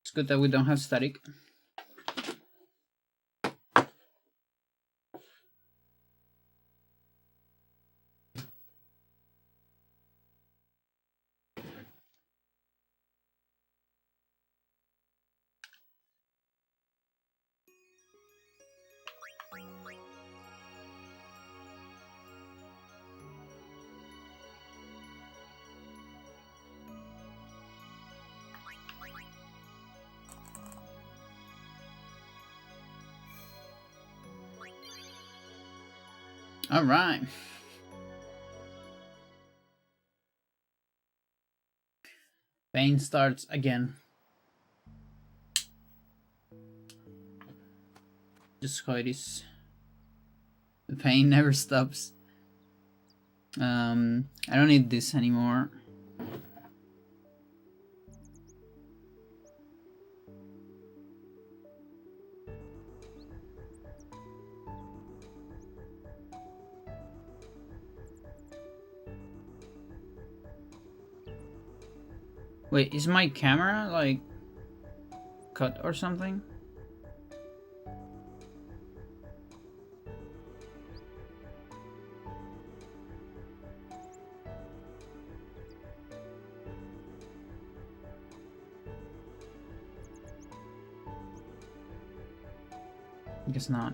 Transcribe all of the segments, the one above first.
It's good that we don't have static. All right. Pain starts again. Just how it is. The pain never stops. I don't need this anymore. Wait, is my camera like cut or something? I guess not.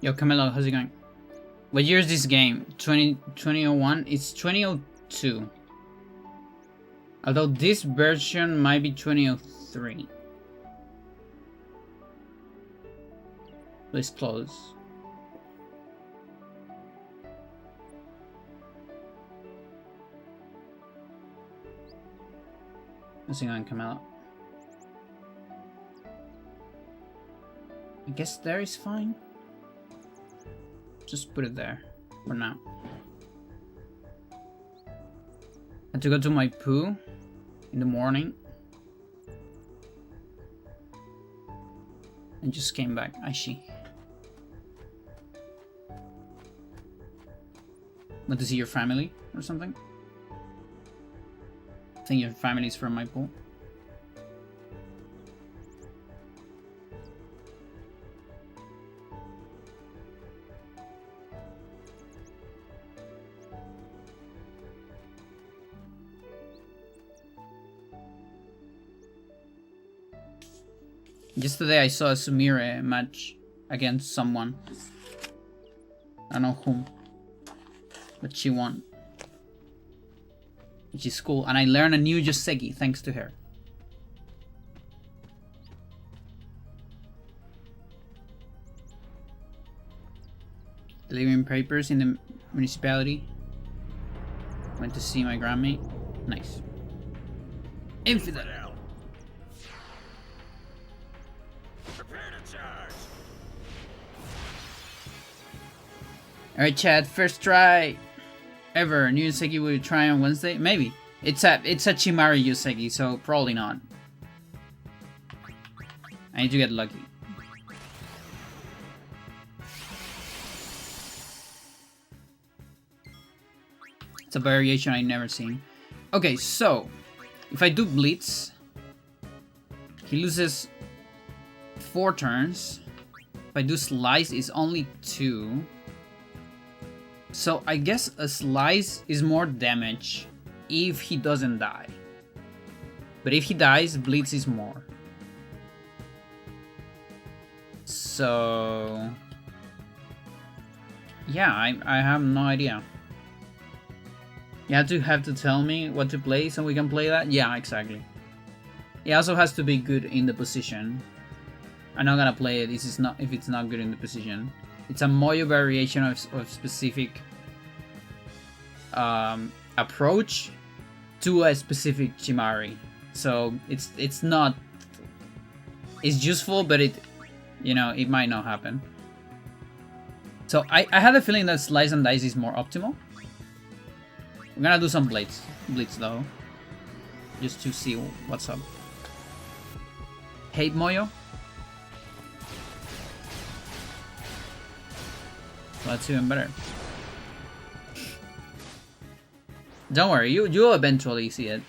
Yo, Camilo, how's it going? What year is this game? 2001? It's 2002. Although this version might be 2003. Please close. How's it going, Camilo? I guess there is fine. Just put it there for now. Had to go to my poo in the morning and just came back. I see. Want to see your family or something? I think your family is from my pool. Yesterday I saw a Sumire match against someone. I don't know whom. But she won. Which is cool. And I learned a new Joseki thanks to her. Delivering papers in the municipality. Went to see my grandmate. Nice. Infidel. Alright, Chad, first try ever. New Yoseki will try on Wednesday? Maybe. It's a Chimaru Yoseki, so probably not. I need to get lucky. It's a variation I've never seen. Okay, so if I do Blitz, he loses 4 turns. If I do Slice, it's only 2. So I guess a Slice is more damage if he doesn't die. But if he dies, Blitz is more. So... yeah, I have no idea. You have to tell me what to play so we can play that? Yeah, exactly. He also has to be good in the position. I'm not gonna play it if it's not good in the position. It's a Moyo variation of specific approach to a specific Chimari. So it's not... it's useful, but it, you know, it might not happen. So I had a feeling that Slice and Dice is more optimal. I'm gonna do some Blitz though, just to see what's up. Hate Moyo. That's even better. Don't worry, you'll eventually see it.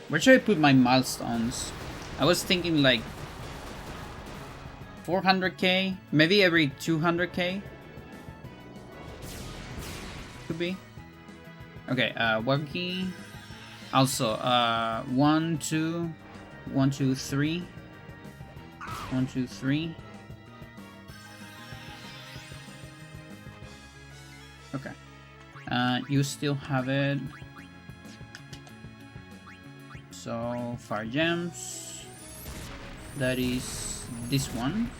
Where should I put my milestones? I was thinking like 400k, maybe every 200k. Could be. Okay, Wagi. Also, 1, 2, 1, 2, 3. 1, 2, 3. Okay. You still have it. So, Fire Gems. That is this one.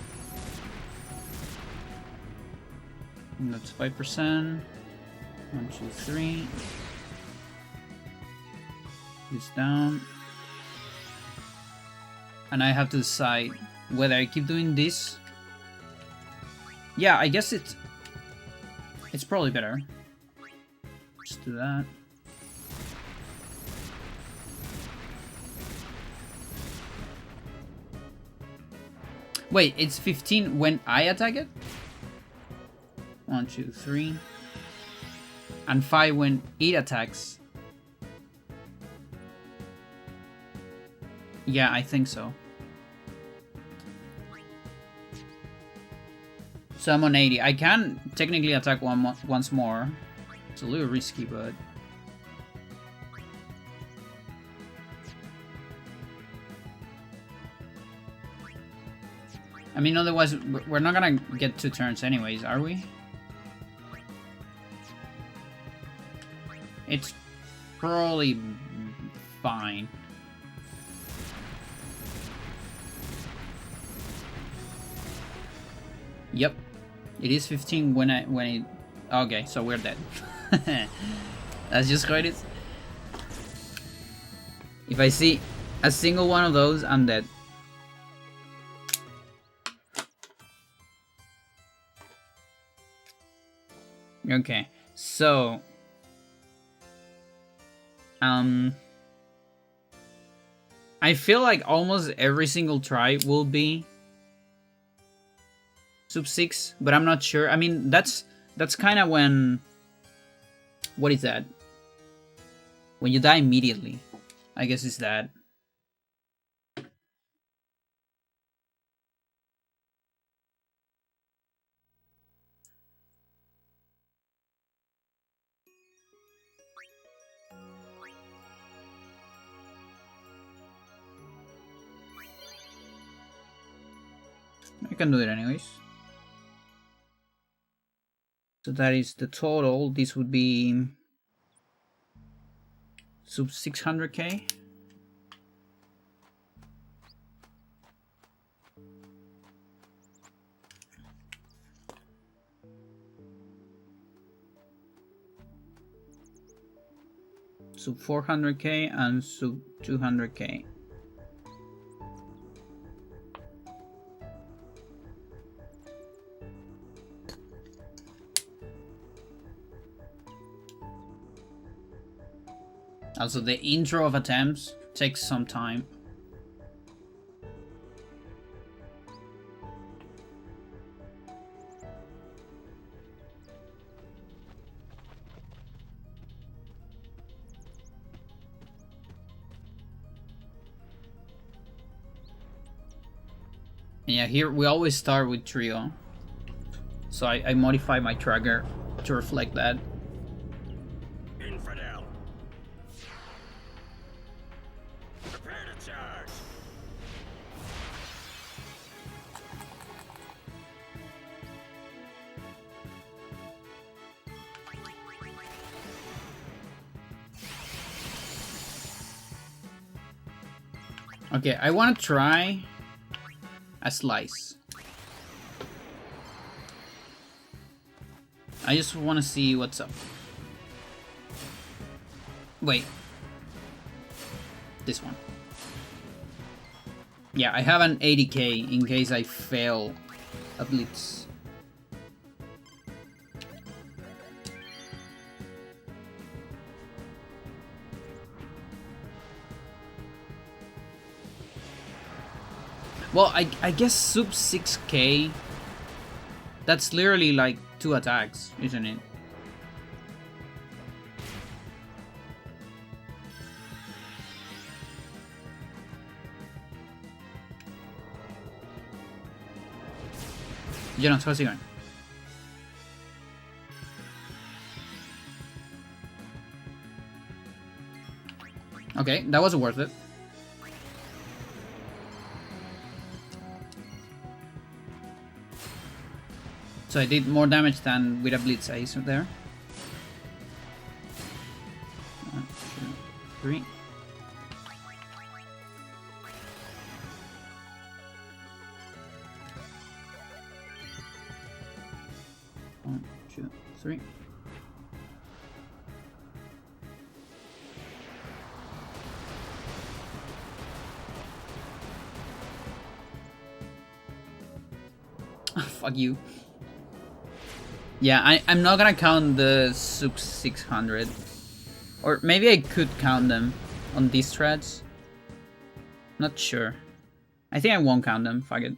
And that's 5%. 1, 2, 3. This down. And I have to decide whether I keep doing this. Yeah, I guess it's probably better. Just do that. Wait, it's 15 when I attack it? 1, 2, 3. And 5 when it attacks. Yeah, I think so. So I'm on 80. I can technically attack once more. It's a little risky, but... I mean, otherwise, we're not gonna get 2 turns anyways, are we? It's probably fine. Yep. It is 15 when it... Okay, so we're dead. That's just how it is. If I see a single one of those, I'm dead. Okay, so... I feel like almost every single try will be sub 6, but I'm not sure. I mean, that's kind of when... What is that? When you die immediately. I guess it's that. I can do it anyways. So that is the total. This would be sub 600k. Sub 400k and sub 200k. Also, the intro of attempts takes some time. And yeah, here we always start with trio. So I modify my tracker to reflect that. Infidel. Prepare to charge. Okay, I want to try a slice. I just want to see what's up. Wait. This one. Yeah, I have an 80k in case I fail a blitz. Well, I guess sub 6k. That's literally like 2 attacks, isn't it? Jonas, how's it going? Okay, that was worth it. So I did more damage than with a Blitz Ace there. 1, 2, 3. One, two, three. Fuck you. Yeah, I'm not gonna count the sub 600. Or maybe I could count them on these threads. Not sure. I think I won't count them, fuck it.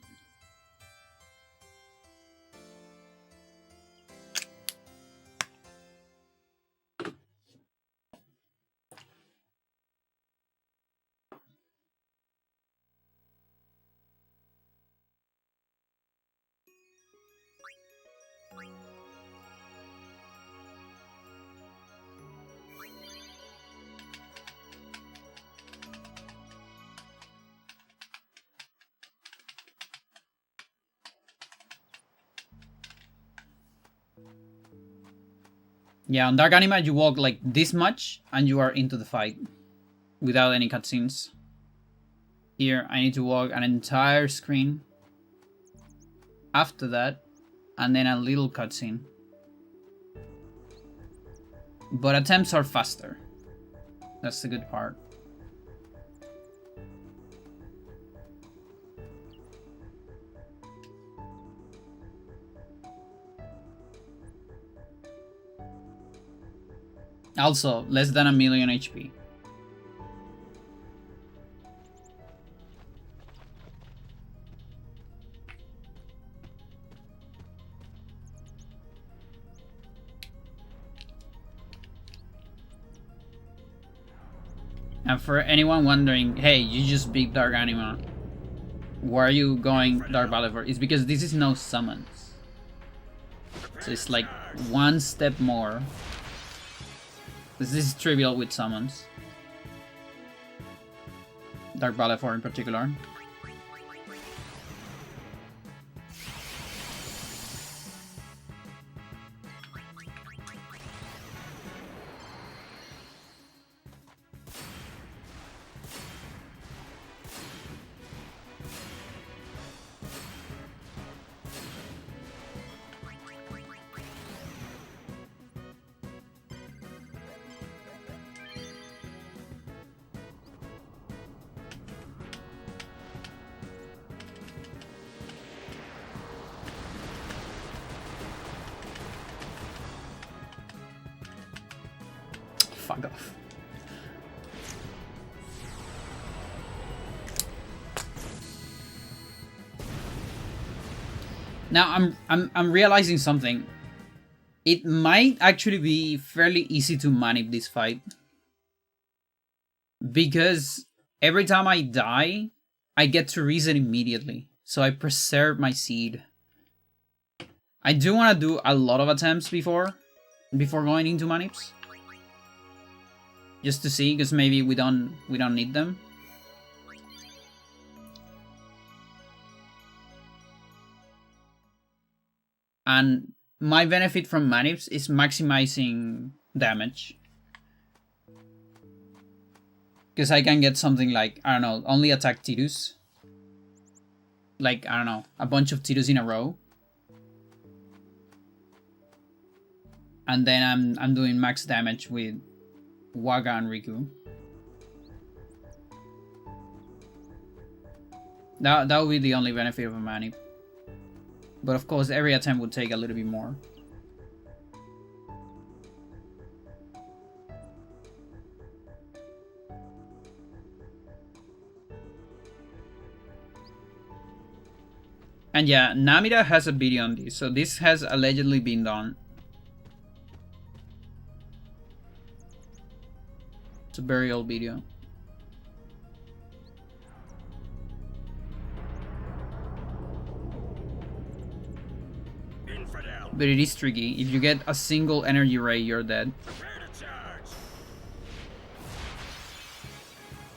Yeah, on Dark Anima you walk like this much and you are into the fight without any cutscenes. Here I need to walk an entire screen after that and then a little cutscene. But attempts are faster. That's the good part. Also, less than 1,000,000 HP. And for anyone wondering, hey, you just beat Dark Anima. Why are you going Dark Valefor? It's because this is no summons. So it's like one step more. This is trivial with summons. Dark Valefor in particular. Fuck off. Now I'm realizing something. It might actually be fairly easy to manip this fight. Because every time I die, I get to reset immediately. So I preserve my seed. I do want to do a lot of attempts before going into manips. Just to see, because maybe we don't need them. And my benefit from manips is maximizing damage. Because I can get something like, I don't know, only attack Tidus. Like, I don't know, a bunch of Tidus in a row. And then I'm doing max damage with Waga and Riku. That would be the only benefit of a manip. But of course, every attempt would take a little bit more. And yeah, Namida has a video on this, so this has allegedly been done. It's a very old video. Infidel. But it is tricky. If you get a single energy ray, you're dead. Prepare to charge.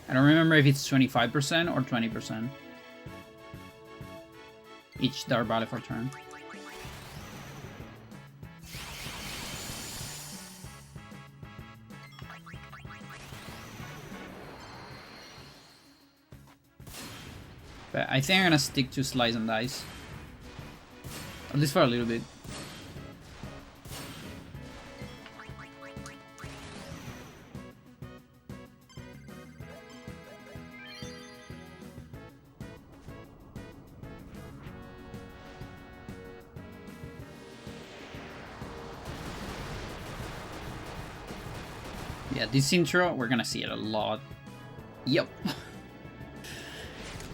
I don't remember if it's 25% or 20%. Each Dark Valefor turn. But I think I'm gonna stick to Slice and Dice. At least for a little bit. Yeah, this intro, we're gonna see it a lot. Yep.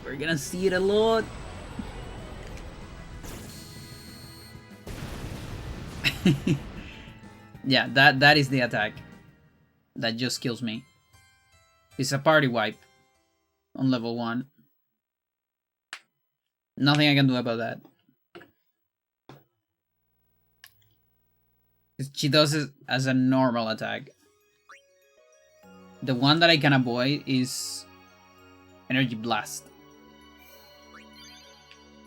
We're gonna see it a lot. Yeah, that is the attack. That just kills me. It's a party wipe on level 1. Nothing I can do about that. She does it as a normal attack. The one that I can avoid is Energy Blast.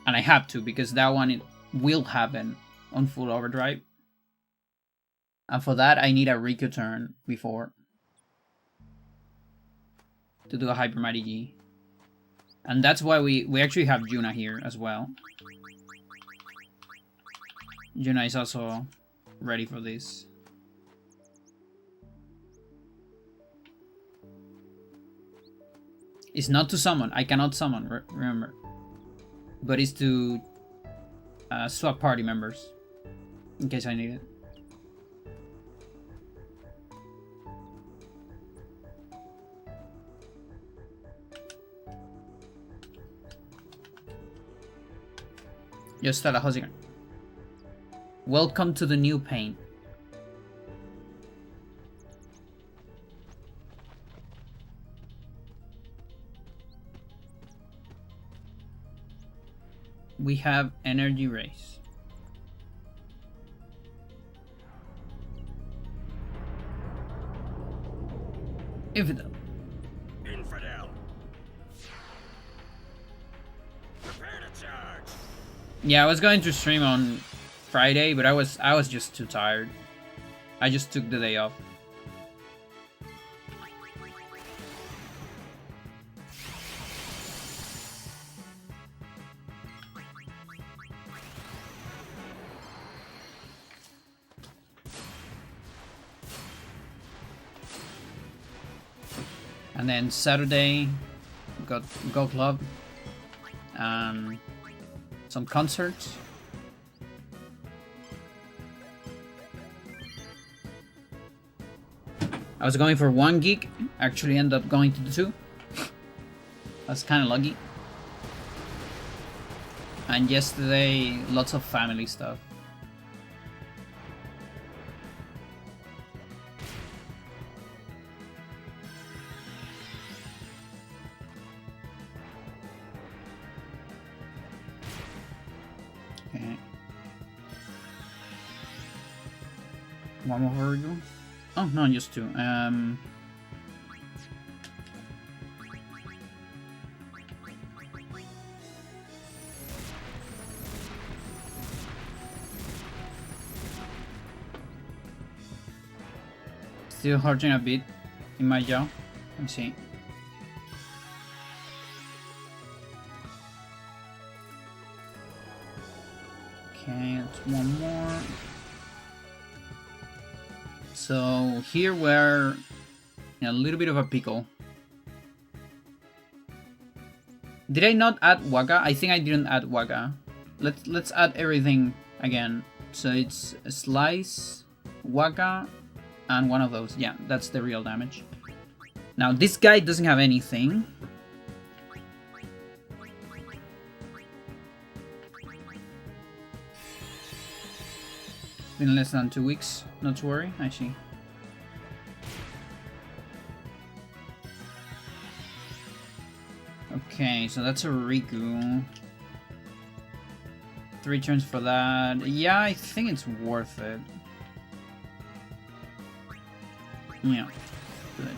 And I have to, because that one it will happen on full overdrive. And for that, I need a Riku turn before to do a Hyper Mighty G. And that's why we actually have Juna here as well. Juna is also ready for this. It's not to summon. I cannot summon, remember. But it's to swap party members. In case I need it. Yo, Stella, how's it going? Welcome to the new pain. We have energy race. Infidel. Infidel. Prepare to charge. Yeah, I was going to stream on Friday, but I was just too tired. I just took the day off. And then Saturday, got Go Club, some concerts. I was going for 1 gig, actually ended up going to the 2. That's kind of lucky. And yesterday, lots of family stuff. Okay. One more for you. Oh, no, just two. Still hurting a bit in my jaw. Let's see. Okay, that's one more. So here we're in a little bit of a pickle. Did I not add Waka? I think I didn't add Waka. Let's add everything again. So it's a Slice, Waka, and one of those. Yeah, that's the real damage. Now this guy doesn't have anything. Been less than 2 weeks, not to worry, I see. Okay, so that's a Riku. 3 turns for that. Yeah, I think it's worth it. Yeah, good.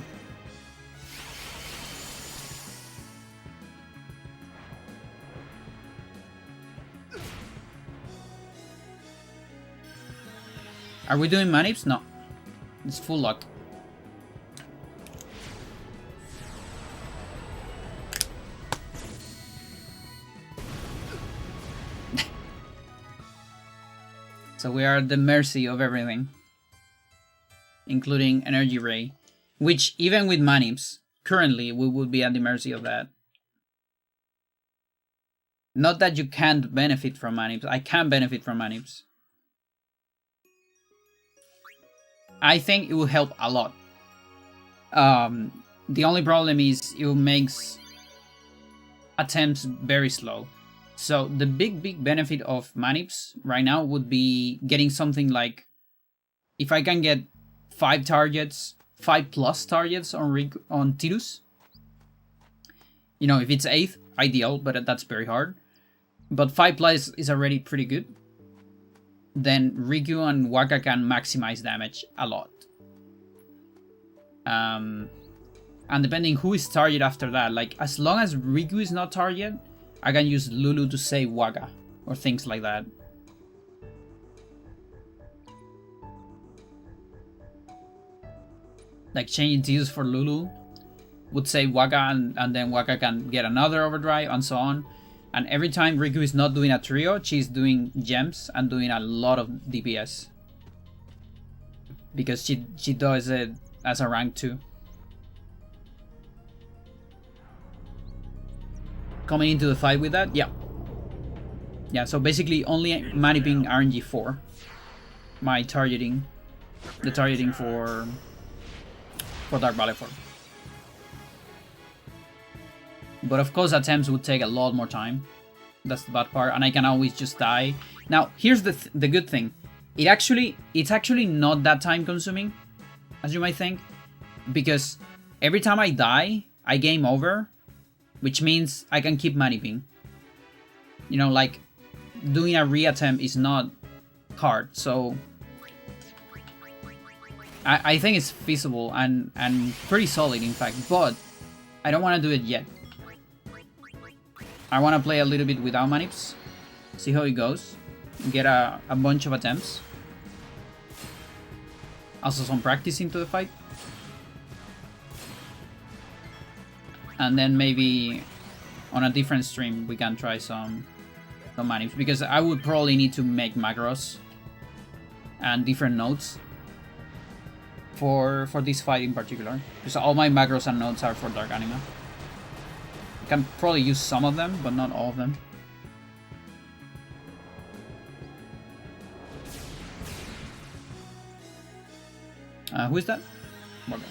Are we doing manips? No. It's full luck. So we are at the mercy of everything. Including Energy Ray. Which, even with manips, currently we would be at the mercy of that. Not that you can't benefit from manips. I can benefit from manips. I think it will help a lot. The only problem is it makes attempts very slow. So the big benefit of manips right now would be getting something like, if I can get 5 targets, 5+ targets on Tidus. You know, if it's 8th, ideal, but that's very hard. But 5+ is already pretty good. Then Riku and Waka can maximize damage a lot. And depending who is target after that, like as long as Riku is not target, I can use Lulu to save Waka or things like that. Like changing Tidus for Lulu would save Waka, and then Waka can get another overdrive and so on. And every time Riku is not doing a trio, she's doing gems and doing a lot of DPS. Because she does it as a rank 2. Coming into the fight with that, yeah. Yeah, so basically only maniping RNG 4. My targeting. The targeting for Dark Valefor. But of course attempts would take a lot more time. That's the bad part, and I can always just die. Now, here's the good thing. It's actually not that time consuming, as you might think. Because every time I die, I game over. Which means I can keep maniping. You know, like, doing a re-attempt is not hard, so... I think it's feasible and pretty solid, in fact, but I don't want to do it yet. I want to play a little bit without manips, see how it goes, get a bunch of attempts. Also some practice into the fight. And then maybe on a different stream we can try some manips, because I would probably need to make macros and different nodes for this fight in particular, because all my macros and nodes are for Dark Anima. I can probably use some of them, but not all of them. Who is that? Okay.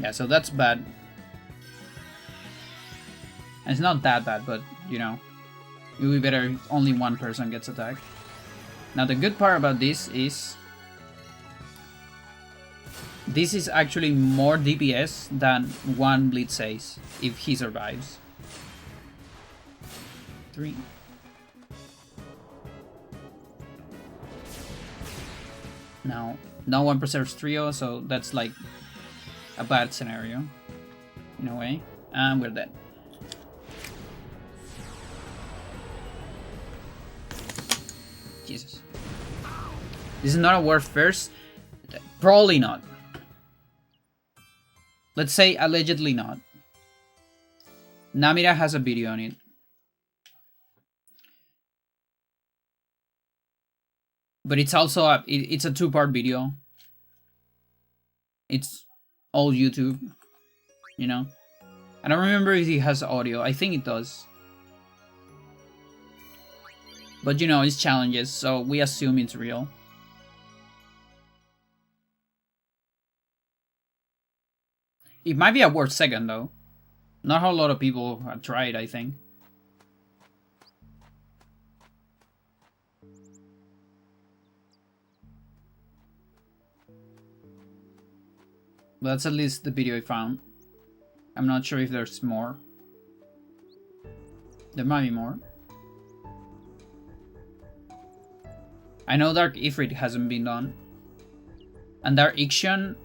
Yeah, so that's bad. And it's not that bad, but, you know, it would be better if only one person gets attacked. Now, the good part about this is actually more DPS than one Blitz Ace, if he survives. 3. Now, no one preserves trio, so that's like a bad scenario in a way. And we're dead. Jesus. This is not a word first? Probably not. Let's say allegedly not. Namira has a video on it. But it's also it's a 2-part video. It's all YouTube, you know. I don't remember if it has audio. I think it does. But you know, it's challenges, so we assume it's real. It might be a word second though. Not a lot of people have tried, I think. But that's at least the video I found. I'm not sure if there's more. There might be more. I know Dark Ifrit hasn't been done. And Dark Ixion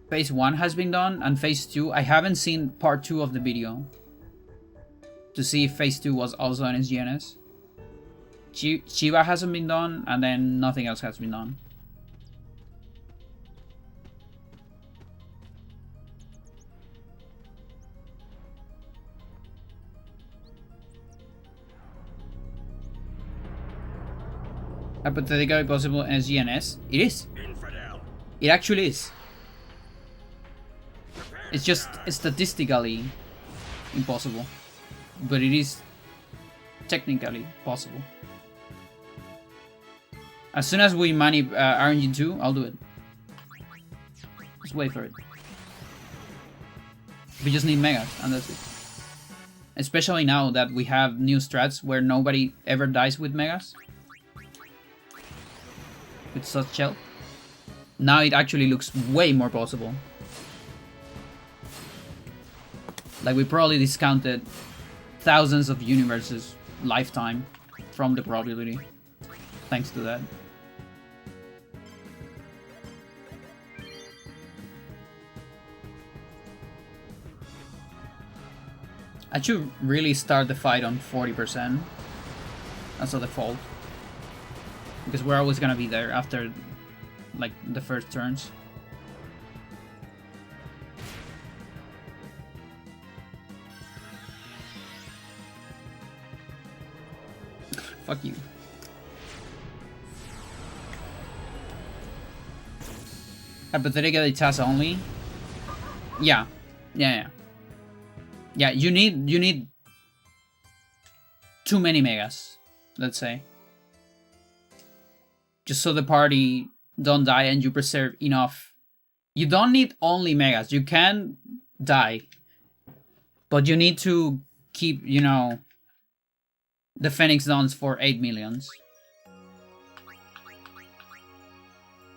Phase 1 has been done, and Phase 2, I haven't seen part 2 of the video to see if Phase 2 was also NSGNS. Chiba hasn't been done, and then nothing else has been done. Hypothetically possible NSGNS? It is. Infidel. It actually is. It's just statistically impossible. But it is technically possible. As soon as we manip RNG2, I'll do it. Just wait for it. We just need megas, and that's it. Especially now that we have new strats where nobody ever dies with megas. With such shell. Now it actually looks way more possible. Like we probably discounted thousands of universes lifetime from the probability. Thanks to that. I should really start the fight on 40% as a default. Because we're always gonna be there after, like, the first turns. Fuck you. Hypothetically, Tasa only. Yeah, you need too many megas, let's say. Just so the party don't die and you preserve enough. You don't need only megas. You can die. But you need to keep, you know, the Phoenix Dawns for 8 millions.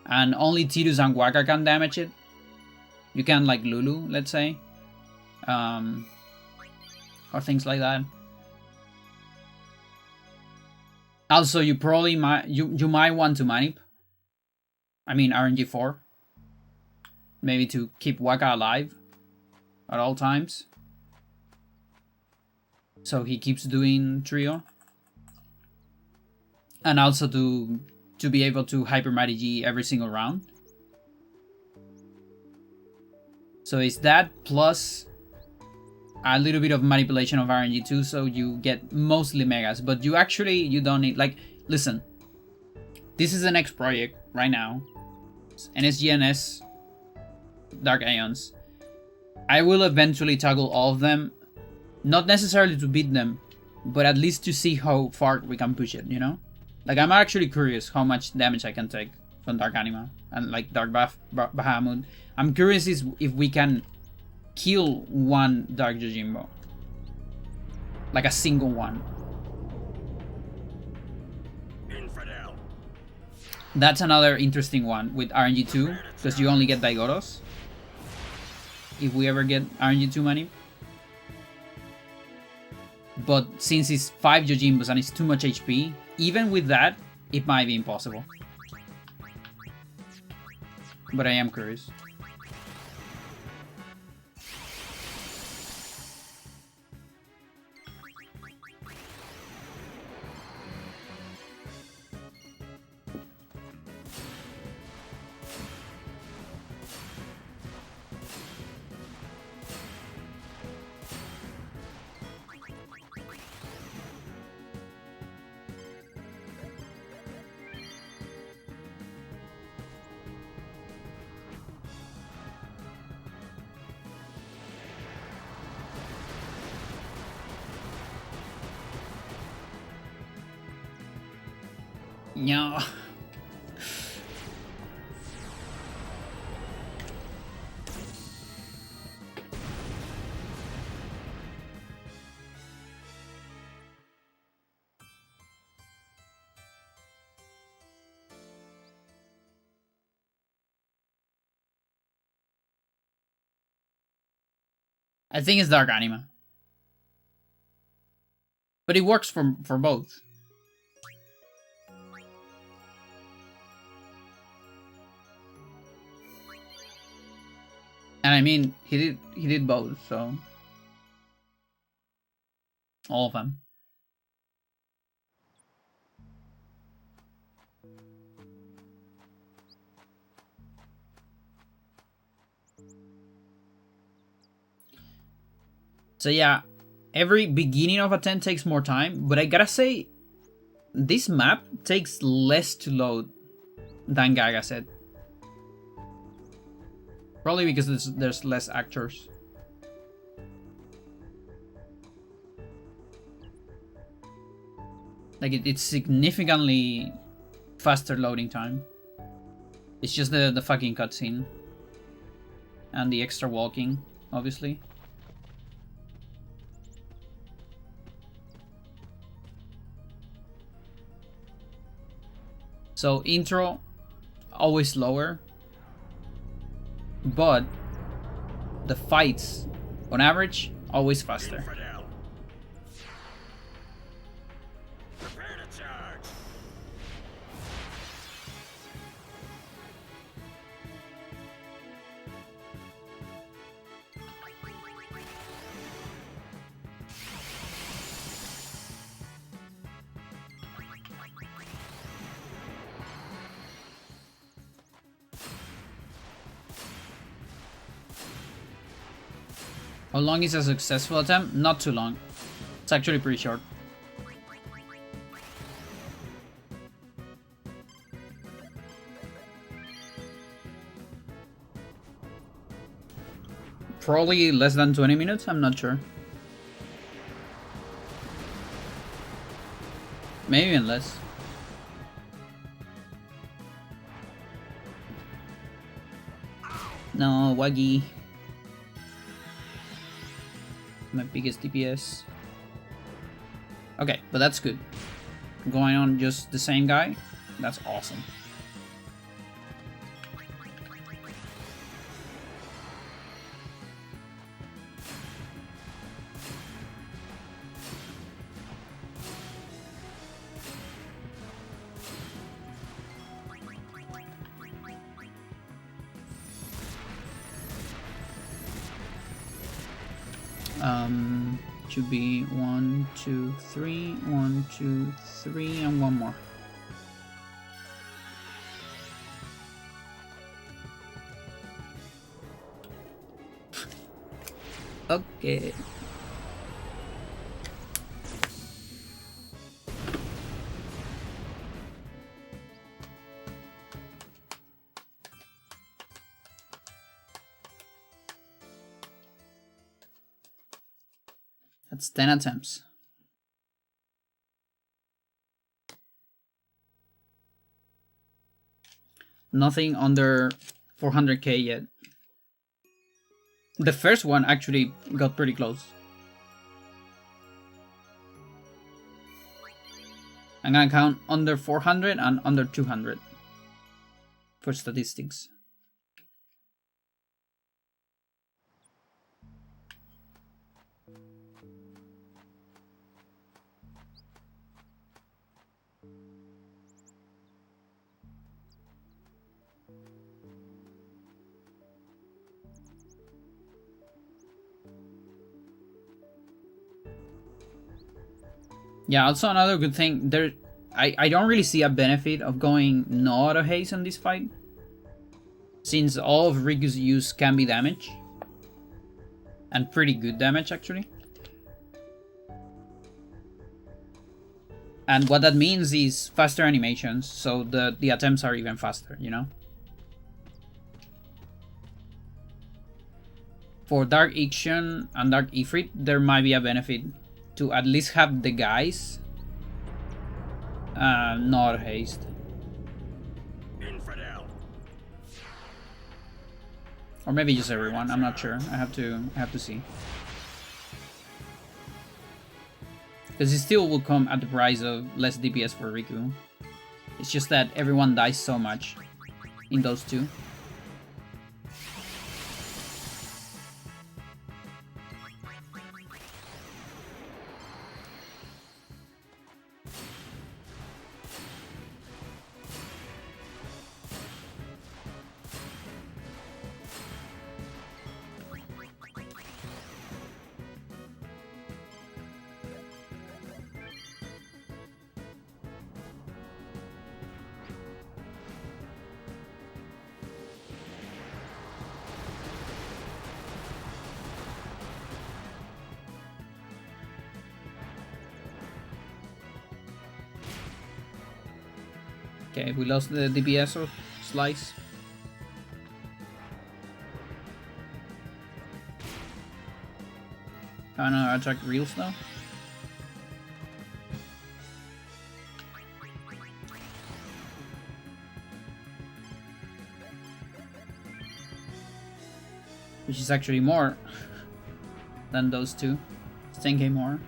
And only Tidus and Waka can damage it. You can like Lulu, let's say. Or things like that. Also, you probably might you might want to manip. I mean RNG4. Maybe to keep Waka alive at all times. So he keeps doing trio. And also to be able to Hyper Mighty G every single round. So it's that plus a little bit of manipulation of RNG2, so you get mostly megas, but you don't need, like, listen, this is the next project right now, NSGNS Dark Aeons. I will eventually toggle all of them, not necessarily to beat them, but at least to see how far we can push it, you know? Like, I'm actually curious how much damage I can take from Dark Anima and like Dark Bahamut. I'm curious if we can kill one Dark Yojimbo. Like a single one. Infidel. That's another interesting one with RNG2, because you only get Daigoros. If we ever get RNG2 money. But since it's 5 Yojimbos and it's too much HP, even with that, it might be impossible. But I am curious. No. I think it's Dark Anima. But it works for both. And I mean, he did both, so all of them. So yeah, every beginning of a 10 takes more time, but I gotta say, this map takes less to load than Gaga said. Probably because there's less actors. Like, it's significantly faster loading time. It's just the fucking cutscene. And the extra walking, obviously. So, intro, always slower. But the fights, on average, always faster. Infidel. Prepare to charge. How long is a successful attempt? Not too long. It's actually pretty short. Probably less than 20 minutes, I'm not sure. Maybe even less. No, Waggy. My biggest DPS. Okay, but that's good. Going on just the same guy, that's awesome. Should be 1, 2, 3, 1, 2, 3, and one more. Okay. That's 10 attempts. Nothing under 400k yet. The first one actually got pretty close. I'm gonna count under 400 and under 200 for statistics. Yeah, also another good thing, I don't really see a benefit of going no auto haste in this fight, since all of Riku's use can be damage. And pretty good damage, actually. And what that means is faster animations, so the attempts are even faster, you know? For Dark Ixion and Dark Ifrit, there might be a benefit to at least have the guys not haste. Infidel. Or maybe just everyone, I'm not sure. I have to see. Because it still will come at the price of less DPS for Riku. It's just that everyone dies so much in those two. Okay, we lost the DPS of Slice. Can I attract reels though? Which is actually more than those two. It's 10k more.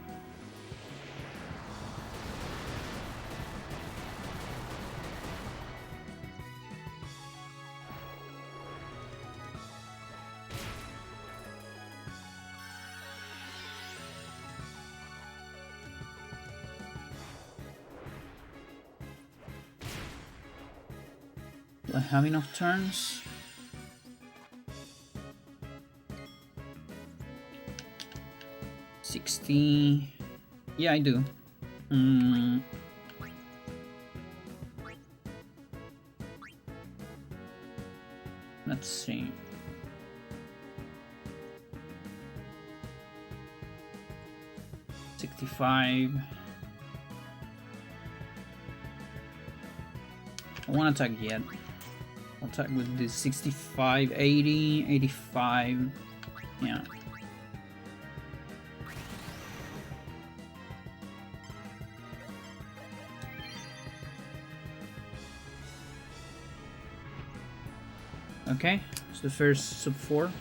Do I have enough turns? Yeah, I do. Let's see. $65. I won't attack yet. I'll attack with this 65, 80, 85. Yeah. Okay, it's the first sub 4.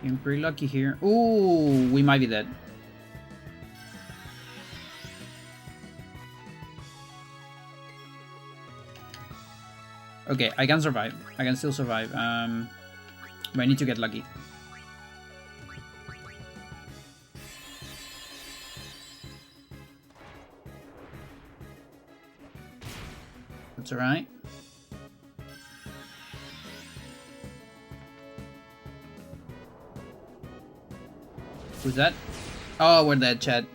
I'm pretty lucky here. Ooh, we might be dead. Okay, I can survive. I can still survive. But I need to get lucky. That's alright. Who's that? Oh, we're dead, Chad.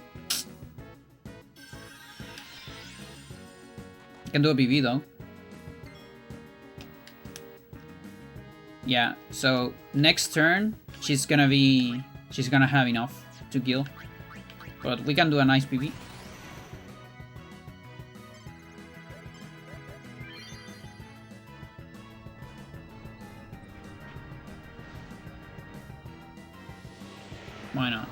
I can do a BB though. Yeah, so next turn she's gonna have enough to kill. But we can do a nice PV. Why not?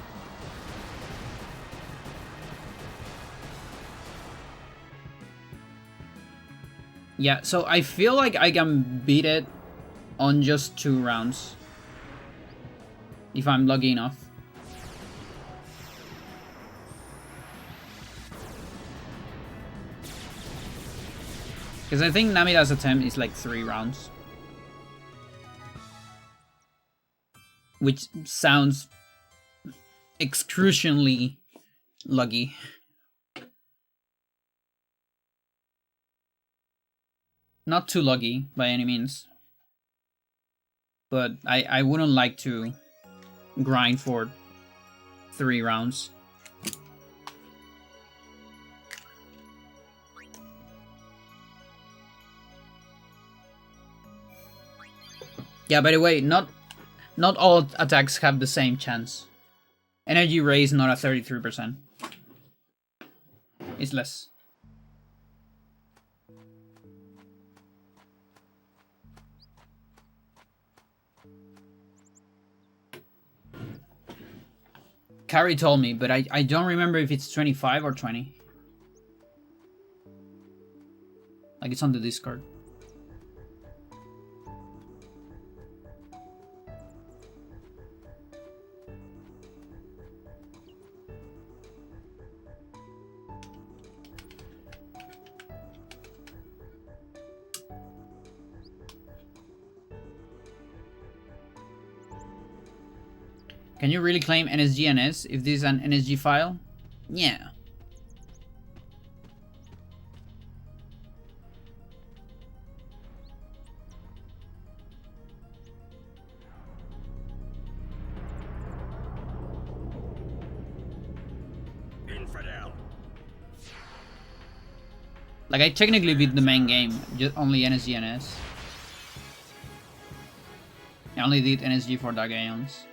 Yeah, so I feel like I can beat it on just 2 rounds. If I'm lucky enough. Because I think Namida's attempt is like 3 rounds. Which sounds excruciatingly lucky. Not too lucky by any means. but I wouldn't like to grind for 3 rounds. Yeah, by the way, not all attacks have the same chance. Energy Ray is not a 33%. It's less. Carrie told me, but I don't remember if it's 25 or 20. Like, it's on the Discord. Can you really claim NSGNS if this is an NSG file? Yeah. Infidel. Like, I technically beat the main game, just only NSGNS. I only did NSG for Dark Aeons.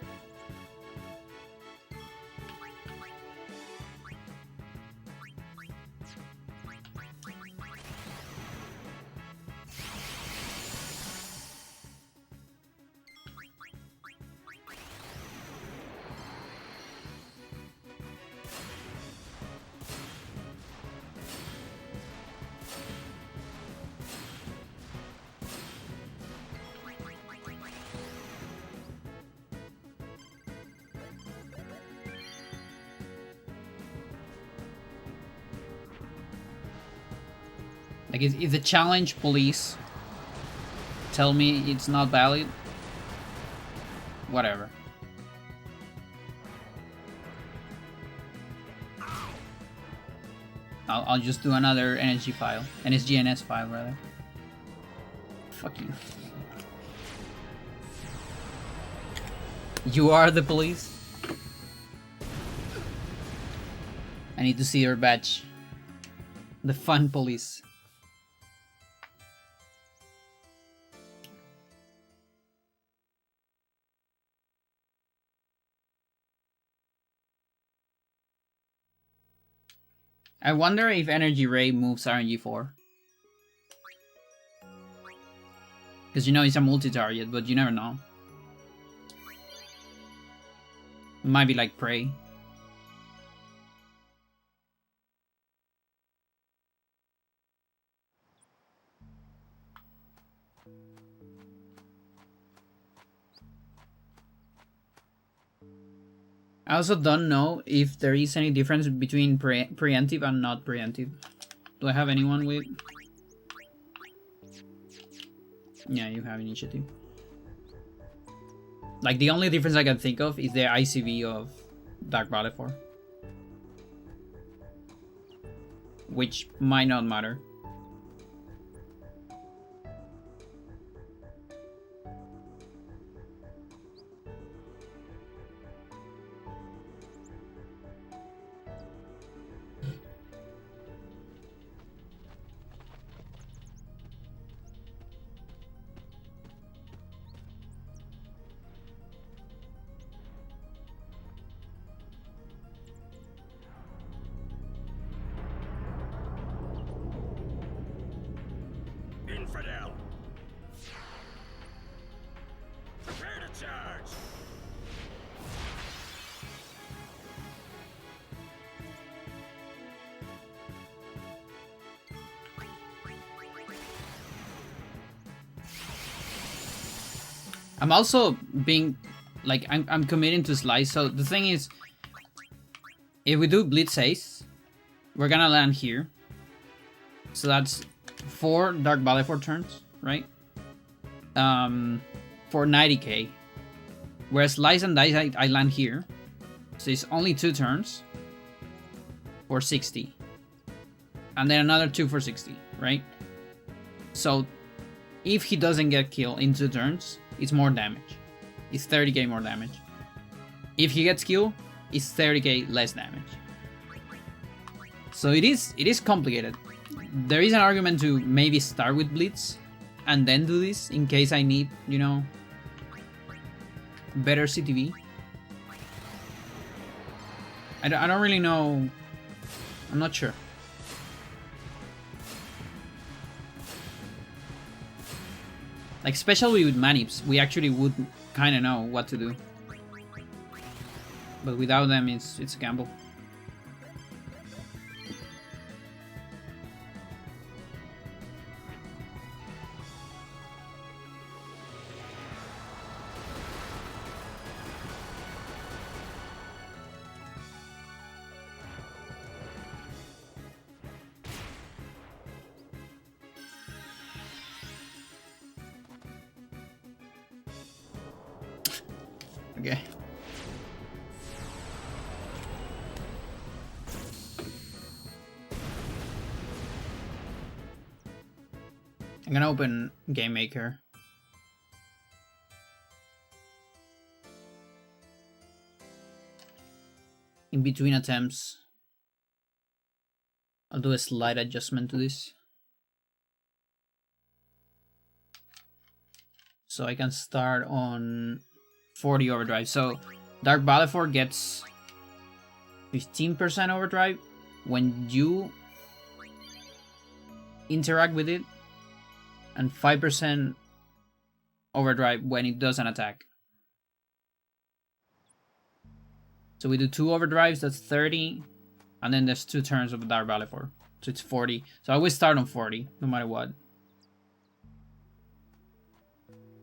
Like, if the challenge police tell me it's not valid, whatever. I'll just do another NSG file. NSGNS file, rather. Fuck you. You are the police? I need to see your badge. The fun police. I wonder if Energy Ray moves RNG4. Because you know it's a multi-target, but you never know. It might be like Prey. I also don't know if there is any difference between preemptive and not preemptive. Do I have anyone with? Yeah, you have initiative. Like, the only difference I can think of is the ICV of Dark Valefor, which might not matter. Infidel. Prepare to charge. I'm also being, like, I'm committing to slice. So the thing is, if we do Blitz Ace, we're gonna land here. So that's 4 Dark Valefor turns, right? For 90k. Whereas Slice and Dice, I land here. So it's only 2 turns for 60. And then another 2 for 60, right? So if he doesn't get killed in 2 turns, it's more damage. It's 30k more damage. If he gets Q, it's 30k less damage. So it is complicated. There is an argument to maybe start with Blitz and then do this in case I need, you know, better CTV. I don't really know. I'm not sure. Like, especially with Manips, we actually would kind of know what to do. But without them, it's a gamble. Okay. I'm gonna open Game Maker. In between attempts, I'll do a slight adjustment to this. So I can start on 40 overdrive. So Dark Valefor gets 15% overdrive when you interact with it, and 5% overdrive when it does an attack. So we do 2 overdrives, that's 30, and then there's 2 turns of Dark Valefor. So it's 40. So I always start on 40, no matter what.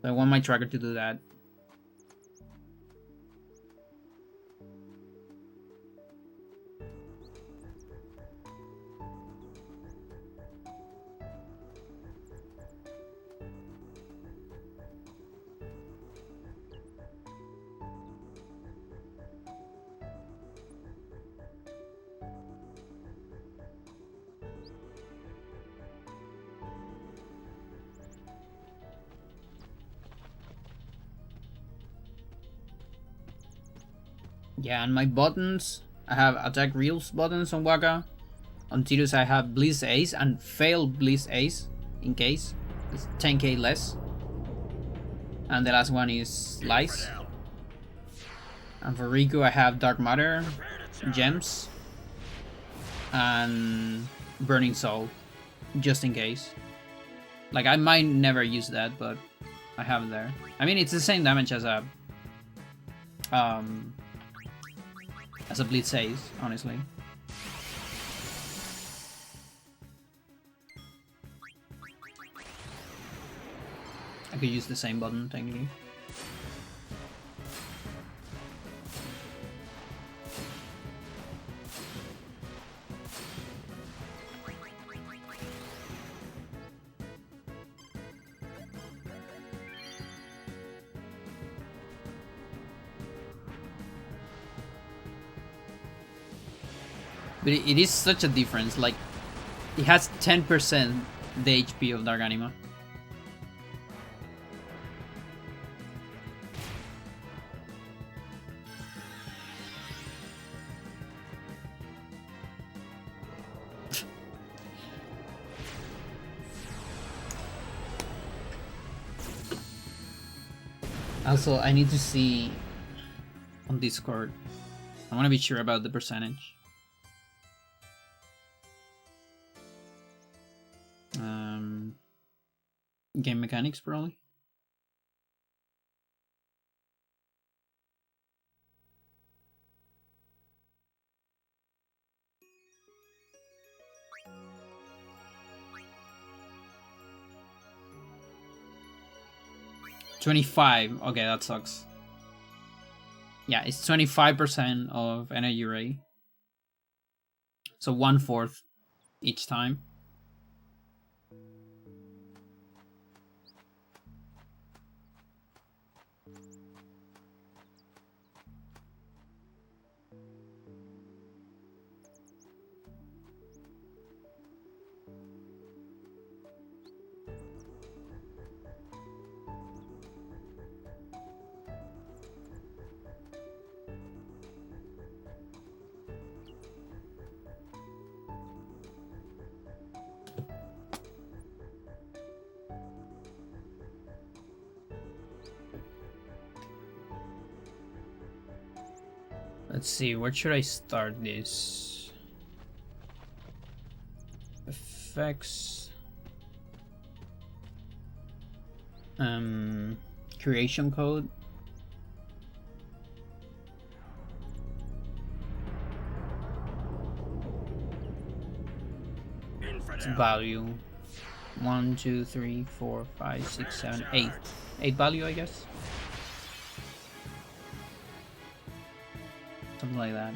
So I want my tracker to do that. Yeah, and my buttons, I have attack reels buttons on Waka. On Tidus I have Blitz Ace and fail Blitz Ace in case. It's 10k less. And the last one is Slice. And for Riku I have Dark Matter, Gems, and Burning Soul, just in case. Like, I might never use that, but I have it there. I mean, it's the same damage as a Blitz Ace, honestly. I could use the same button, technically. But it is such a difference, like, it has 10% the HP of Dark Anima. Also, I need to see on Discord. I want to be sure about the percentage. Game mechanics, probably. $25. Okay, that sucks. Yeah, it's 25% of energy ray. So 1/4 each time. Let's see, where should I start this? Effects. Creation code. It's value. 1, 2, 3, 4, 5, 6, 7, 8. 8 value, I guess. Something like that.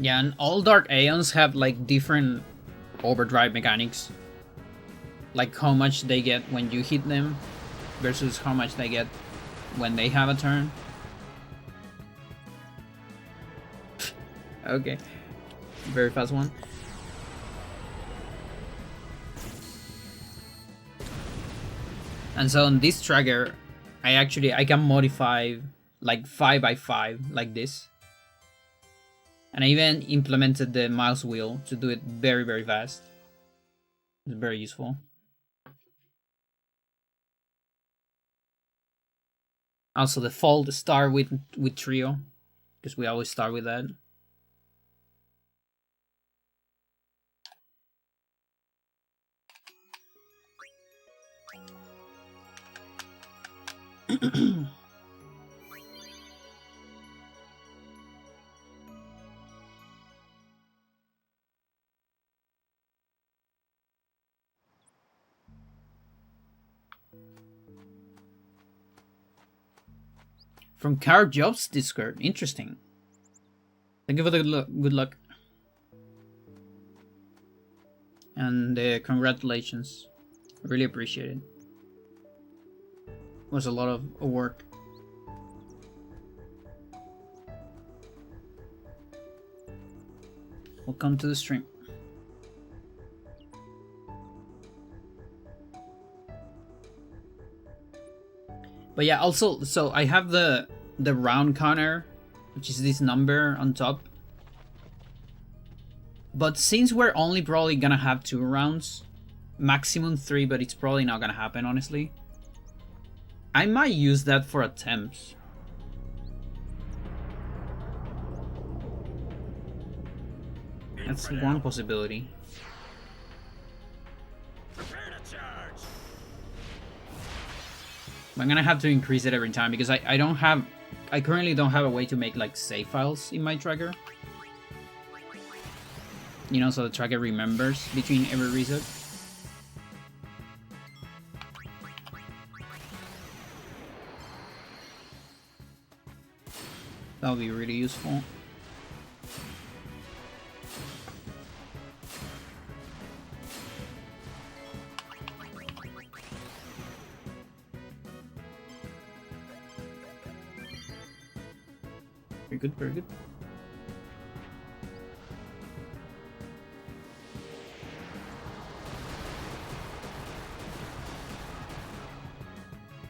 Yeah, and all Dark Aeons have like different overdrive mechanics. Like how much they get when you hit them versus how much they get when they have a turn. Okay. Very fast one. And so on this tracker, I can modify like 5x5 like this. And I even implemented the mouse wheel to do it very, very fast. It's very useful. Also, the default start with trio, because we always start with that. From Car Jobs Discord. Interesting. Thank you for the good luck. And congratulations. Really appreciate it. It was a lot of work. Welcome to the stream. But yeah, also, so I have the round counter, which is this number on top. But since we're only probably gonna have 2 rounds, maximum 3, but it's probably not gonna happen, honestly, I might use that for attempts. That's one possibility. I'm gonna have to increase it every time because I currently don't have a way to make like save files in my tracker. You know, so the tracker remembers between every reset. That would be really useful. Very good, very good.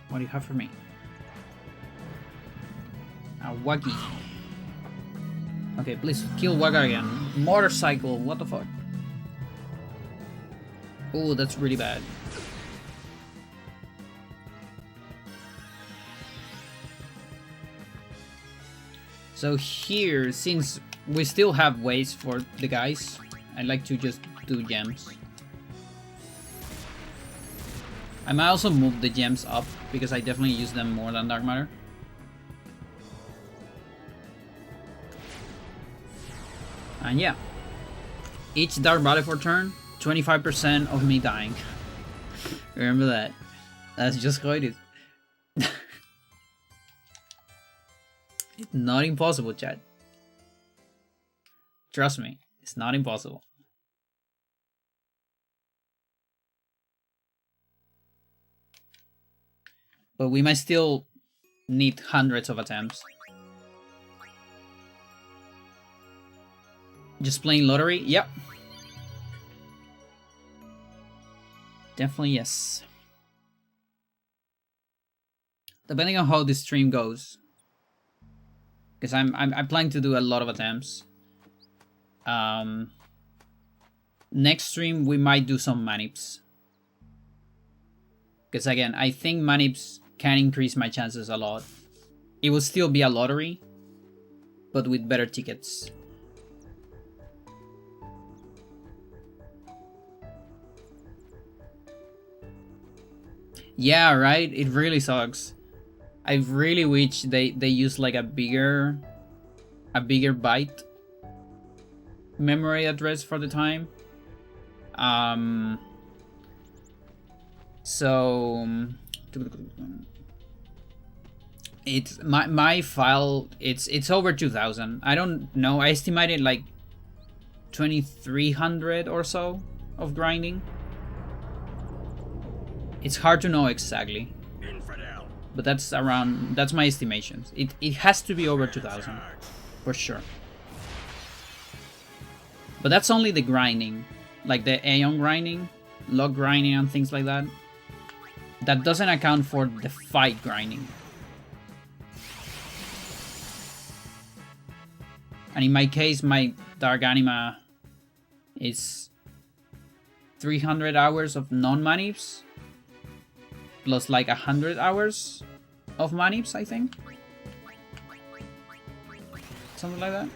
What do you have for me? A Waggy. Okay, please kill Wagga again. Motorcycle, what the fuck? Oh, that's really bad. So here, since we still have ways for the guys, I like to just do gems. I might also move the gems up because I definitely use them more than Dark Matter. And yeah, each Dark Valefor turn, 25% of me dying. Remember that. That's just how it is. It's not impossible, chat. Trust me, it's not impossible. But we might still need hundreds of attempts. Just playing lottery? Yep. Definitely yes. Depending on how the stream goes. Because I'm planning to do a lot of attempts. Next stream we might do some manips. Because again, I think manips can increase my chances a lot. It will still be a lottery, but with better tickets. Yeah, right? It really sucks. I really wish they use like a bigger byte memory address for the time. So it's my file, it's over 2,000. I don't know, I estimated like 2,300 or so of grinding. It's hard to know exactly, but that's my estimations. It has to be over 2,000 for sure. But that's only the grinding, like the Aeon grinding, log grinding and things like that. That doesn't account for the fight grinding. And in my case, my Dark Anima is 300 hours of non-manips, plus like 100 hours of manips, I think. Something like that.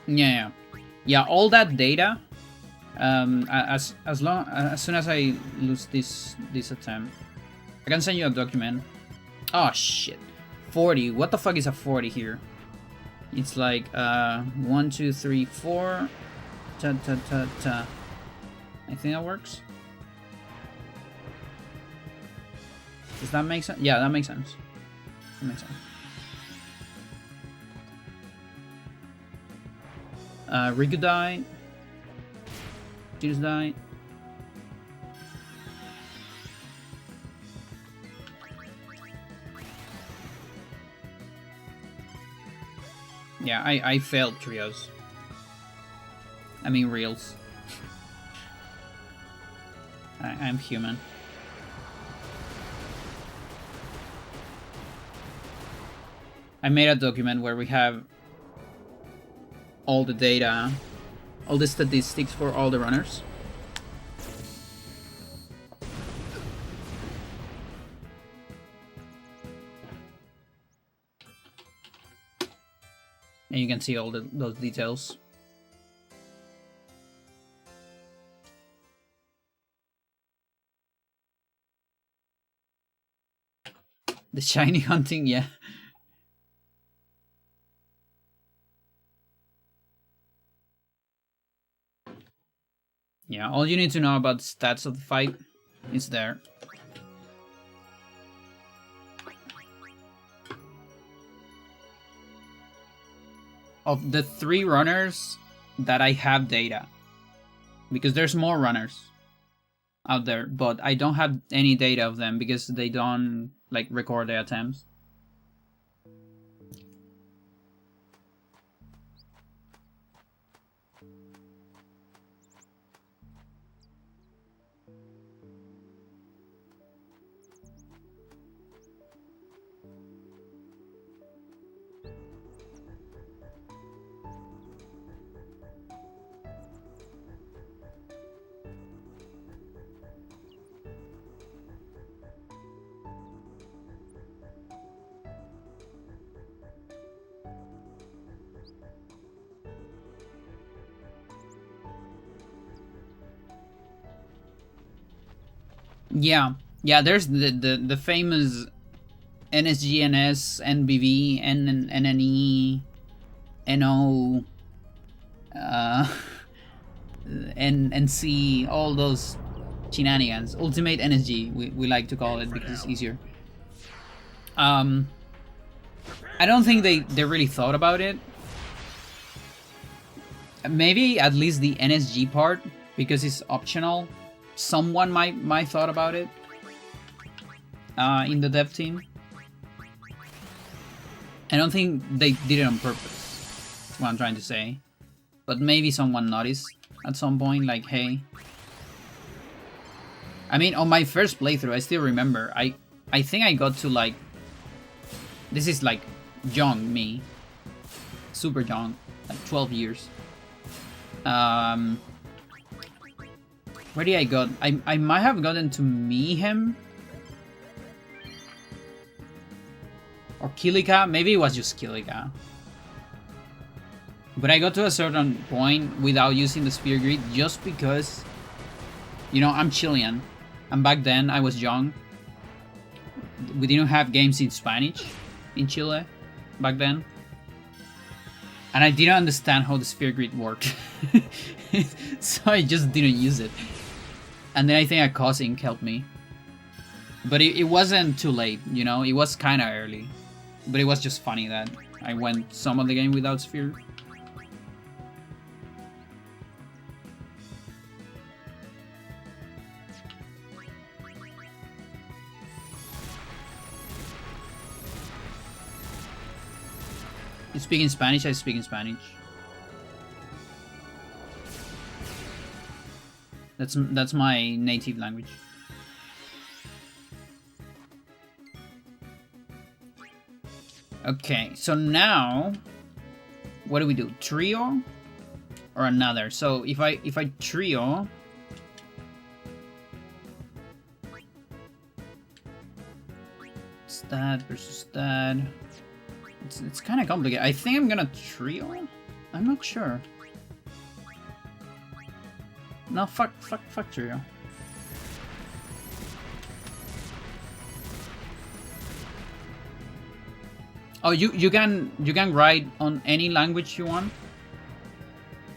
Yeah, all that data, as soon as I lose this attempt, I can send you a document. Oh shit, 40. What the fuck is a 40 here? It's like 1, 2, 3, 4. I think that works. Does that make sense? Yeah, that makes sense. That makes sense. Riku died. Judas died. Yeah, I failed trios. I mean reels. I'm human. I made a document where we have all the data, all the statistics for all the runners. And you can see all those details. The shiny hunting, yeah. Yeah, all you need to know about the stats of the fight is there. Of the 3 runners that I have data, because there's more runners out there, but I don't have any data of them because they don't like record their attempts. Yeah, there's the famous NSGNS, NBV, NNE, NO, NC, all those shenanigans. Ultimate NSG, we like to call it because it's easier. I don't think they really thought about it. Maybe at least the NSG part, because it's optional. someone might thought about it in the dev team. I don't think they did it on purpose. That's what I'm trying to say. But maybe someone noticed at some point, like, hey. I mean, on my first playthrough, I still remember. I think I got to like. This is like young me, super young, like 12 years. Where did I got? I might have gotten to Mayhem or Kilika. Maybe it was just Kilika. But I got to a certain point without using the Sphere Grid just because, you know, I'm Chilean, and back then I was young. We didn't have games in Spanish in Chile back then. And I didn't understand how the Sphere Grid worked. So I just didn't use it. And then I think a cousin helped me. But it wasn't too late, you know? It was kind of early. But it was just funny that I went some of the game without Sphere. You speak in Spanish, I speak in Spanish. That's my native language. Okay, so now what do we do? Trio or another? So if I trio, it's that versus that. It's kind of complicated. I think I'm gonna trio. I'm not sure. No, fuck trio. Oh, you can write on any language you want,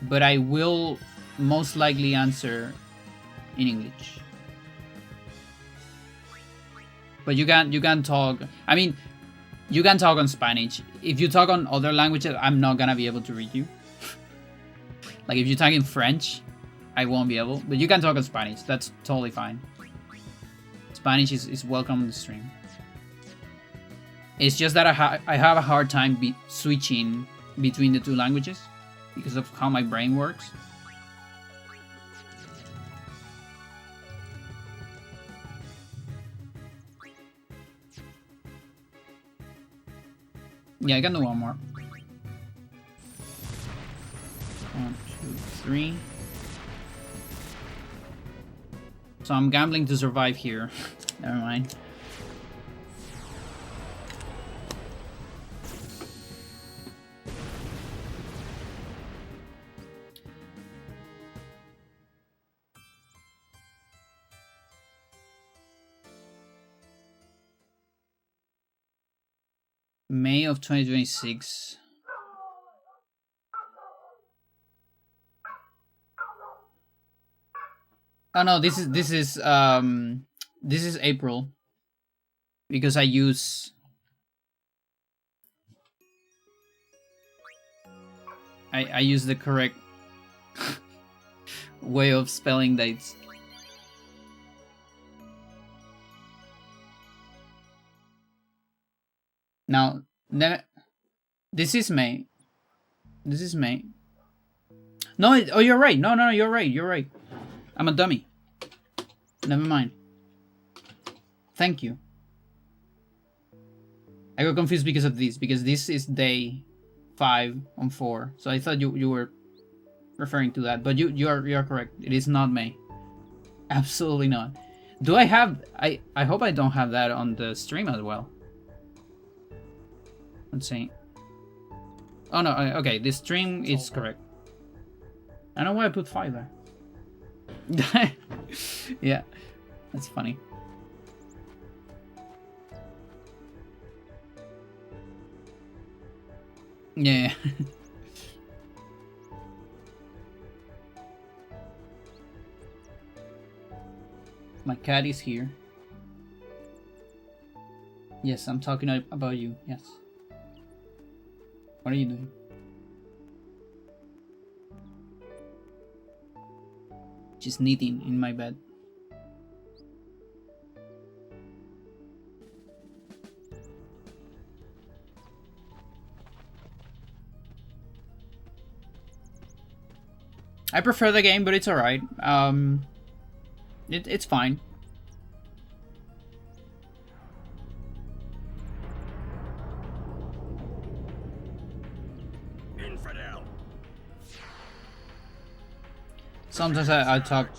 but I will most likely answer in English. But you can talk. I mean, you can talk on Spanish. If you talk on other languages, I'm not gonna be able to read you. Like if you talk in French, I won't be able. But you can talk on Spanish. That's totally fine. Spanish is welcome on the stream. It's just that I have a hard time switching between the two languages because of how my brain works. Yeah, I can do one more. 1, 2, 3. So I'm gambling to survive here. Never mind. May of 2026. Oh no, this is April. Because I use the correct way of spelling dates. Now, this is May. This is May. No, oh, you're right. No, you're right. You're right. I'm a dummy. Never mind. Thank you. I got confused because of this, because this is day 5 on 4. So I thought you were referring to that, but you are correct. It is not May. Absolutely not. Do I have? I hope I don't have that on the stream as well. Let's see. Oh no. Okay, the stream is correct. I don't know why I put 5 there. Yeah, that's funny. Yeah. My cat is here. Yes, I'm talking about you. Yes. What are you doing? She's knitting in my bed. I prefer the game, but it's alright. It's fine. Infidel. Sometimes I talk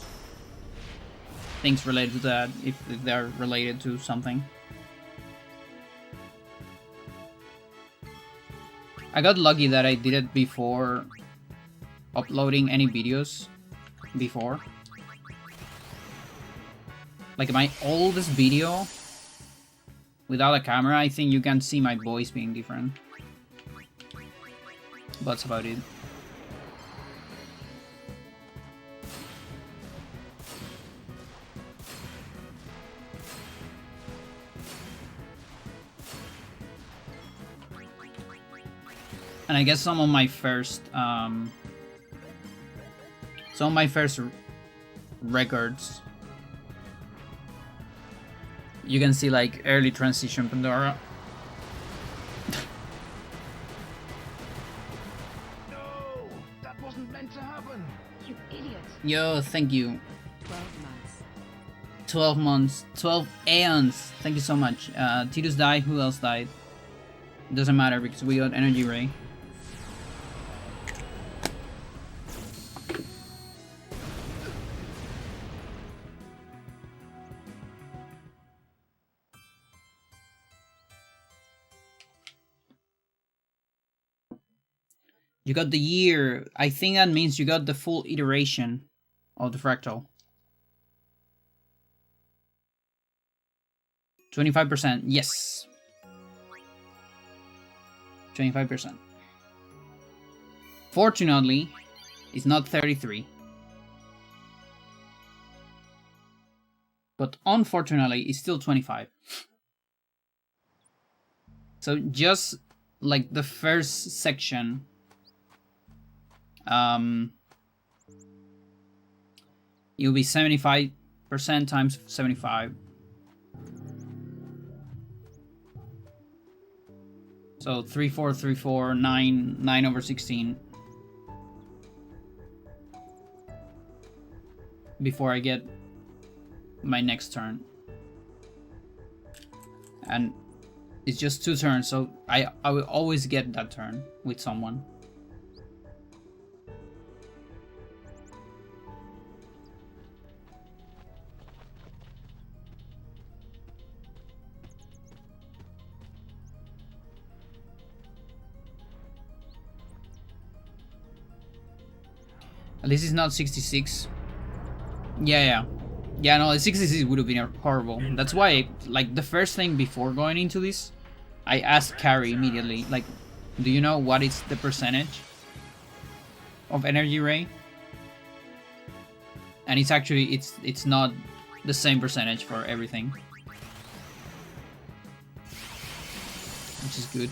things related to that, if they're related to something. I got lucky that I did it before uploading any videos before. Like my oldest video without a camera, I think you can see my voice being different. But that's about it. And I guess some of my first records, you can see like early transition Pandora. No, that wasn't meant to happen. You idiot. Yo, thank you. 12 months. 12 months, 12 aeons. Thank you so much. Titus died. Who else died? Doesn't matter because we got energy ray. You got the year. I think that means you got the full iteration of the fractal. 25%. Yes. 25%. Fortunately, it's not 33. But unfortunately, it's still 25. So just like the first section, it'll be 75% times 75. So 3, 4, 3, 4, 9, 9 over 16. Before I get my next turn. And it's just 2 turns, so I will always get that turn with someone. At least it's not 66. Yeah, no, the 66 would have been horrible. That's why, like, the first thing before going into this, I asked Carrie immediately, like, do you know what is the percentage of energy ray? And it's actually, it's not the same percentage for everything. Which is good.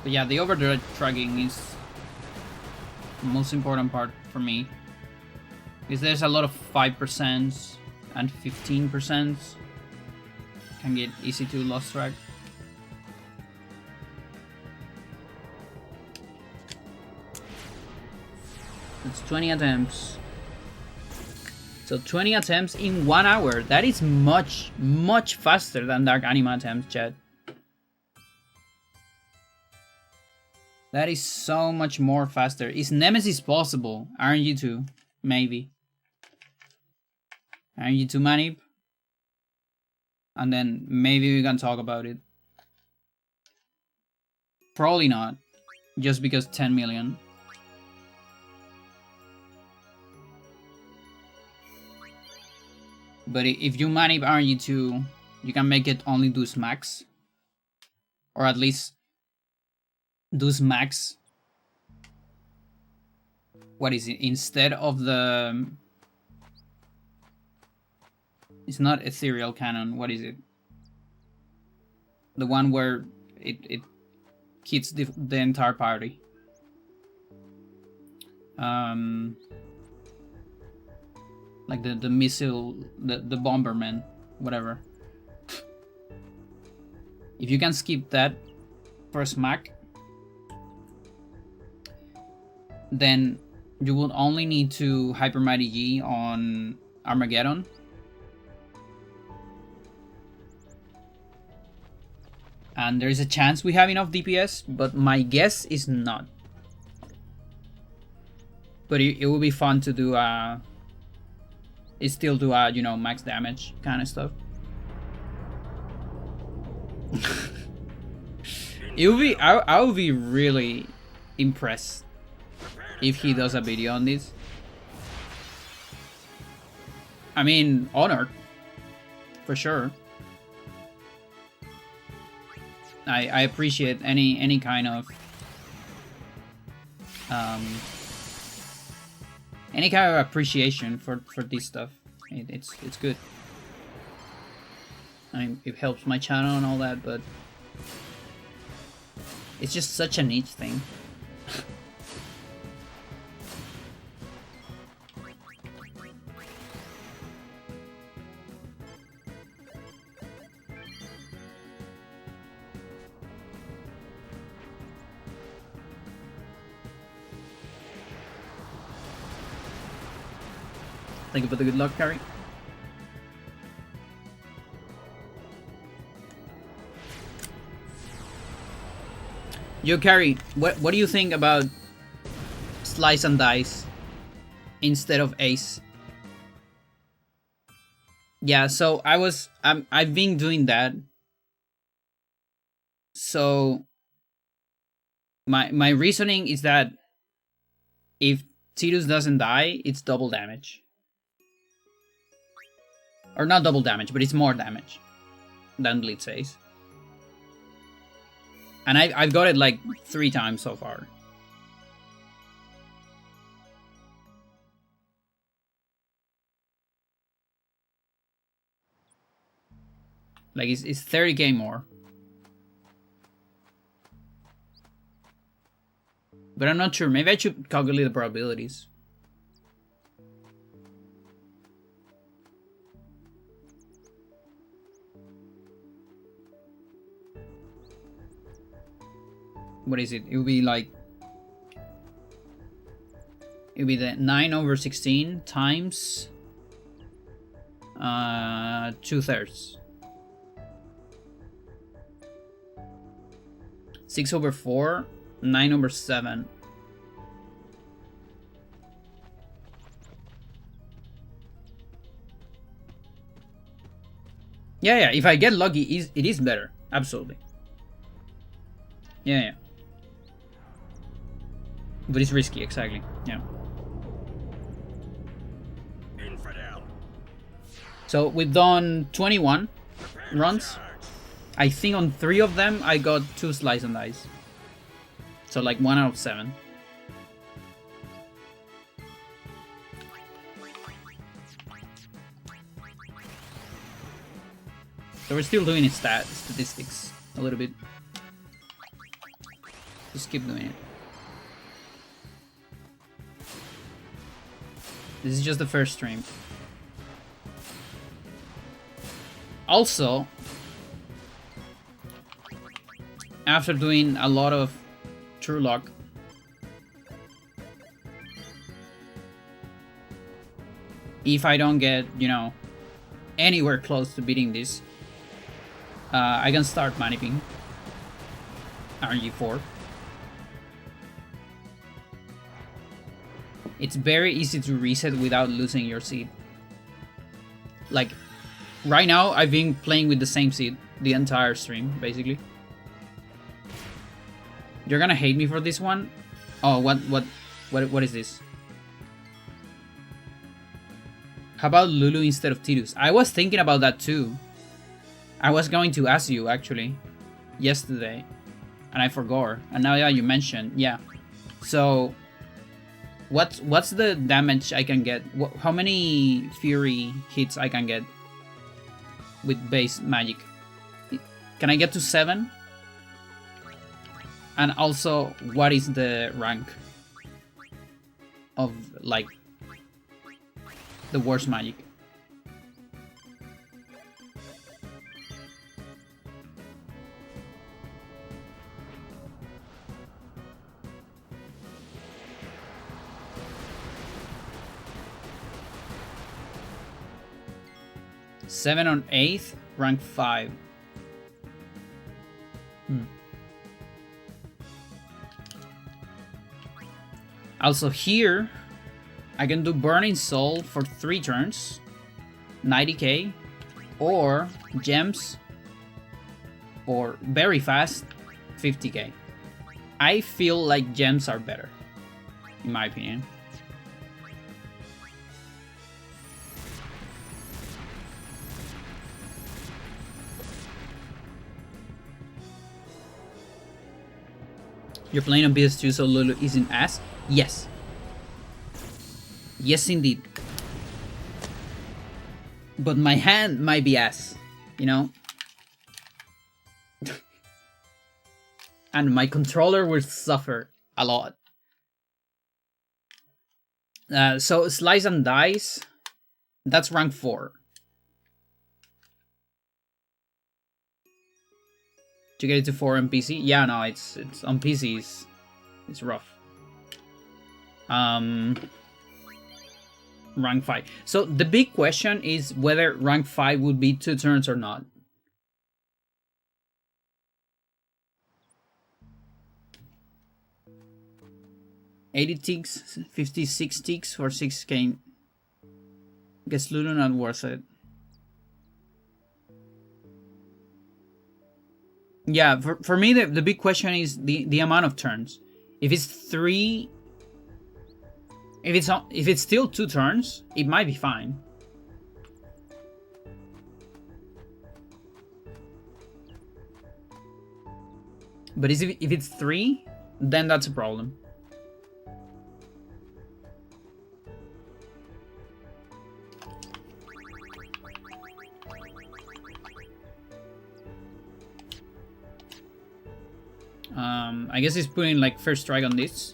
But yeah, the overdrive tracking is the most important part for me. Because there's a lot of 5% and 15%. Can get easy to lose track. It's 20 attempts. So 20 attempts in 1 hour. That is much, much faster than Dark Anima attempts, chat. That is so much more faster. Is Nemesis possible? Aren't you two? Maybe. Aren't you two, Manip? And then maybe we can talk about it. Probably not. Just because 10 million. But if you Manip RG2, you can make it only do max. Or at least do max. What is it? Instead of the It's not ethereal cannon. What is it? The one where it hits the entire party. Like the missile, the bomberman, whatever. If you can skip that first smack, then you will only need to Hyper Mighty G on Armageddon. And there is a chance we have enough DPS, but my guess is not. But it will be fun to do it's still do you know, max damage kind of stuff. It will be I will be really impressed if he does a video on this. I mean, honored for sure. I appreciate any kind of appreciation for this stuff. It's good. I mean, it helps my channel and all that, but it's just such a niche thing. Thank you for the good luck, Carrie. Yo, Carrie, what do you think about slice and dice instead of ace? Yeah, so I've been doing that. So my reasoning is that if Tidus doesn't die, it's double damage. Or not double damage, but it's more damage than Blitz Ace. And I've got it like 3 times so far. Like it's 30k more. But I'm not sure. Maybe I should calculate the probabilities. What is it? It will be like... It will be the 9/16 times... 2/3. 6/4, 9/7. Yeah, if I get lucky, it is better. Absolutely. Yeah. But it's risky, exactly. Yeah. Infidel. So we've done 21 runs. I think on 3 of them I got 2 slice and dice. So like 1 out of 7. So we're still doing statistics a little bit. Just keep doing it. This is just the first stream. Also, after doing a lot of True Luck, if I don't get, you know, anywhere close to beating this, I can start maniping RG4. It's very easy to reset without losing your seed. Like, right now I've been playing with the same seed the entire stream, basically. You're gonna hate me for this one. Oh, what is this? How about Lulu instead of Tidus? I was thinking about that too. I was going to ask you actually yesterday, and I forgot. And now, yeah, you mentioned, yeah. So, what's the damage I can get? How many Fury hits I can get with base magic. Can I get to 7? And also, what is the rank of, like, the worst magic? Seven on 8th, rank 5. Also here, I can do Burning Soul for 3 turns, 90k, or Gems for very fast, 50k. I feel like Gems are better, in my opinion. You're playing on PS2, so Lulu isn't ass? Yes. Yes, indeed. But my hand might be ass, you know? And my controller will suffer a lot. So, Slice and Dice, that's rank 4. To get it to 4 on PC? Yeah, no, it's on PC. It's rough. Rank 5. So the big question is whether rank 5 would be 2 turns or not. $80 ticks, 56 ticks for 6k. Guess Lulu not worth it. Yeah, for me the big question is the amount of turns. If it's 3, if it's still 2 turns, it might be fine. But if it's 3, then that's a problem. I guess he's putting like first strike on this,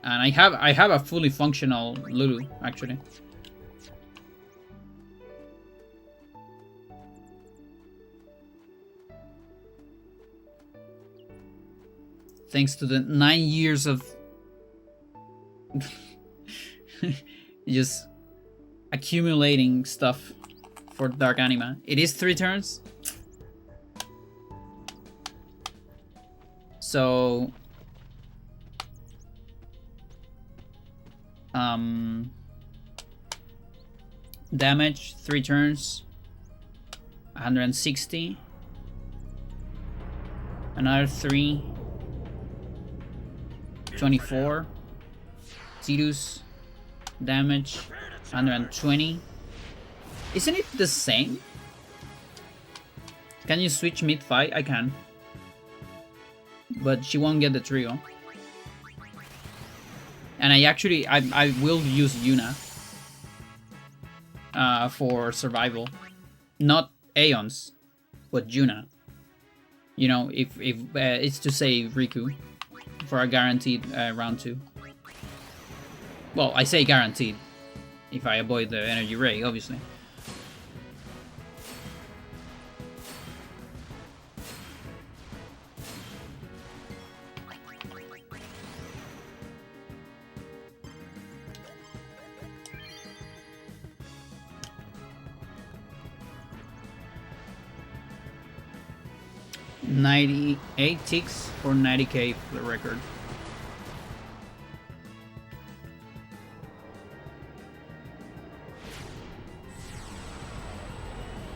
and I have a fully functional Lulu actually. Thanks to the 9 years of just accumulating stuff for Dark Anima. It is 3 turns. So, damage 3 turns, 160. Another 3, 24. Tidus damage 120. Isn't it the same? Can you switch mid-fight? I can. But she won't get the trio. And I will use Yuna for survival. Not Aeons, but Yuna. You know, if it's to save Riku for a guaranteed round 2. Well, I say guaranteed if I avoid the energy ray, obviously. $98 ticks for 90k for the record.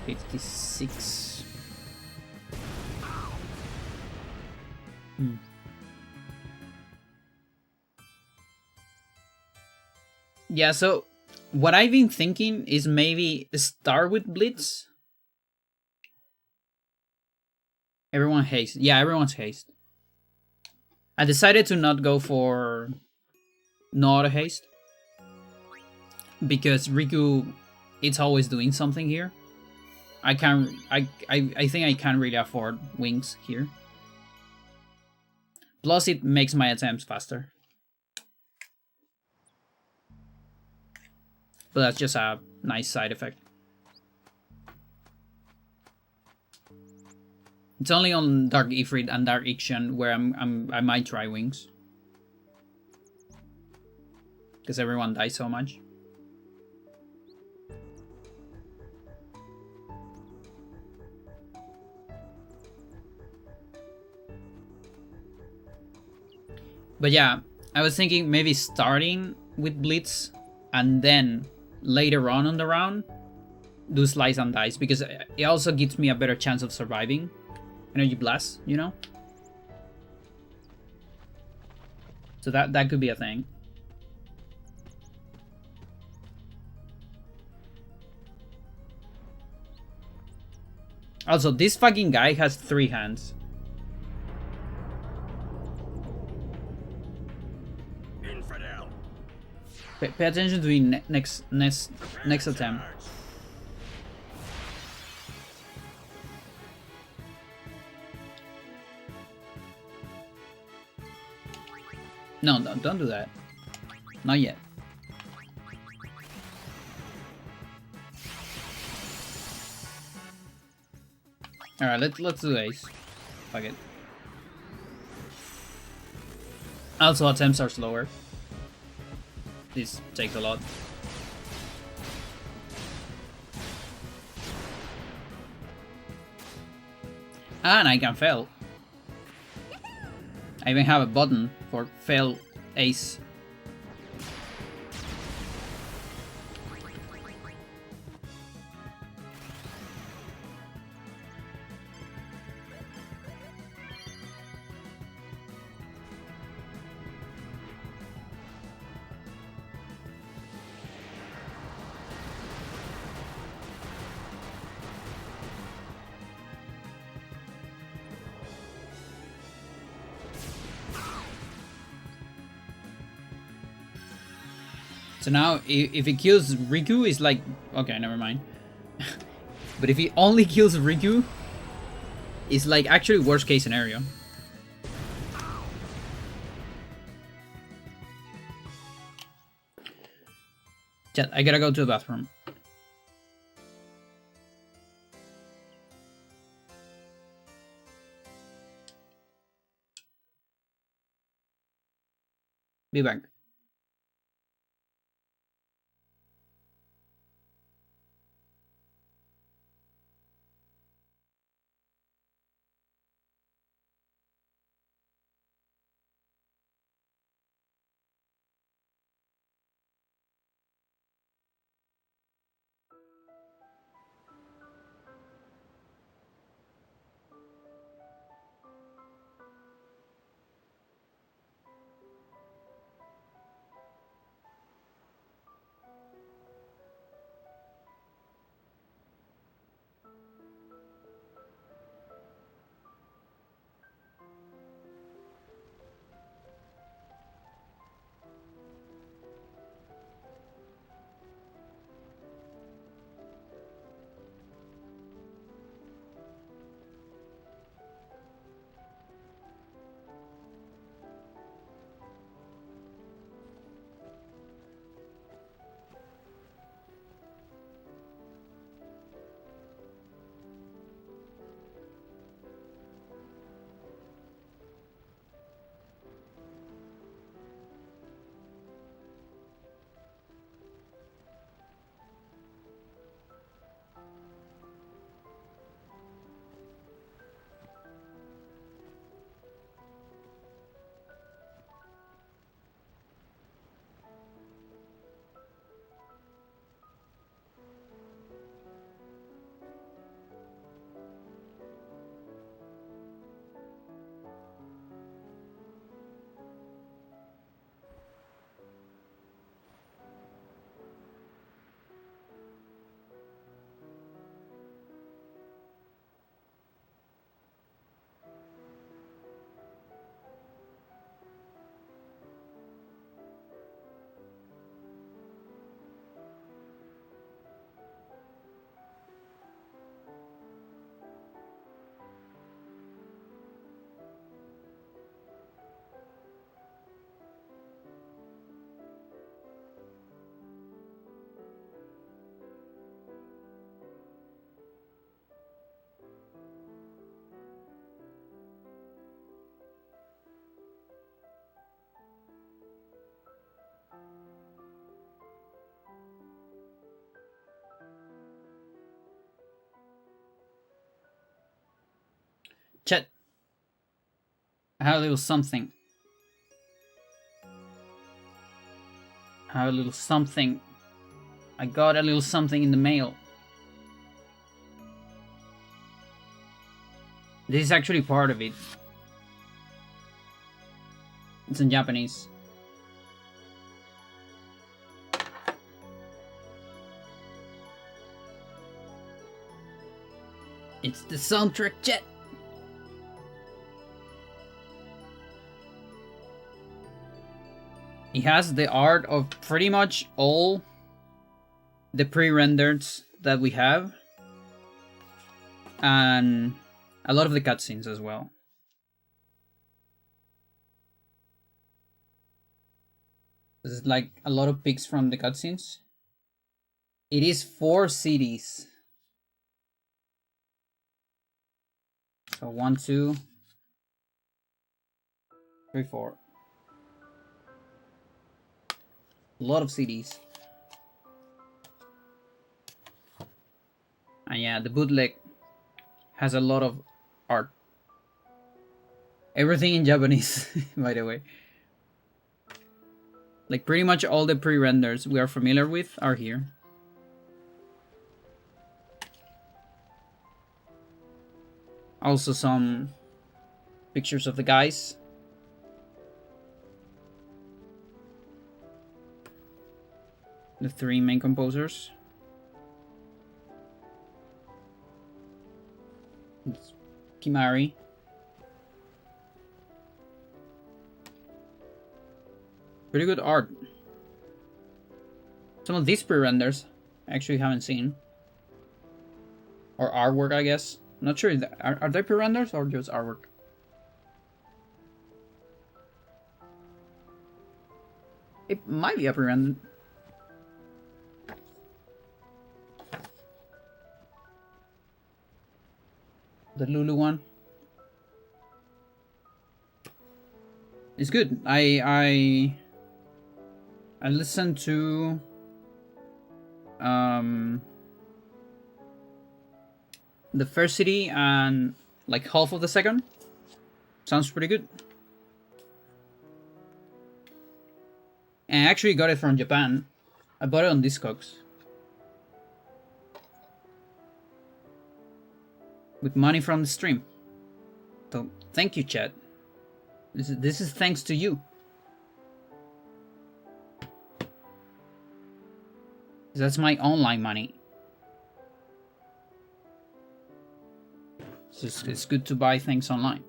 $56. Yeah, so what I've been thinking is maybe start with Blitz. Everyone haste. Yeah, everyone's haste. I decided to not go for no auto haste because Riku, it's always doing something here. I can't. I think I can't really afford wings here. Plus, it makes my attempts faster. But that's just a nice side effect. It's only on Dark Ifrit and Dark Ixion where I might try wings. Because everyone dies so much. But yeah, I was thinking maybe starting with Blitz and then later on the round do Slice and Dice, because it also gives me a better chance of surviving. Energy Blast, you know? So that could be a thing. Also, this fucking guy has 3 hands. Infidel. Pay attention to the next attempt. No, don't do that. Not yet. Alright, let's do Ace. Fuck it. Also, attempts are slower. This takes a lot. And I can fail. I even have a button for fail Ace. So now, if he kills Riku, it's like... Okay, never mind. But if he only kills Riku, it's like actually worst case scenario. Chat, I gotta go to the bathroom. Be back. Chat. I have a little something. I have a little something. I got a little something in the mail. This is actually part of it. It's in Japanese. It's the soundtrack, chat. It has the art of pretty much all the pre-rendered that we have. And a lot of the cutscenes as well. This is like a lot of pics from the cutscenes. It is 4 CDs. So 1, 2, 3, 4. A lot of CDs. And yeah, the bootleg has a lot of art. Everything in Japanese, by the way. Like pretty much all the pre-renders we are familiar with are here. Also some pictures of the guys. The 3 main composers. It's Kimari. Pretty good art. Some of these pre-renders I actually haven't seen. Or artwork, I guess. I'm not sure. Are they pre-renders or just artwork? It might be a pre-render. The Lulu one. It's good. I listened to the first CD and like half of the second. Sounds pretty good. And I actually got it from Japan. I bought it on Discogs. With money from the stream. So thank you, chat. This is thanks to you. That's my online money. It's good to buy things online.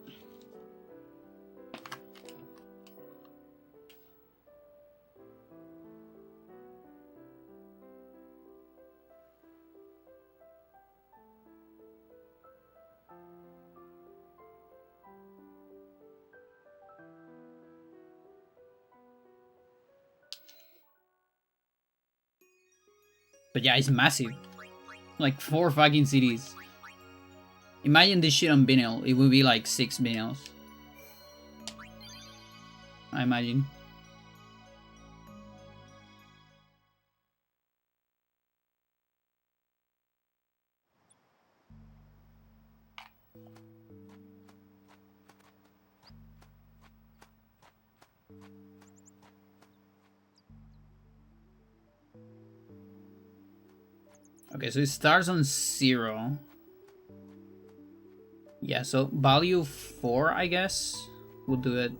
But yeah, it's massive. Like 4 fucking CDs. Imagine this shit on vinyl. It would be like 6 vinyls. I imagine. Okay, so it starts on 0. Yeah, so value 4, I guess, would do it.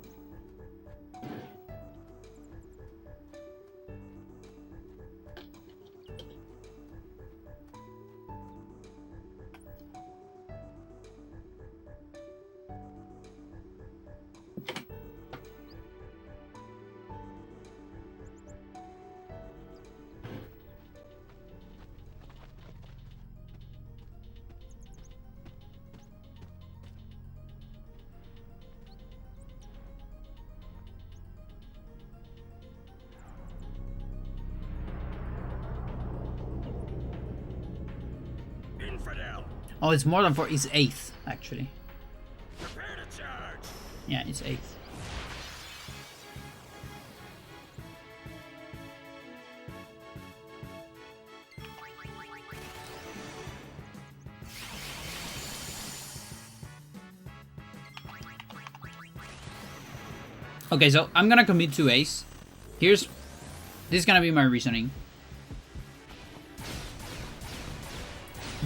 Infidel. Oh, it's more than 4. It's 8th, actually. Prepare to charge. Yeah, it's 8th. Okay, so I'm gonna commit to Ace. This is gonna be my reasoning.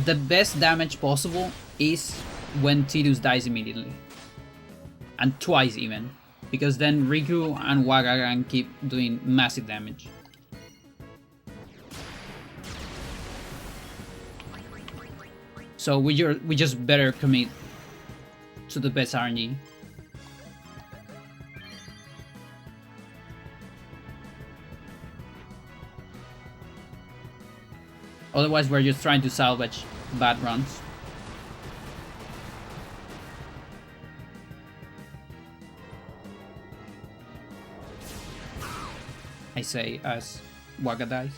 The best damage possible is when Tidus dies immediately. And twice even. Because then Riku and Waga can keep doing massive damage. So we just better commit to the best RNG. Otherwise we're just trying to salvage bad runs. I say as Waga dies.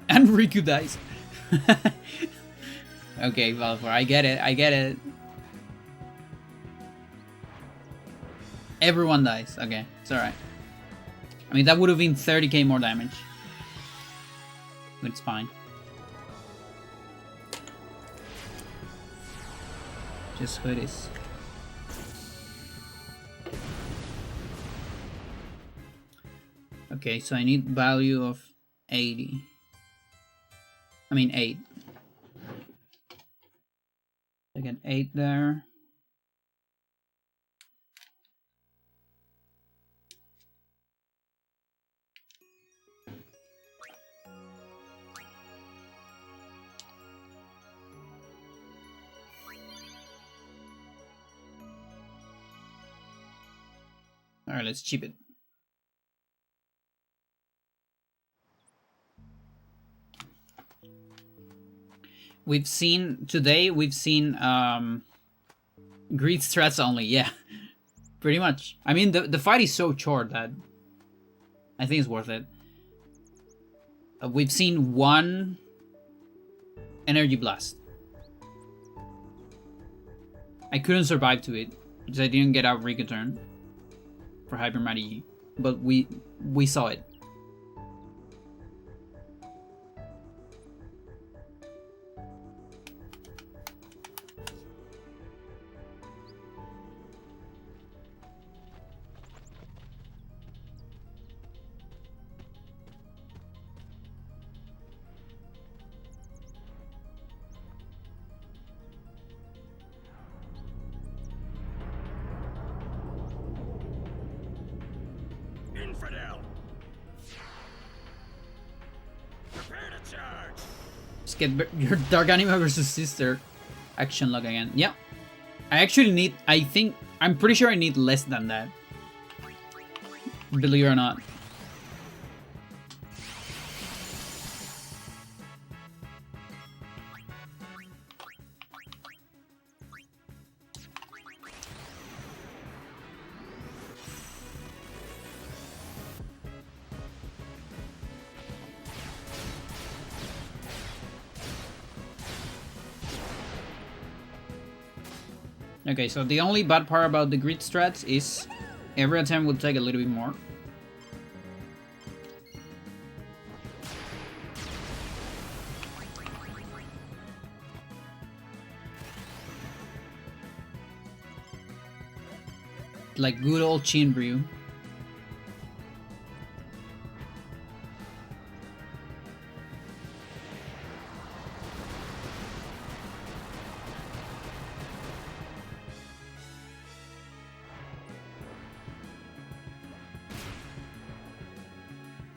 And Riku dies. Okay, Valefor, I get it. Everyone dies. Okay, it's alright. I mean, that would have been 30k more damage. But it's fine. Just hoodies. Okay, so I need value of 80. I mean 8. I get 8 there. Alright, let's chip it. We've seen greed strats only, yeah. Pretty much. I mean the fight is so short that I think it's worth it. We've seen one energy blast. I couldn't survive to it because I didn't get out Riku turn for Hyper Mighty, but we saw it. Infidel! Prepare to charge! Just get your Dark Anima versus Sister action log again. Yeah. I actually need, I'm pretty sure I need less than that. Believe it or not. Okay, so the only bad part about the grid strats is every attempt will take a little bit more. Like good old Shinryu.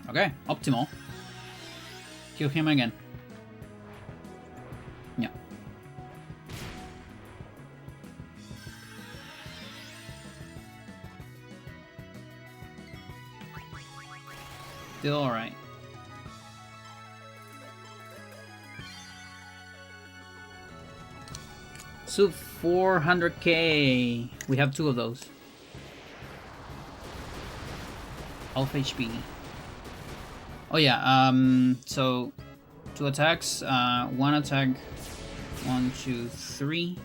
Okay, optimal. Kill him again. Yeah. Still alright. So 400k. We have 2 of those. Half HP. Oh yeah, so 2 attacks, 1 attack, 1, 2, 3.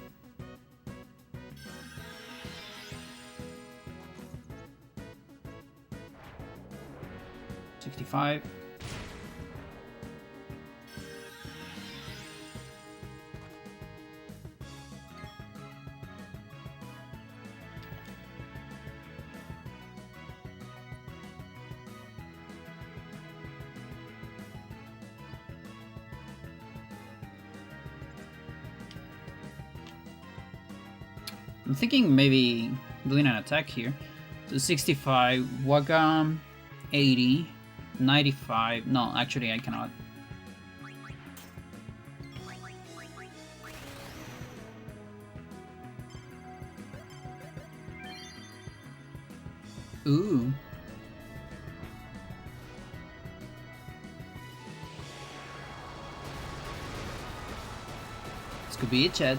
$65. I'm thinking maybe doing an attack here. So 65, Wagam, 80, 95. No, actually I cannot. Ooh. This could be it, Chad.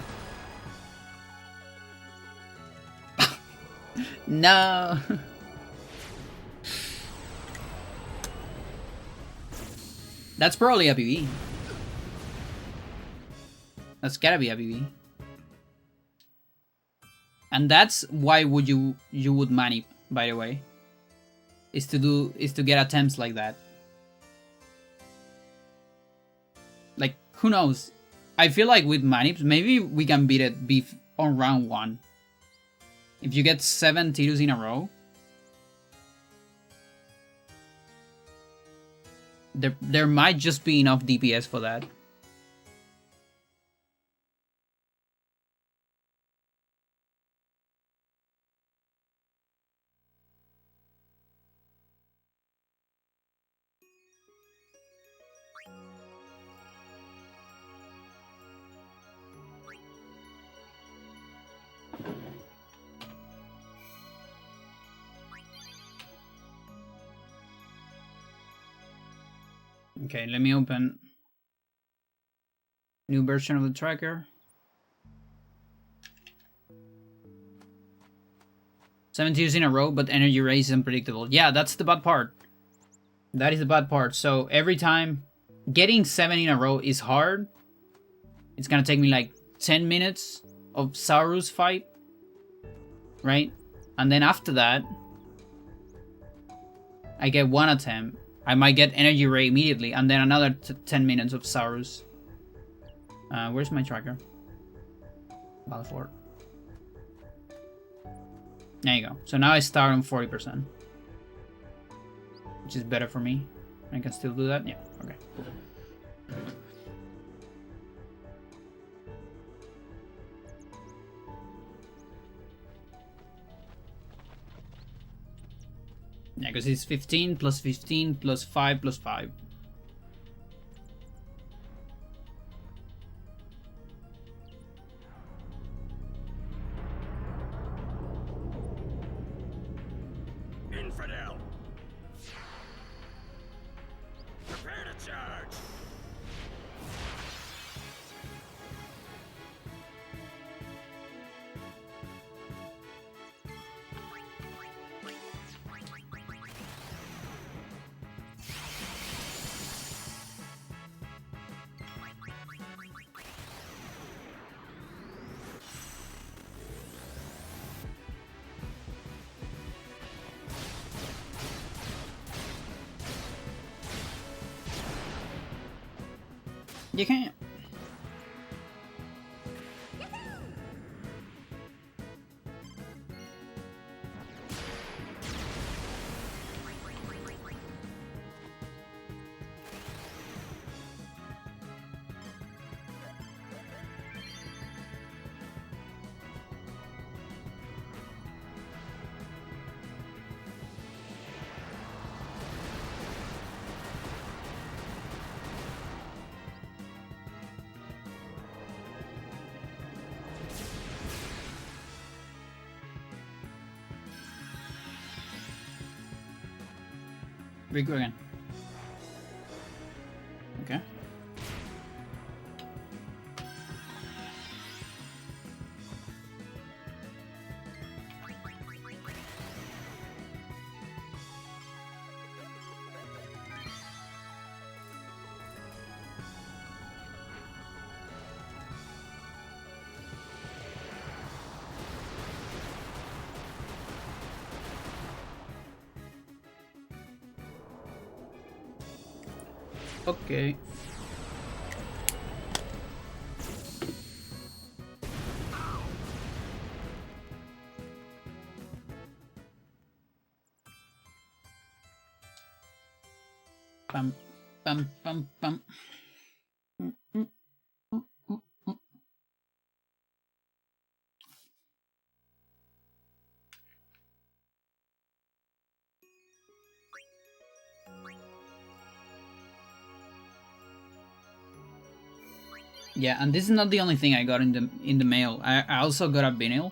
No. That's probably a BB. That's gotta be a BB. And that's why would you would manip, by the way. Is to get attempts like that. Like, who knows? I feel like with manips, maybe we can beat it on round 1. If you get 7 Tidus in a row, there might just be enough DPS for that. Okay, let me open new version of the tracker. 7 Tidus in a row, but energy raise is unpredictable. Yeah, that's the bad part. That is the bad part. So every time getting 7 in a row is hard. It's gonna take me like 10 minutes of Saurus fight, right? And then after that, I get 1 attempt. I might get energy ray immediately, and then another 10 minutes of Saurus. Where's my tracker? Valefor. There you go. So now I start on 40%. Which is better for me. I can still do that? Yeah, okay, cool. Yeah, because it's 15 plus 15 plus 5 plus 5. Infidel! Prepare to charge! You can't. Riku again. Okay. Okay. Pam, pam, pam, pam. Yeah, and this is not the only thing I got in the mail. I also got a vinyl,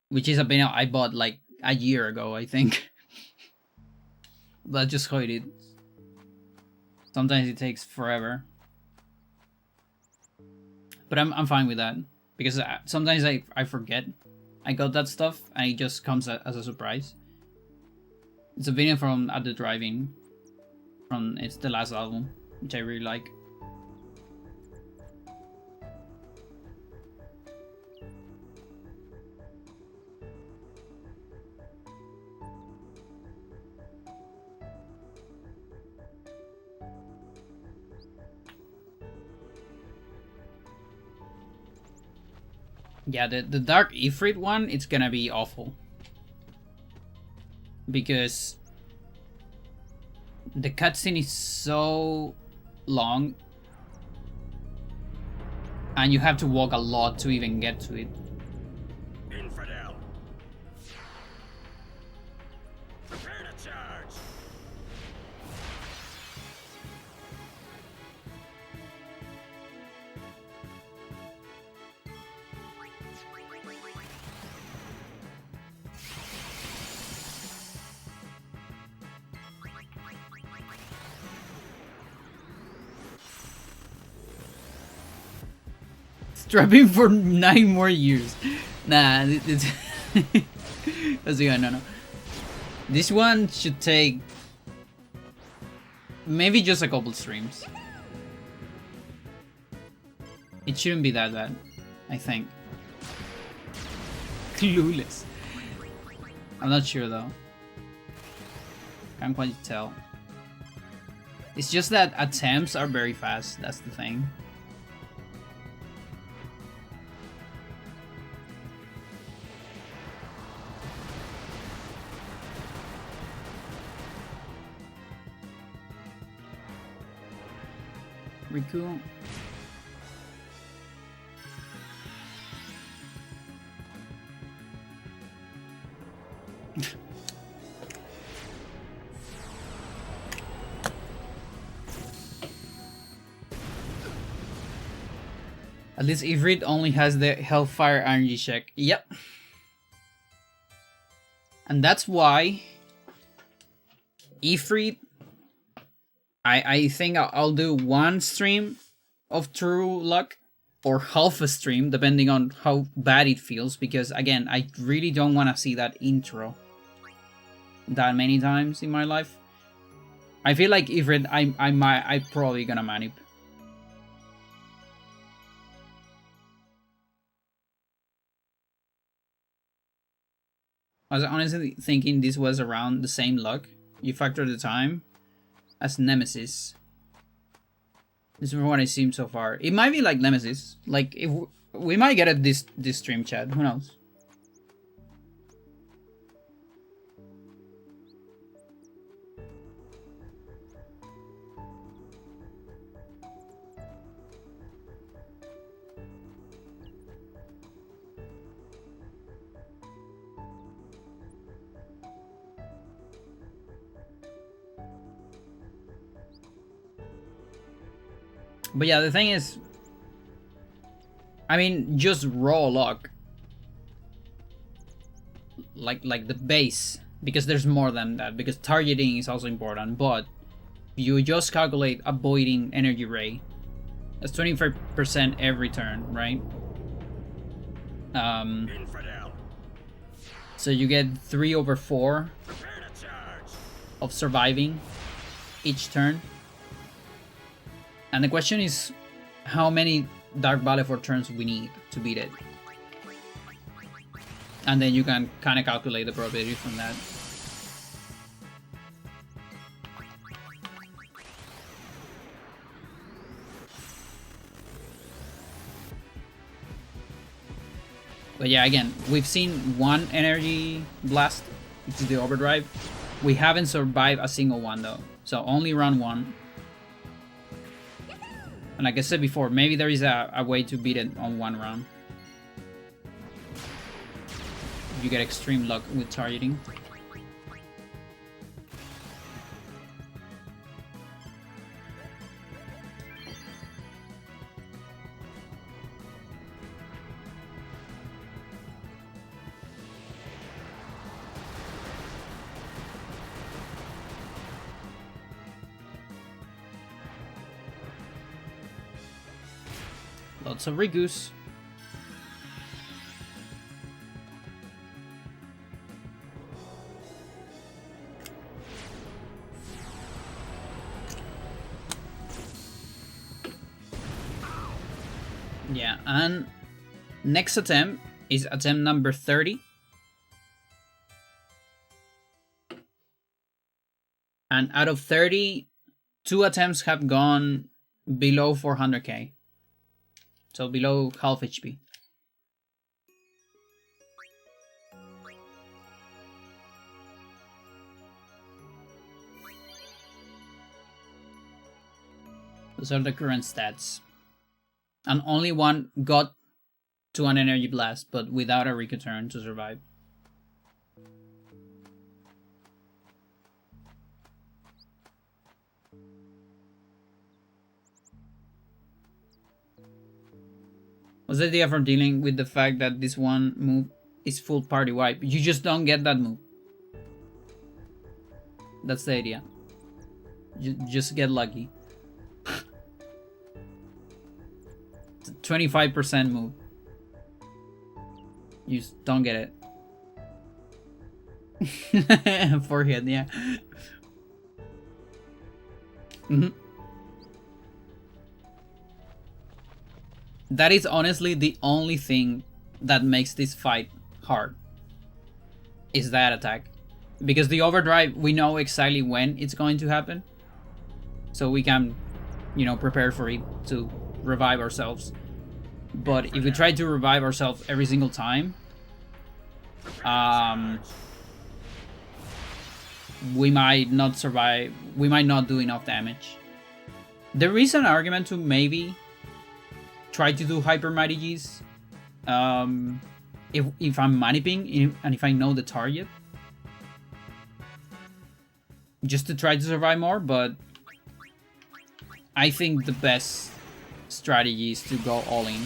which is a vinyl I bought like a year ago, I think. That's just how it is. Sometimes it takes forever, but I'm fine with that because sometimes I forget I got that stuff and it just comes as a surprise. It's a vinyl from At the Drive-In, it's the last album, which I really like. Yeah, the Dark Ifrit one, it's gonna be awful. Because the cutscene is so long. And you have to walk a lot to even get to it. Infidel! Prepare to charge! Strapping for 9 more years. Nah, it's that's good. No. This one should take maybe just a couple streams. It shouldn't be that bad, I think. Clueless. I'm not sure though. Can't quite tell. It's just that attempts are very fast, that's the thing. Riku. At least Ifrit only has the Hellfire energy check. Yep. And that's why Ifrit, I think I'll do one stream of True Luck or half a stream depending on how bad it feels, because again, I really don't want to see that intro that many times in my life. I feel like Ifrit, I probably gonna manip. I was honestly thinking this was around the same luck. You factor the time as Nemesis. This is what I seen so far. It might be like Nemesis. Like if we might get it this stream, chat. Who knows? But yeah, the thing is, I mean, just raw luck, like the base, because there's more than that, because targeting is also important, but you just calculate avoiding energy ray, that's 25% every turn, right? Infidel! So you get 3/4 Prepare to charge! of surviving each turn. And the question is, how many Dark Valefor turns we need to beat it? And then you can kind of calculate the probability from that. But yeah, again, we've seen one energy blast, which is the overdrive. We haven't survived a single one though, so only round 1. And like I said before, maybe there is a way to beat it on 1 round. You get extreme luck with targeting. Lots of Rikus. Yeah, and next attempt is attempt number 30. And out of 30, 2 attempts have gone below 400k. So below half HP. Those are the current stats. And only one got to an energy blast, but without a Riku turn to survive. What's the idea for dealing with the fact that this one move is full party wipe? You just don't get that move. That's the idea. You just get lucky. 25% move. You just don't get it. Forehead, yeah. That is honestly the only thing that makes this fight hard. Is that attack. Because the overdrive, we know exactly when it's going to happen. So we can, you know, prepare for it to revive ourselves. But if we try to revive ourselves every single time, we might not survive. We might not do enough damage. There is an argument to maybe try to do hyper mighty Gs if I'm maniping and if I know the target, just to try to survive more. But I think the best strategy is to go all in.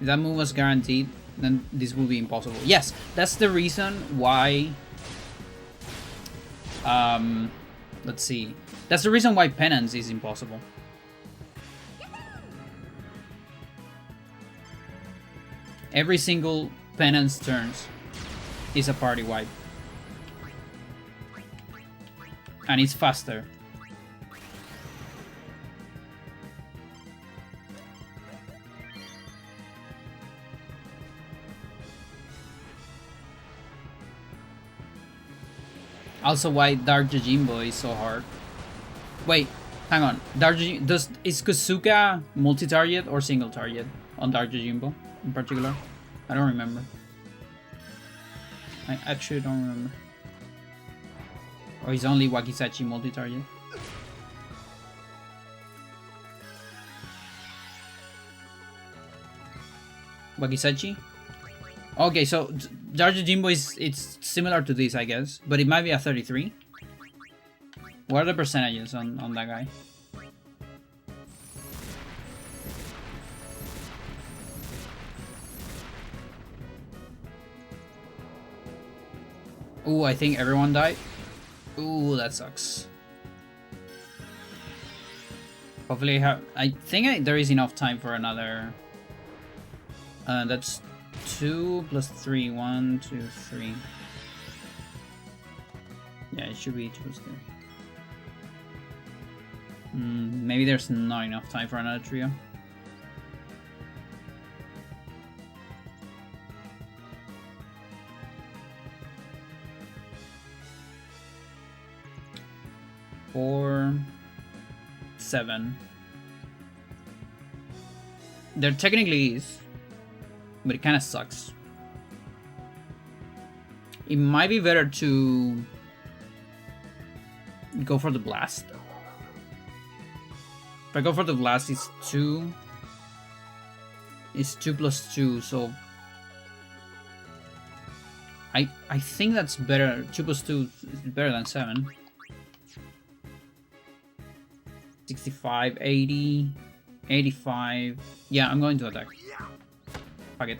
If that move was guaranteed, then this will be impossible. Yes, that's the reason why. Let's see. That's the reason why Penance is impossible. Every single Penance turns is a party wipe. And it's faster. Also, why Dark Jojimbo is so hard. Wait, hang on. Dark Jojimbo, is Kusuka multi-target or single target on Dark Jojimbo in particular? I don't remember. I actually don't remember. Or is only Wakizachi multi-target? Wakizachi? Okay, so Dark Jojimbo it's similar to this, I guess, but it might be a 33. What are the percentages on that guy? Ooh, I think everyone died. Ooh, that sucks. Hopefully I think there is enough time for another. That's 2 plus 3. 1, 2, 3. Yeah, it should be 2 plus 3. Maybe there's not enough time for another trio. Four, 7. There technically is, but it kind of sucks. It might be better to go for the blast. If I go for the blast, it's 2. It's 2 plus 2, so I think that's better. 2 plus 2 is better than 7. 65, 80, 85. Yeah, I'm going to attack. Fuck it.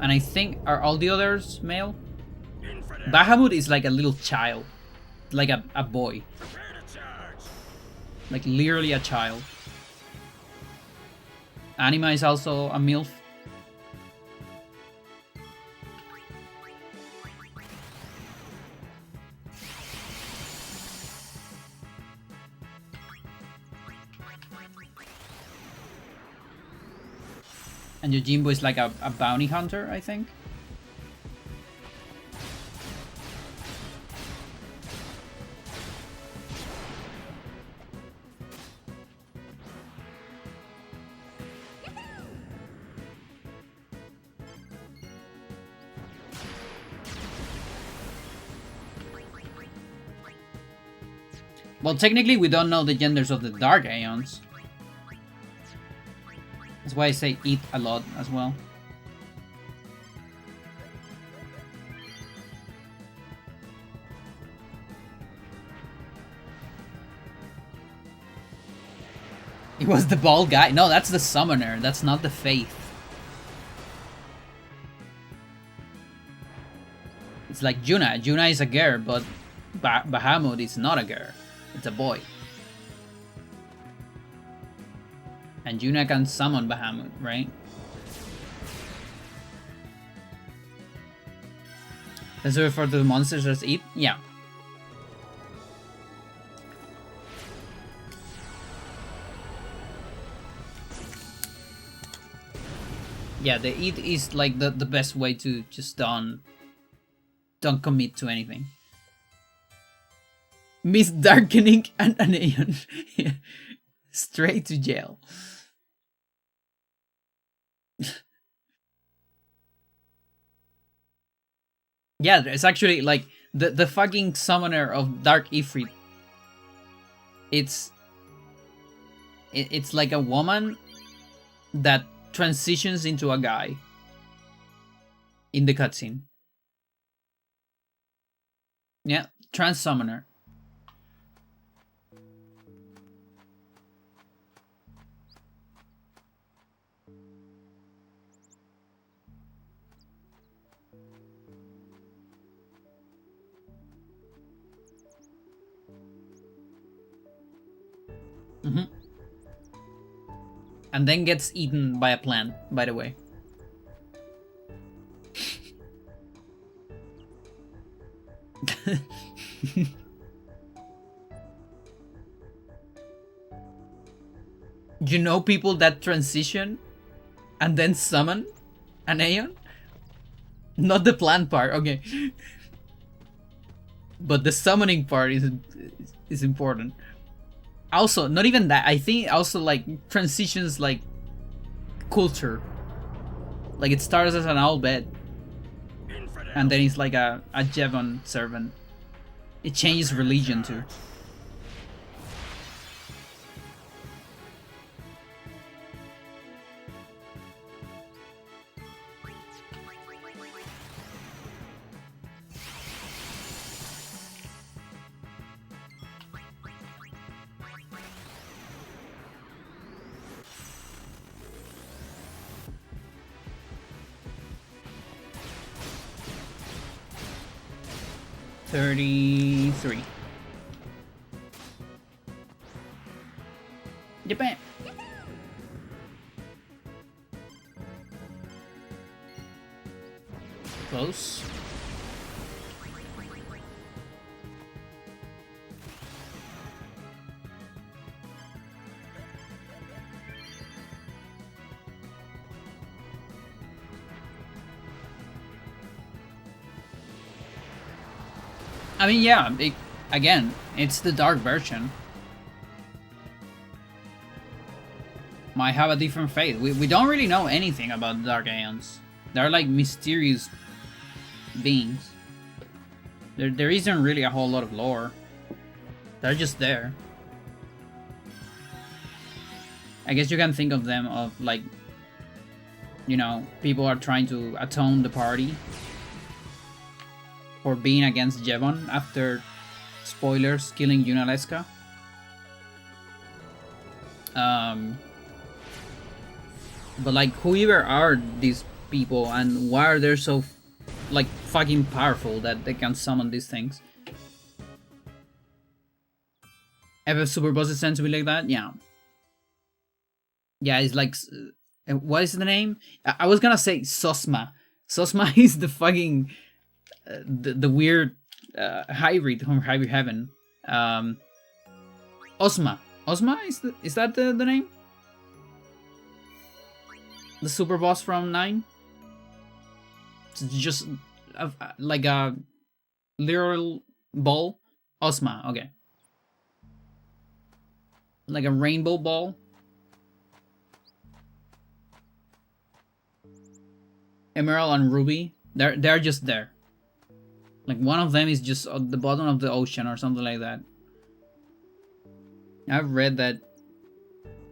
And I think, are all the others male? Infidel. Bahamut is like a little child. Like a boy. Prepare to charge. Like literally a child. Anima is also a MILF. And Yojimbo is like a bounty hunter, I think. Well, technically we don't know the genders of the Dark Aeons. That's why I say eat a lot as well. It was the bald guy. No, that's the summoner. That's not the faith. It's like Juna. Juna is a girl, but Bahamut is not a girl. It's a boy. And Juna can summon Bahamut, right? Does it refer to the monsters as eat? Yeah. Yeah, the eat is like the best way to just don't commit to anything. Miss Darkening and an Aeon. Straight to jail. Yeah, it's actually like the fucking summoner of Dark Ifrit. It's like a woman that transitions into a guy in the cutscene. Yeah, trans summoner. And then gets eaten by a plant, by the way. You know people that transition and then summon an Aeon? Not the plant part, okay. But the summoning part is important. Also, not even that. I think also like transitions like culture. Like it starts as an owl bed, and then it's like a Jevon servant. It changes religion too. $33. Japan. Close. I mean, yeah, again, it's the dark version. Might have a different fate. We don't really know anything about the Dark Aeons. They're like mysterious beings. There isn't really a whole lot of lore. They're just there. I guess you can think of them of like, you know, people are trying to atone the party for being against Jevon after, spoilers, killing Yunalesca. But like, whoever are these people and why are they so like fucking powerful that they can summon these things. FF super bosses tend to be like that, yeah. Yeah, it's like what is the name? I was gonna say Sosma. Sosma is the fucking the weird hybrid from Hybrid Heaven. Osma. Osma is that the name? The super boss from 9? It's just like a literal ball. Osma, okay. Like a rainbow ball. Emerald and Ruby, they're just there. Like one of them is just at the bottom of the ocean or something like that. I've read that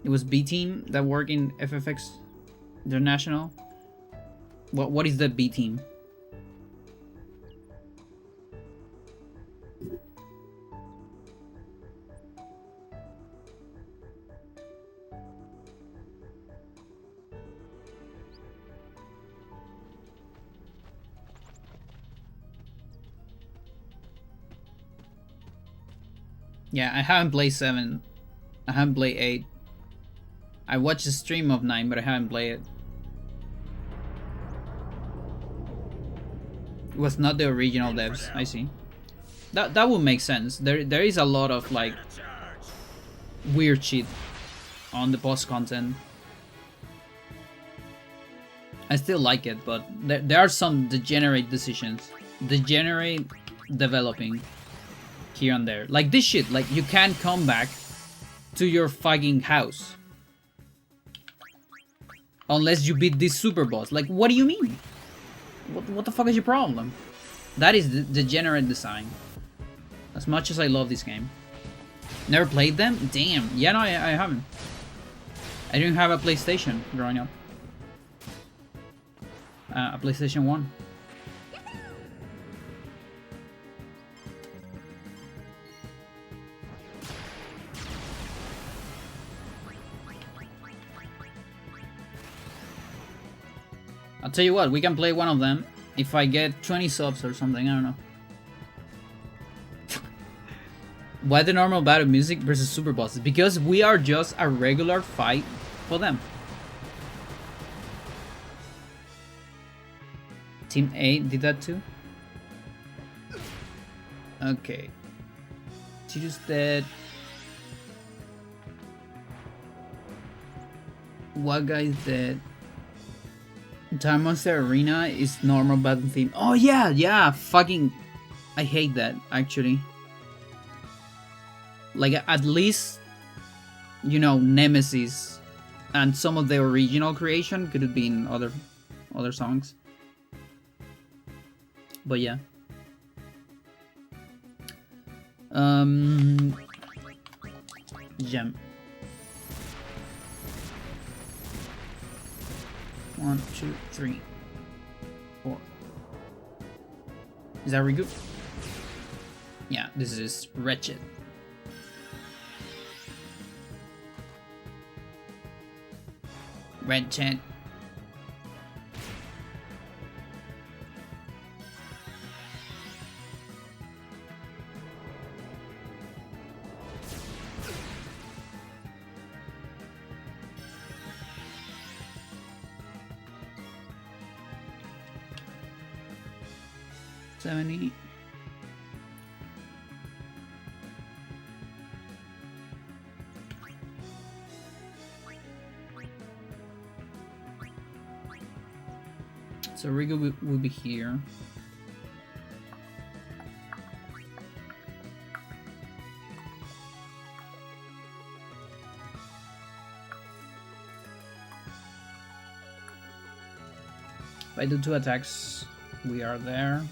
it was B Team that worked in FFX International. What is the B Team? Yeah, I haven't played 7. I haven't played 8. I watched the stream of 9, but I haven't played it. It was not the original devs, I see. That would make sense. There is a lot of like weird shit on the post content. I still like it, but there are some degenerate decisions. Degenerate developing here and there. Like this shit, like you can't come back to your fucking house unless you beat this super boss. Like, what do you mean? What the fuck is your problem? That is the degenerate design. As much as I love this game. Never played them? Damn. Yeah, no, I haven't. I didn't have a PlayStation growing up. A PlayStation 1. I'll tell you what, we can play one of them if I get 20 subs or something, I don't know. Why the normal battle music versus super bosses? Because we are just a regular fight for them. Team 8 did that too? Okay. Tito's dead. What guy is dead? Time Monster Arena is normal battle theme. Oh yeah, yeah, fucking I hate that actually. Like at least, you know, Nemesis and some of the original creation could have been other songs. But yeah. Gem. 1, 2, 3, 4. Is that Rigu? Yeah, this is wretched. Wretched. $70. So Rigo will be here. If I do 2 attacks, we are there.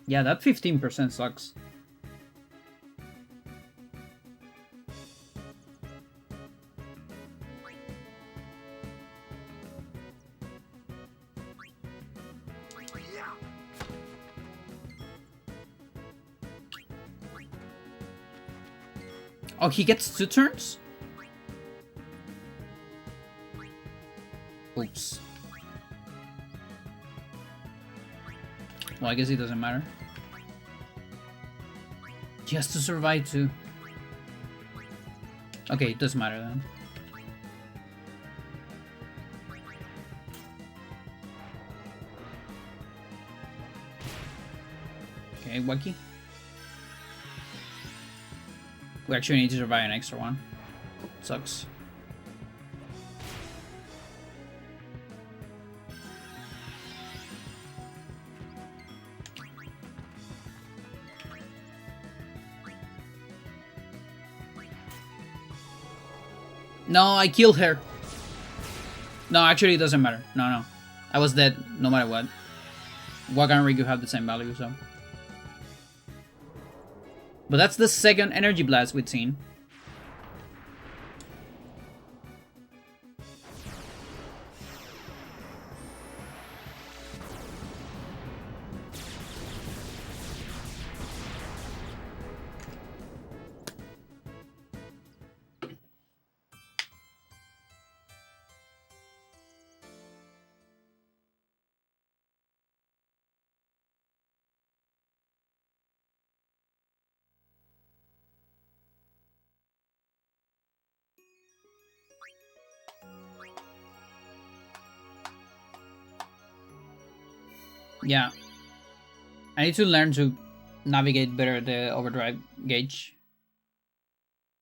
Yeah, that 15% sucks. Oh, he gets 2 turns? Oops. Well, I guess it doesn't matter. She has to survive too. Okay, it does matter then. Okay, Wacky. We actually need to survive an extra one. Sucks. No, I killed her. No, actually it doesn't matter. No. I was dead no matter what. Waga and Riku have the same value, so. But that's the second energy blast we've seen. Yeah. I need to learn to navigate better the overdrive gauge.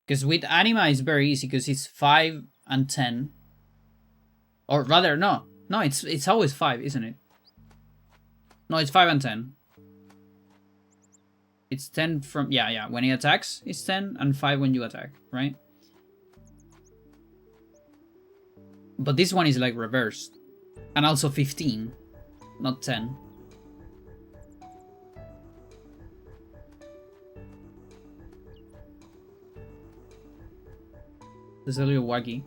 Because with Anima it's very easy because it's 5 and 10. Or rather, no. No, it's always 5, isn't it? No, it's 5 and 10. It's 10 from... Yeah. When he attacks, it's 10 and 5 when you attack, right? But this one is like reversed. And also 15, not 10. This is a little wacky.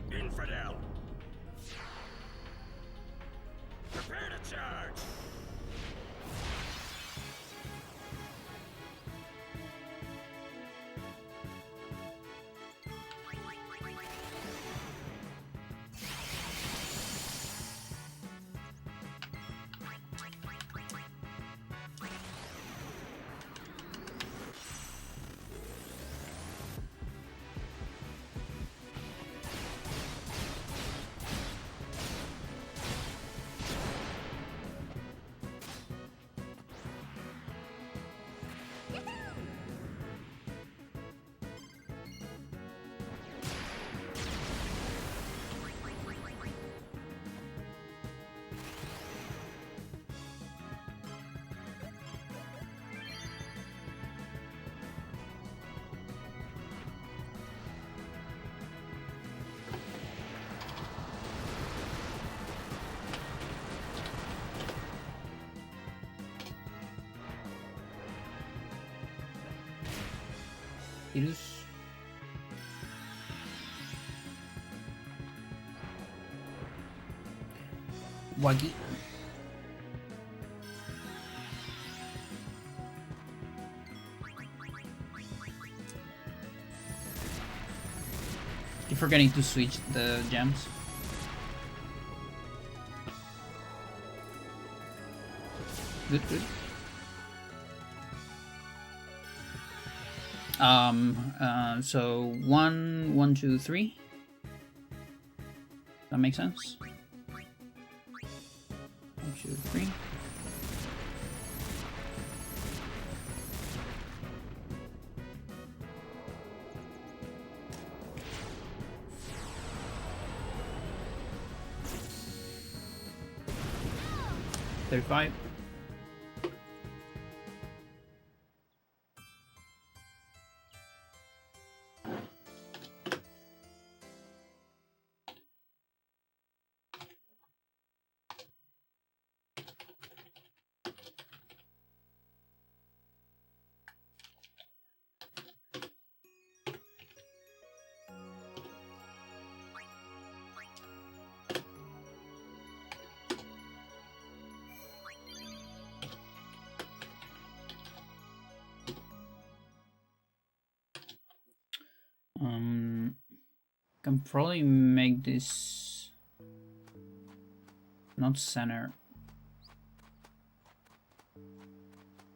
Infidel! Prepare to charge! Virus. Wagi. Keep forgetting to switch the gems. Good. So 1, 1, 2, 3. That makes sense. 1, 2, 3. $35. Can probably make this not center.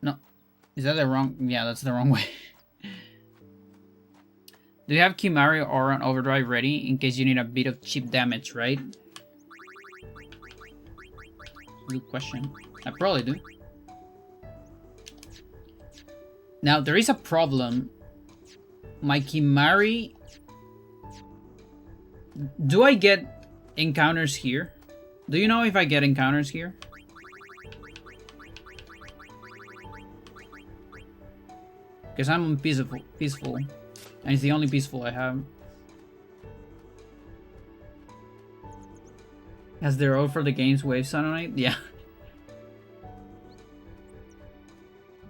No, is that the wrong? Yeah, that's the wrong way. Do you have Kimari or an Overdrive ready in case you need a bit of cheap damage, right? Good question. I probably do. Now, there is a problem. My Kimari... Do I get encounters here? Do you know if I get encounters here? Because I'm on peaceful. And it's the only peaceful I have. Has the road for the game's wave Sononite? Yeah.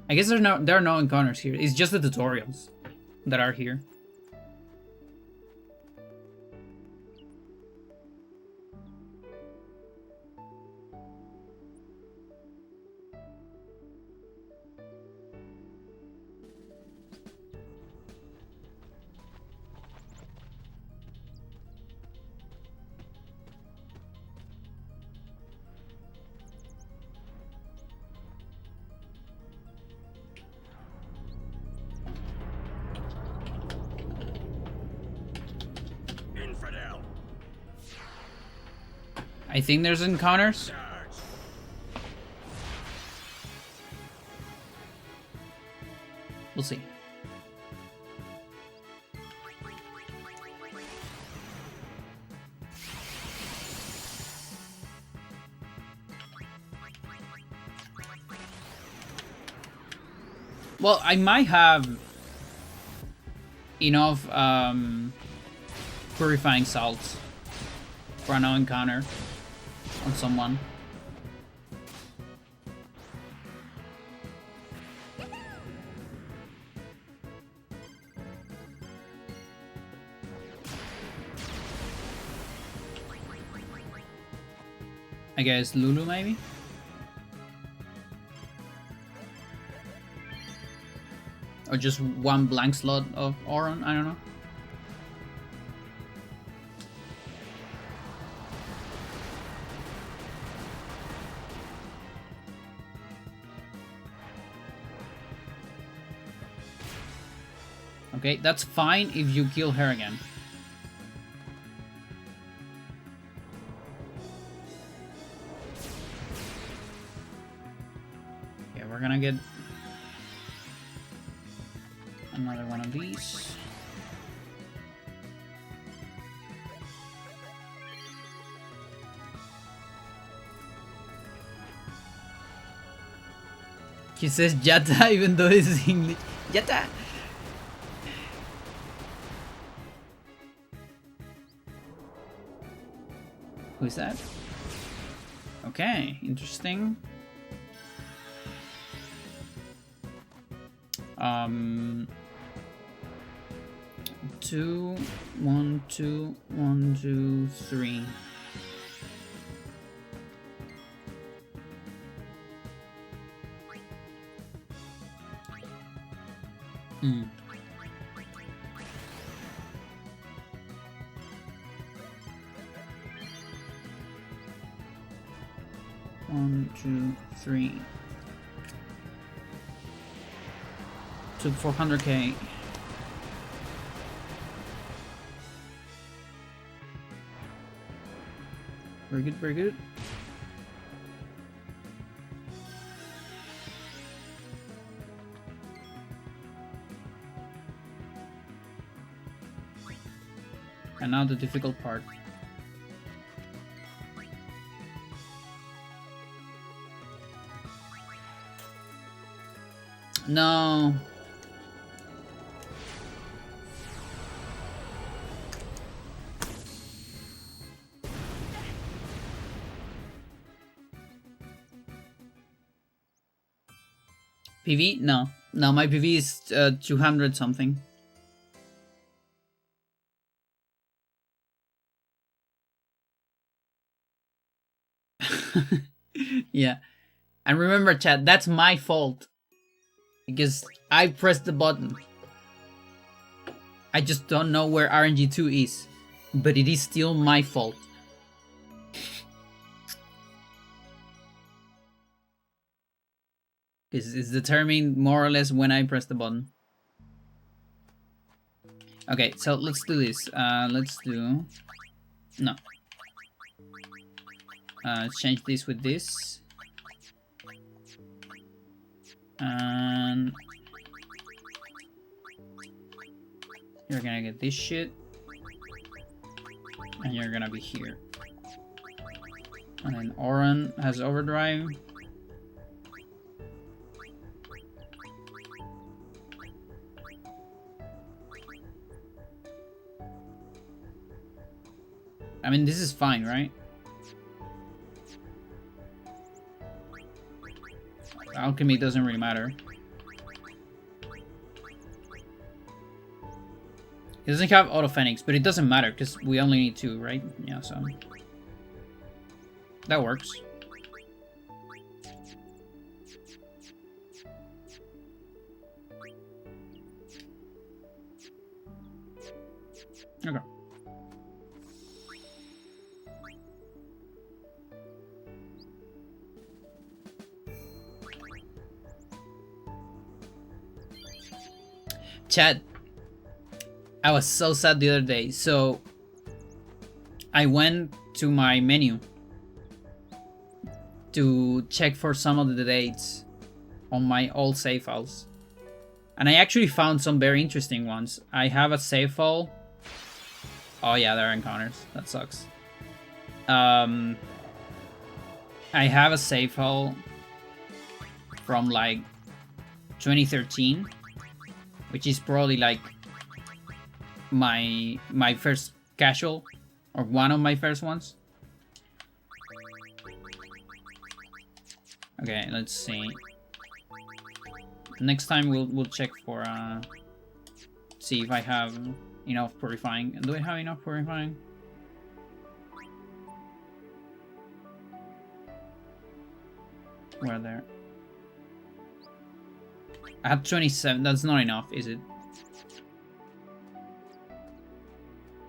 I guess there are no encounters here. It's just the tutorials that are here. Infidel. I think there's encounters. Charge. We'll see. Well, I might have enough purifying salts for an encounter on someone. I guess Lulu maybe? Or just one blank slot of Auron, I don't know. Okay, that's fine if you kill her again. Okay, we're gonna get another one of these. He says Yata even though it's English. Yata! Who's that? Okay, interesting. 2, 1, 2, 1, 2, 3. Hmm. One, 2, 3. Took 400k. Very good, very good. And now the difficult part. No. PV? No. No, my PV is 200 something. Yeah. And remember, chat, that's my fault. Because I pressed the button. I just don't know where RNG2 is. But it is still my fault. It's determined more or less when I press the button. Okay, so let's do this. Let's do... No. Let's change this with this. And... You're gonna get this shit. And you're gonna be here. And then Oran has overdrive. I mean, this is fine, right? Alchemy doesn't really matter. It doesn't have auto Phoenix, but it doesn't matter because we only need 2, right? Yeah, so that works. Okay. Chat, I was so sad the other day. So I went to my menu to check for some of the dates on my old save files. And I actually found some very interesting ones. I have a save file. Oh yeah, there are encounters. That sucks. I have a save file from like 2013. Which is probably like my first casual, or one of my first ones. Okay, let's see. Next time we'll check for see if I have enough purifying. Do I have enough purifying? Where there? I have 27. That's not enough, is it?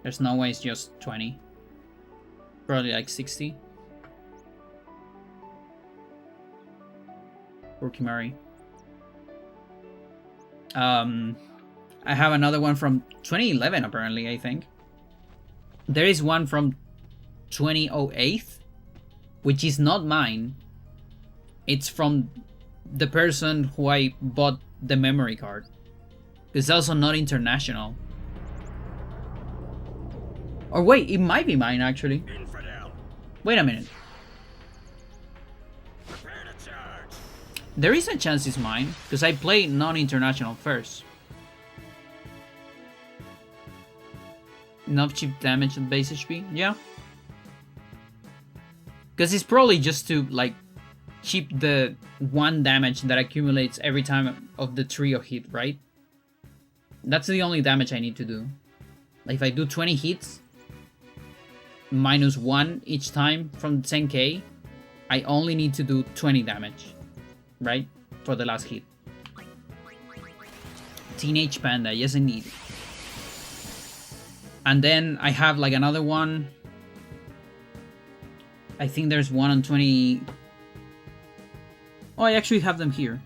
There's no way it's just 20. Probably like 60. Or Kimari. I have another one from 2011 apparently, I think. There is one from 2008, which is not mine. It's from the person who I bought the memory card. It's also not international. Or wait, it might be mine actually. Infidel. Wait a minute. Prepare to charge. There is a chance it's mine, because I played non-international first. Enough chip damage at base HP? Yeah. Because it's probably just to like chip the 1 damage that accumulates every time of the trio hit, right? That's the only damage I need to do. Like if I do 20 hits, minus 1 each time from 10k, I only need to do 20 damage, right? For the last hit. Teenage Panda, yes indeed. And then I have like another one. I think there's one on 20... Oh, I actually have them here.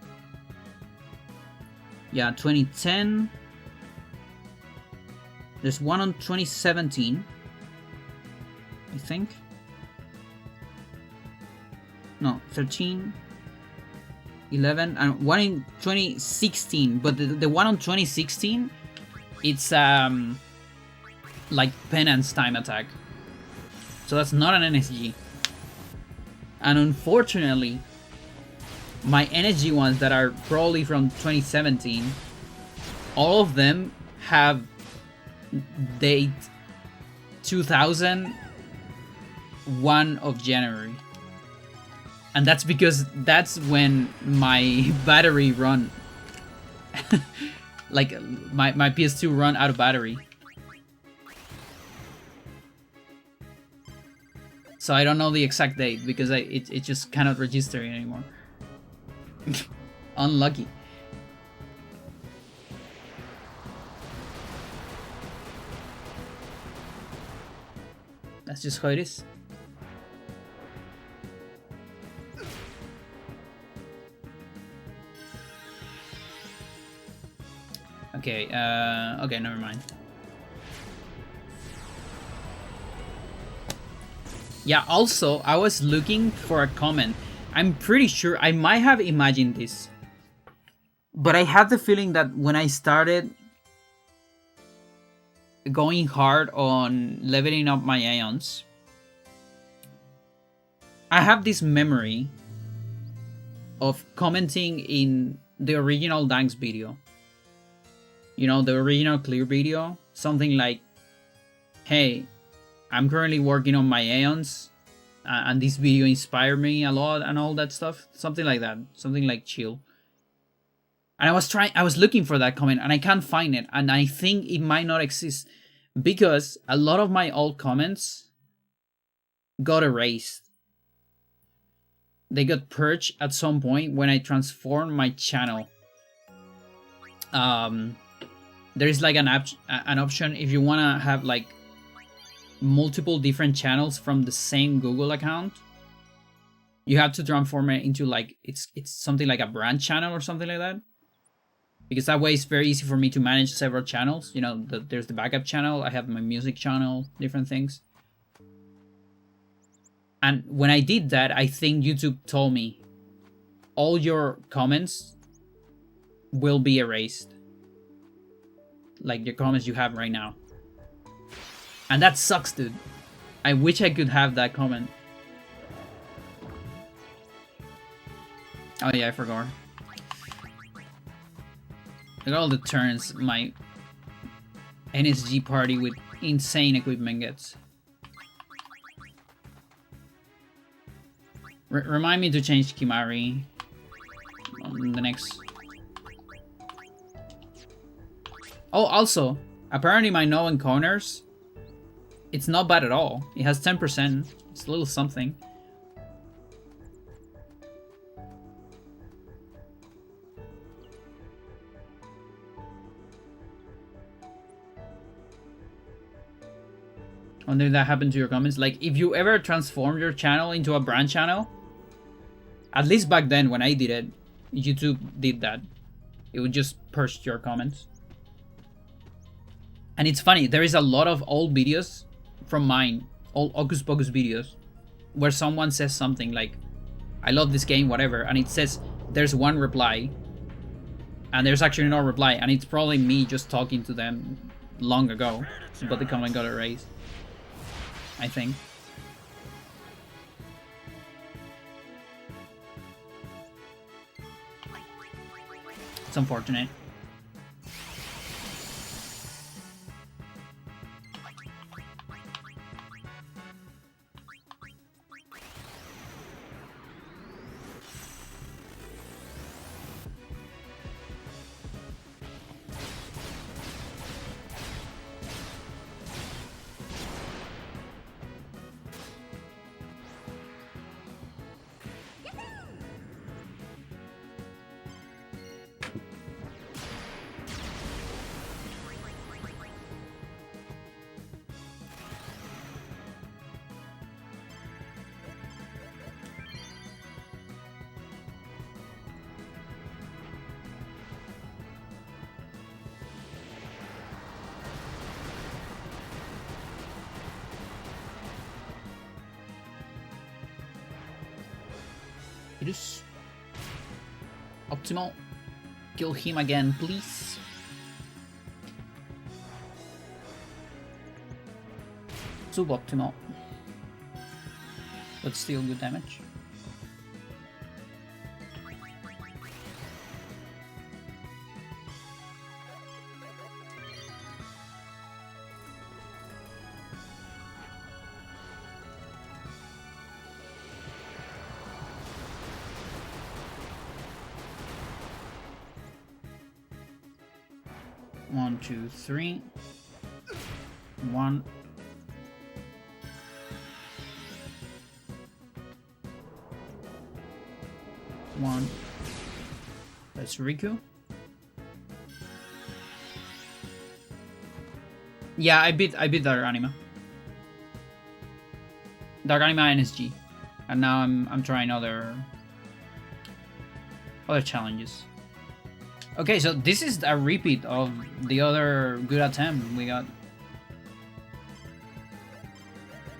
Yeah, 2010. There's one on 2017. I think. No, 13. 11. And one in 2016. But the one on 2016, it's like penance time attack. So that's not an NSG. And unfortunately, my NSG ones that are probably from 2017, all of them have date 2001 of January. And that's because that's when my battery run. Like my PS2 run out of battery. So I don't know the exact date because it just cannot register it anymore. Unlucky. That's just how it is. Okay, okay, never mind. Yeah, also, I was looking for a comment. I'm pretty sure I might have imagined this. But I had the feeling that when I started going hard on leveling up my Aeons, I have this memory of commenting in the original Danks video. You know, the original Clear video. Something like, hey, I'm currently working on my Aeons, and this video inspired me a lot and all that stuff. Something like that. Something like chill. And I was looking for that comment and I can't find it. And I think it might not exist because a lot of my old comments got erased. They got purged at some point when I transformed my channel. There is like an option if you want to have like multiple different channels from the same Google account. You have to transform it into like it's something like a brand channel or something like that. Because that way it's very easy for me to manage several channels. You know, there's the backup channel, I have my music channel, different things. And when I did that, I think YouTube told me all your comments will be erased. Like your comments you have right now. And that sucks, dude. I wish I could have that comment. Oh yeah, I forgot. Look at all the turns my NSG party with insane equipment gets. Remind me to change Kimari on the next. Oh, also, apparently my no encounters, it's not bad at all. It has 10%. It's a little something. I wonder if that happened to your comments. Like, if you ever transformed your channel into a brand channel, at least back then when I did it, YouTube did that. It would just purge your comments. And it's funny, there is a lot of old videos from mine, old Ocus Pocus videos, where someone says something like, I love this game, whatever, and it says there's one reply, and there's actually no reply, and it's probably me just talking to them long ago, but the comment got erased, I think. It's unfortunate. It is optimal. Kill him again, please. Suboptimal. But still good damage. One, two, three. One. One. That's Riku. Yeah, I beat that anima. Dark Anima NSG. And now I'm trying other challenges. Okay, so this is a repeat of the other good attempt we got.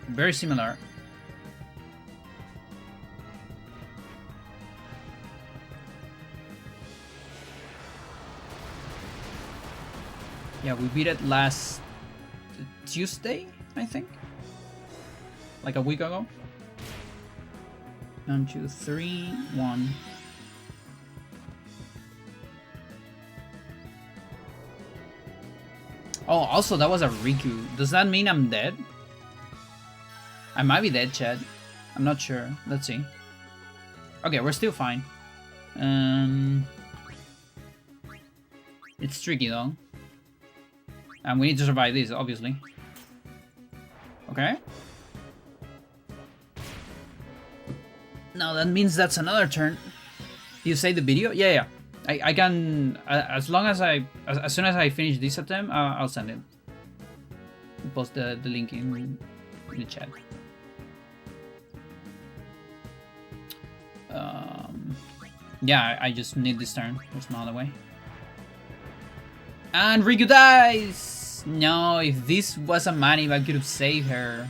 Very similar. Yeah, we beat it last Tuesday, I think. Like a week ago. 1, 2, 3, 1. Oh, also that was a Riku. Does that mean I'm dead? I might be dead, Chad. I'm not sure. Let's see. Okay, we're still fine. It's tricky though. And we need to survive this, obviously. Okay. No, that means that's another turn. You say the video? Yeah, yeah. I can, as soon as I finish this attempt, I'll send it. Post the link in the chat. Yeah, I just need this turn. There's no other way. And Riku dies! No, if this was a Manip, I could have saved her.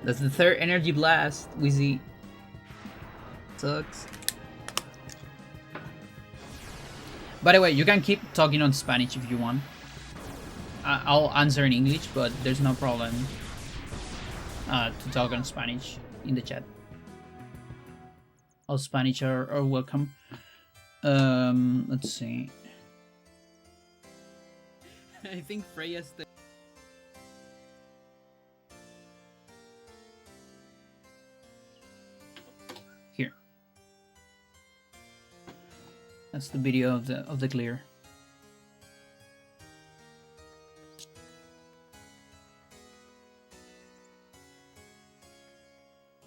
That's the third energy blast we see. Sucks. By the way, you can keep talking on Spanish if you want. I'll answer in English, but there's no problem to talk on Spanish in the chat. All Spanish are welcome. Let's see. I think Freya's the... Here. That's the video of the clear.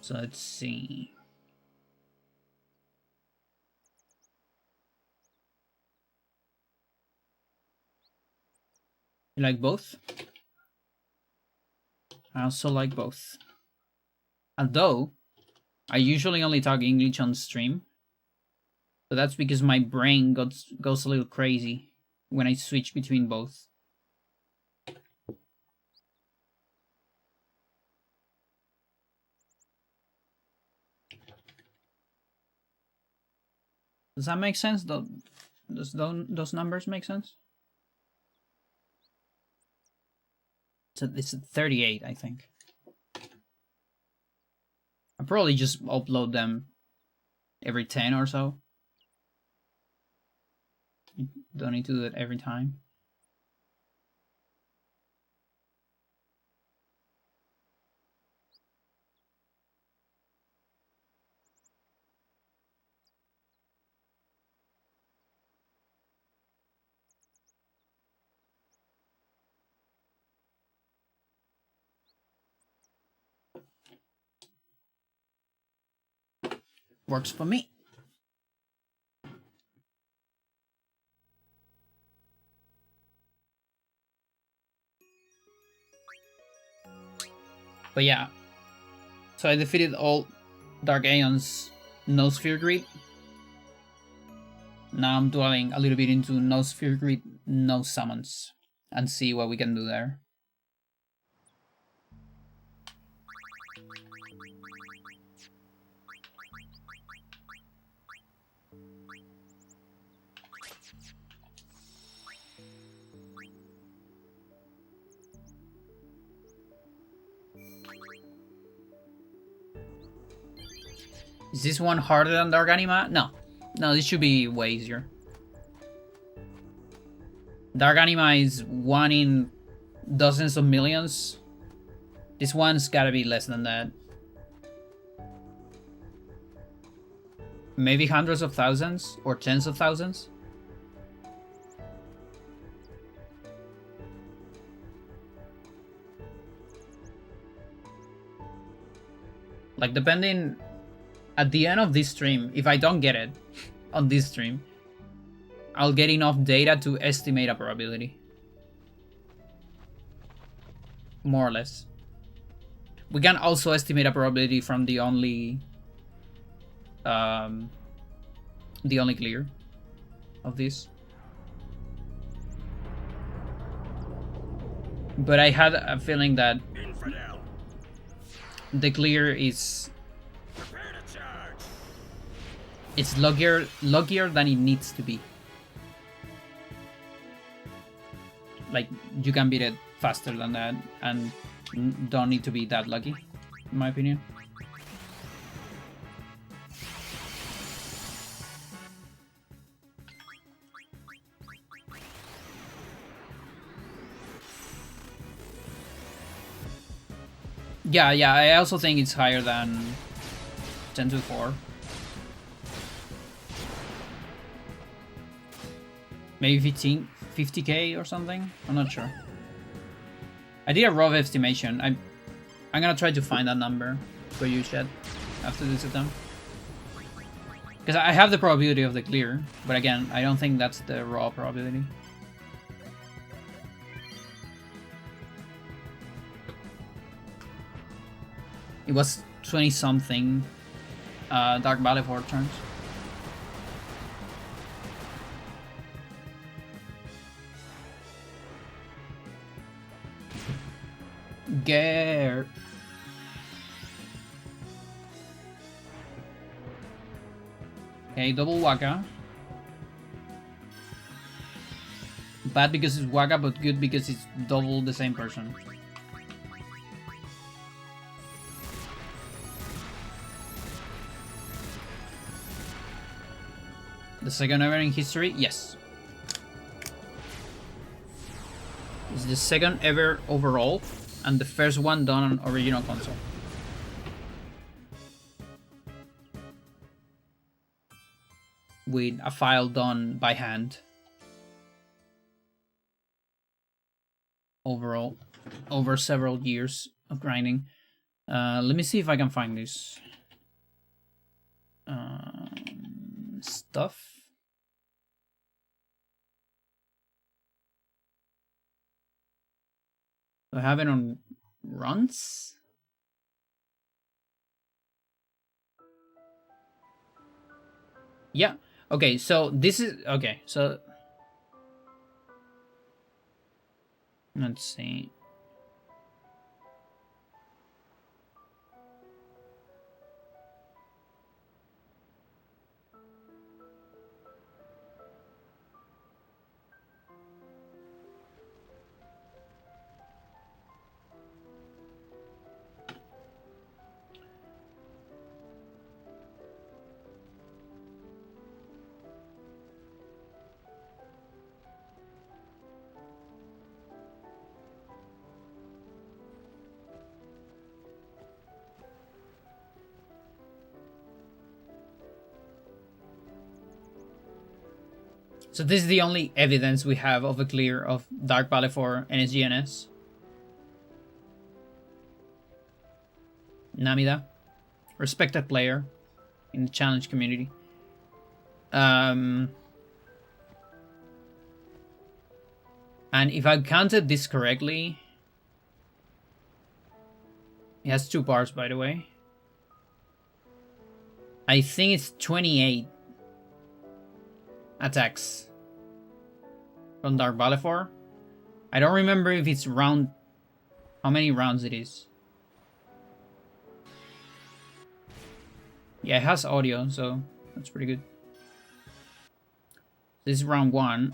So let's see. You like both? I also like both. Although, I usually only talk English on stream. But that's because my brain goes a little crazy when I switch between both. Does that make sense? Does those numbers make sense? So it's 38, I think. I'll probably just upload them every 10 or so. You don't need to do it every time. Works for me. But yeah, so I defeated all Dark Aeon's no sphere grid. Now I'm dwelling a little bit into no sphere grid, no summons, and see what we can do there. Is this one harder than Dark Anima? No. No, this should be way easier. Dark Anima is 1 in dozens of millions. This one's gotta be less than that. Maybe hundreds of thousands or tens of thousands. Like, depending... At the end of this stream, if I don't get it on this stream, I'll get enough data to estimate a probability. more or less. We can also estimate a probability from the only clear of this. But I had a feeling that Infidel. the clear is Prepare to charge. it's luckier than it needs to be. Like, you can beat it faster than that and don't need to be that lucky, in my opinion. Yeah, I also think it's higher than 10 to 4. Maybe 50k or something? I'm not sure. I did a rough estimation. I'm gonna try to find that number for you, Chat, after this attempt. Because I have the probability of the clear, but again, I don't think that's the raw probability. It was 20 something Dark Valefor turns. Gare. Okay, double Waka. Bad because it's Waka, but good because it's double the same person. The second ever in history? Yes. It's the second ever overall, and the first one done on original console. With a file done by hand. Overall, over several years of grinding. Let me see if I can find this stuff. Do I have it on runs? Yeah. Okay, so this is okay, so let's see. So this is the only evidence we have of a clear of Dark Valefor NSGNS. Namida, respected player in the challenge community. And if I counted this correctly, it has 2 bars, by the way. I think it's 28 attacks from Dark Valefor. I don't remember if it's how many rounds it is. Yeah, it has audio, so that's pretty good. This is round 1.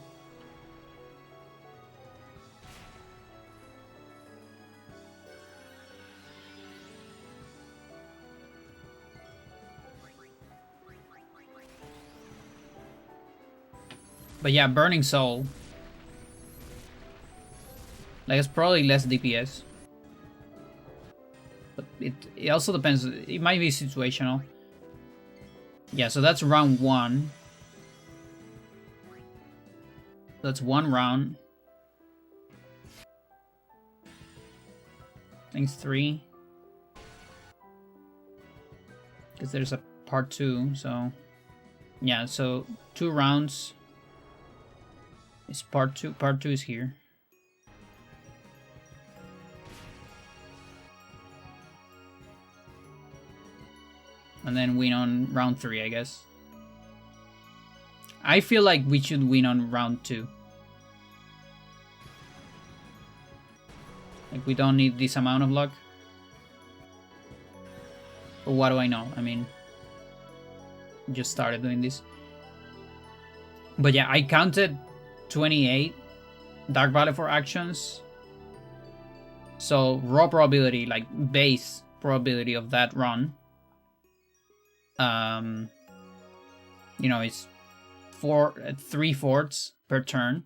But yeah, Burning Soul. Like, it's probably less DPS. But it also depends. It might be situational. Yeah, so that's round 1. That's 1 round. I think it's 3. Because there's a part 2, so... Yeah, so 2 rounds. It's part 2. Part 2 is here. And then win on round 3, I guess. I feel like we should win on round 2. Like, we don't need this amount of luck. But what do I know? I mean, just started doing this. But yeah, I counted 28 Dark Valefor actions. So raw probability, like base probability of that run, you know, it's 3/4 per turn.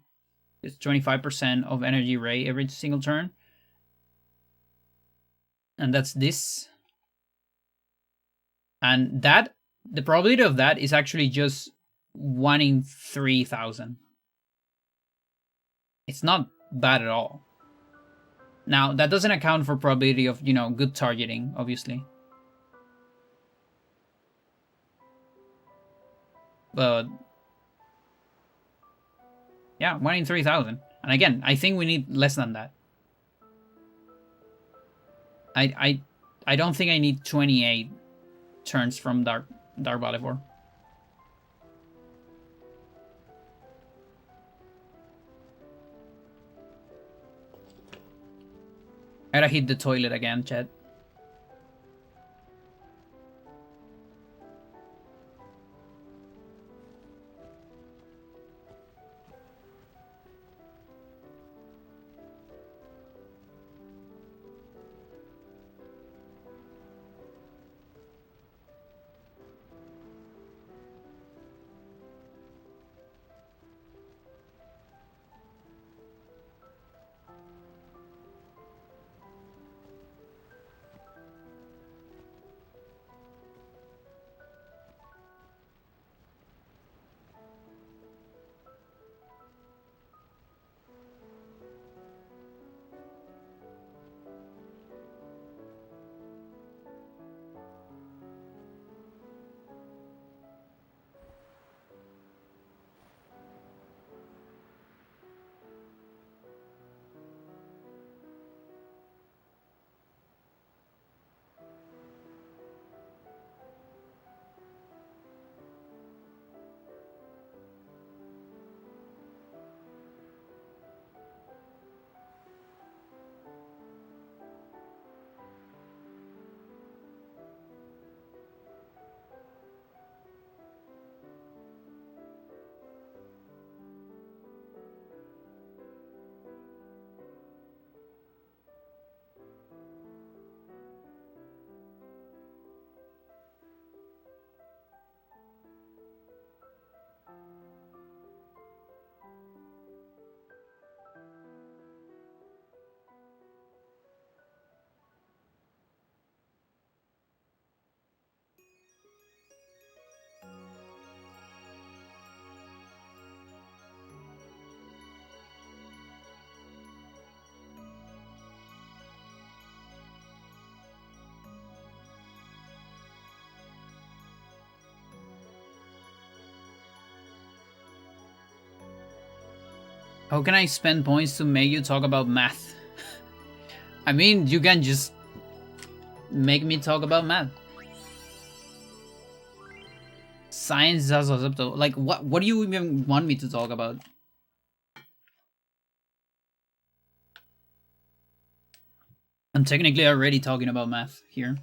It's 25% of energy ray every single turn. And that's this. And that, the probability of that is actually just 1 in 3,000. It's not bad at all. Now, that doesn't account for probability of, you know, good targeting, obviously. But yeah, 1 in 3,000. And again, I think we need less than that. I don't think I need 28 turns from Dark Valefor. I gotta hit the toilet again, chat. How can I spend points to make you talk about math? I mean, you can just make me talk about math. Science is also acceptable. Like, what do you even want me to talk about? I'm technically already talking about math here.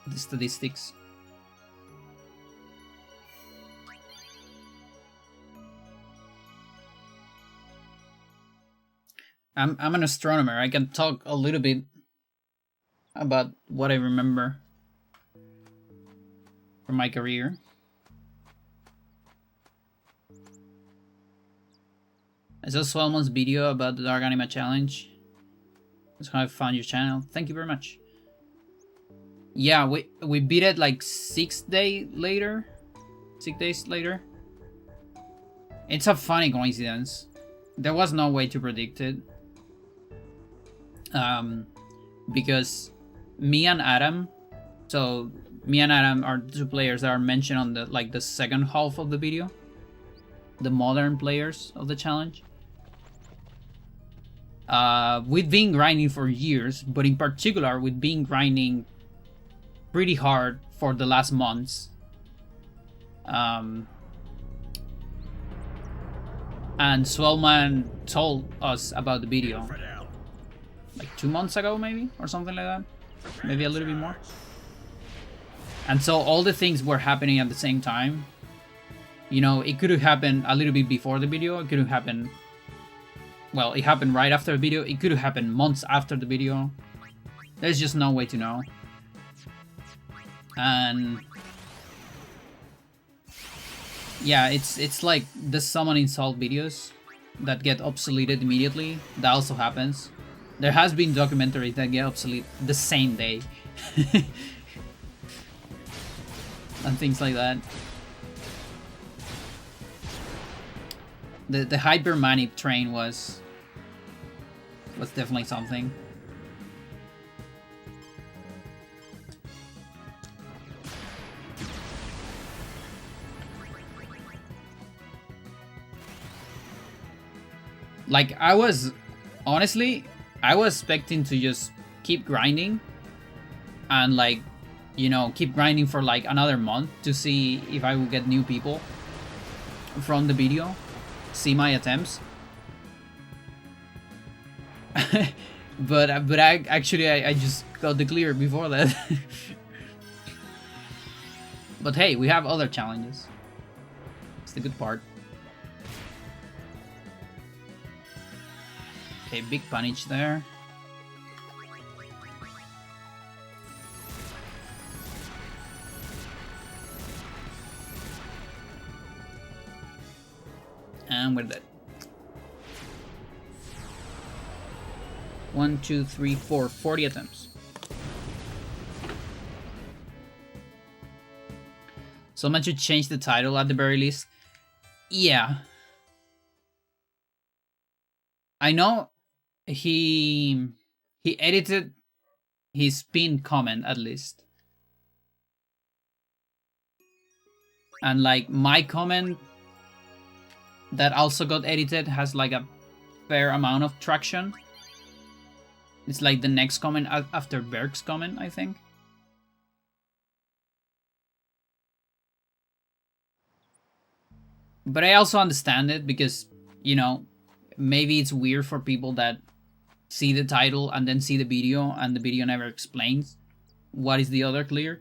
The statistics. I'm an astronomer. I can talk a little bit about what I remember from my career. I saw Swellman's video about the Dark Anima Challenge. That's how I found your channel. Thank you very much. Yeah, we beat it like 6 days later. 6 days later. It's a funny coincidence. There was no way to predict it. Because me and Adam, so me and Adam are two players that are mentioned on the second half of the video, the modern players of the challenge. We've been grinding for years, but in particular we've been grinding pretty hard for the last months. And Swellman told us about the video Infidel. like 2 months ago, maybe, or something like that. Maybe a little bit more. And so all the things were happening at the same time. You know, it could have happened a little bit before the video. It could have happened... Well, it happened right after the video. It could have happened months after the video. There's just no way to know. And... yeah, it's like the summon insult videos that get obsoleted immediately. That also happens. There has been documentaries that get obsolete the same day. And things like that. The hypermanic train was definitely something. Like, honestly, I was expecting to just keep grinding and, like, you know, keep grinding for like another month to see if I will get new people from the video, see my attempts. but I just got the clear before that. But hey, we have other challenges. It's the good part. Okay, big punish there. And we're dead. 1, 2, 3, 4, 40 attempts. Someone should change the title at the very least. Yeah. I know he edited his pinned comment at least. And like my comment that also got edited has like a fair amount of traction. It's like the next comment after Berg's comment, I think. But I also understand it because, you know, maybe it's weird for people that see the title and then see the video and the video never explains what is the other clear.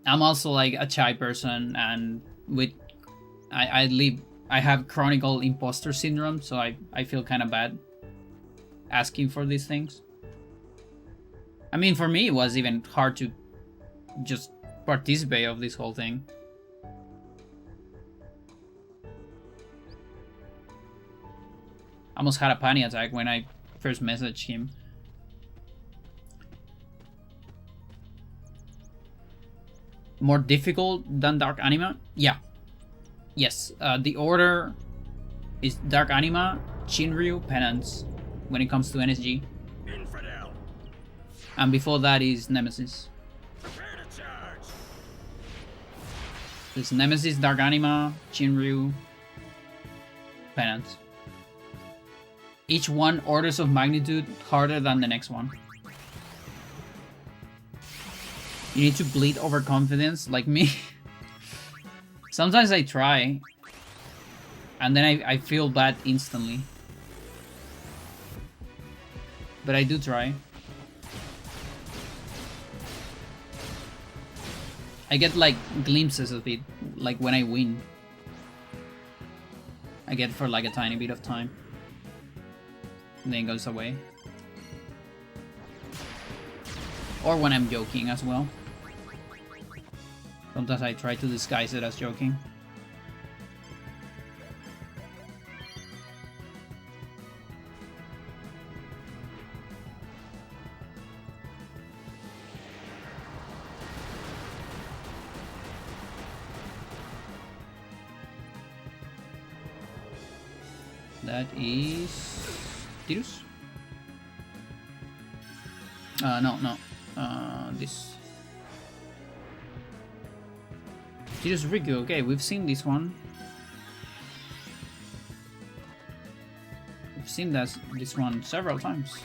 I'm also like a shy person, and with I have chronic imposter syndrome, so I feel kind of bad asking for these things. I mean, for me it was even hard to just participate of this whole thing. I almost had a panic attack when I first messaged him. More difficult than Dark Anima? Yeah. Yes. The order is Dark Anima, Shinryu, Penance when it comes to NSG. Infidel. And before that is Nemesis. Prepare to charge. There's Nemesis, Dark Anima, Shinryu, Penance. Each one orders of magnitude harder than the next one. You need to bleed overconfidence like me. Sometimes I try, and then I feel bad instantly. But I do try. I get like glimpses of it, like when I win. I get for like a tiny bit of time. And then it goes away. Or when I'm joking as well. Sometimes I try to disguise it as joking. That is Tirus? No. This. Tirus Riku, okay, we've seen this one. We've seen this one several times.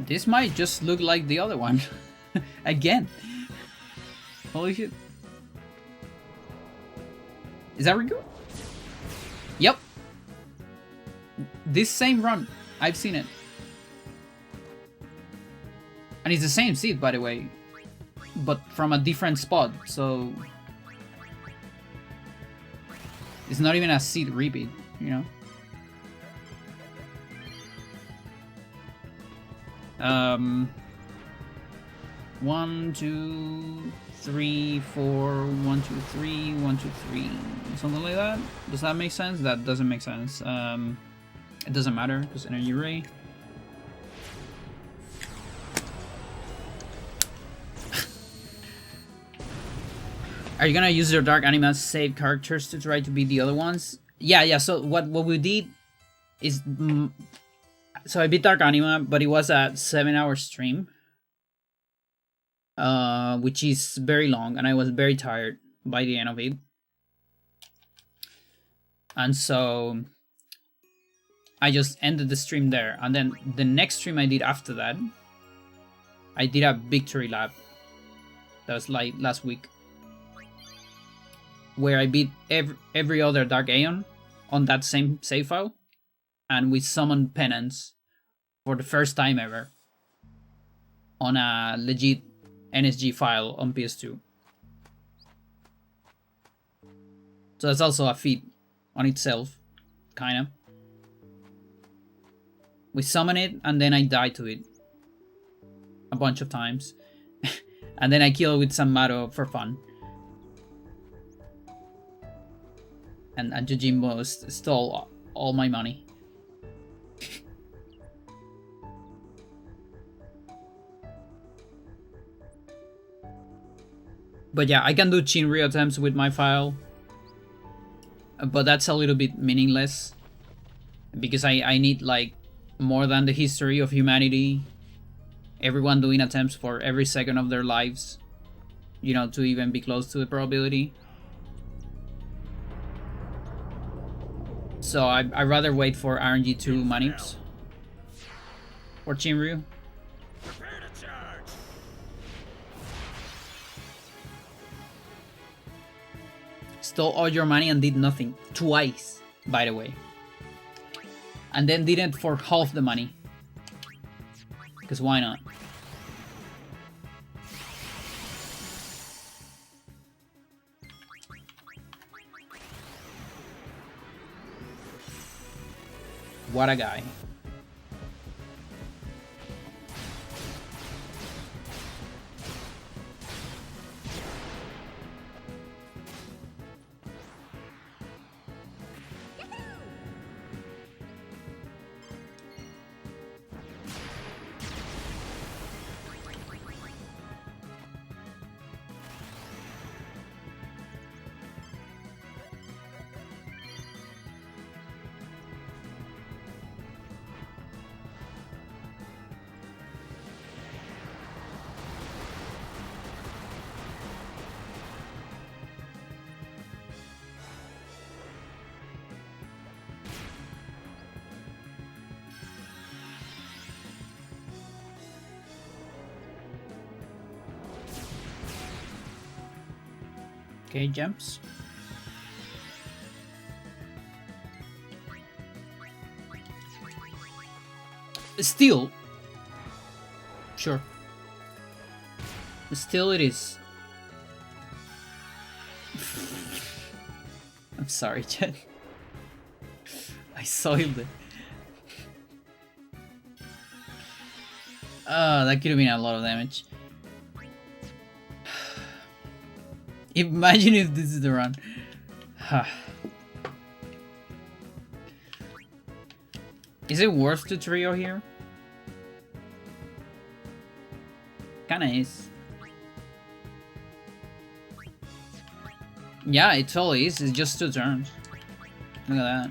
This might just look like the other one. Again. Holy shit. Is that Riku? Yep. This same run. I've seen it. And it's the same seed, by the way. But from a different spot, so... It's not even a seed repeat, you know? 1, 2, 3, 4, 1, 2, 3, 1, 2, 3, something like that. Does that make sense? That doesn't make sense. It doesn't matter because energy ray. Are you gonna use your Dark Anima save characters to try to beat the other ones? Yeah. So what we did is, so I beat Dark Anima, but it was a 7-hour stream. Which is very long, and I was very tired by the end of it. And so I just ended the stream there. And then the next stream I did after that, I did a victory lap. That was like last week, where I beat every other Dark Aeon on that same save file, and we summoned Penance for the first time ever on a legit NSG file on PS2. So that's also a feat on itself, kinda. We summon it, and then I die to it a bunch of times. And then I kill it with some Maro for fun. And Jojimbo stole all my money. But yeah, I can do Chinryu attempts with my file. But that's a little bit meaningless. Because I need like more than the history of humanity. Everyone doing attempts for every second of their lives. You know, to even be close to the probability. So I'd rather wait for RNG2 manips. For Chinryu. Prepare to charge. Stole all your money and did nothing. Twice, by the way. And then did it for half the money. Because why not? What a guy. Okay, jumps. Still. Sure. Still it is. I'm sorry, Jen. I soiled it. That could have been a lot of damage. Imagine if this is the run. Is it worth to trio here? Kinda is. Yeah, it totally is. It's just 2 turns. Look at that.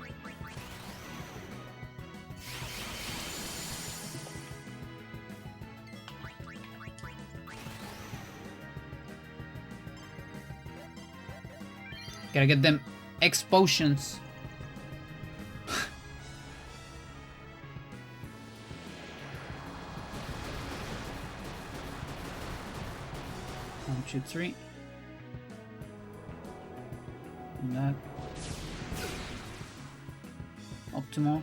Gotta get them X potions. 1, 2, 3. And that. Optimal.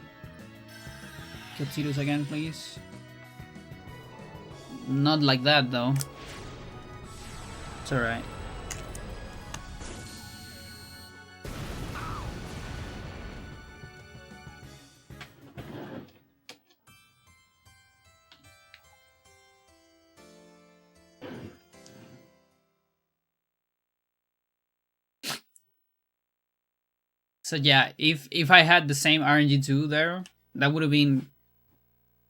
Kill Tidus again, please. Not like that, though. It's alright. So yeah, if I had the same RNG2 there, that would have been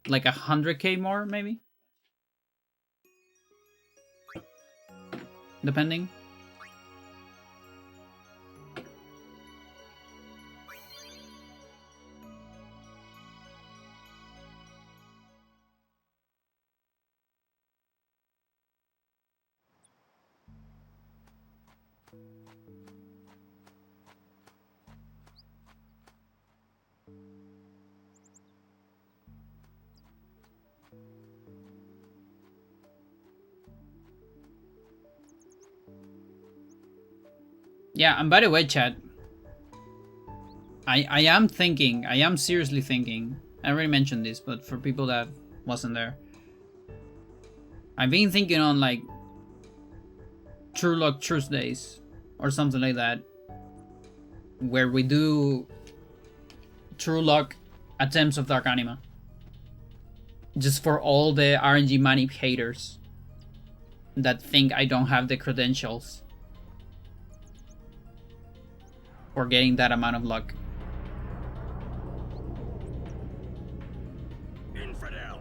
like 100k more, maybe? Depending. Yeah, and by the way, chat, I am seriously thinking, I already mentioned this, but for people that wasn't there, I've been thinking on like True Luck Tuesdays or something like that, where we do True Luck attempts of Dark Anima. Just for all the RNG money haters that think I don't have the credentials for getting that amount of luck. Infidel!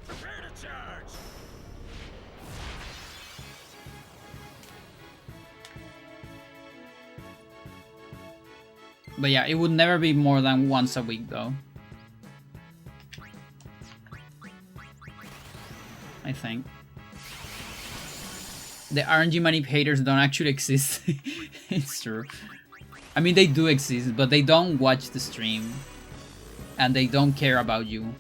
Prepare to charge! But yeah, it would never be more than once a week though. I think. The RNG manipulators don't actually exist. It's true. I mean, they do exist, but they don't watch the stream. And they don't care about you.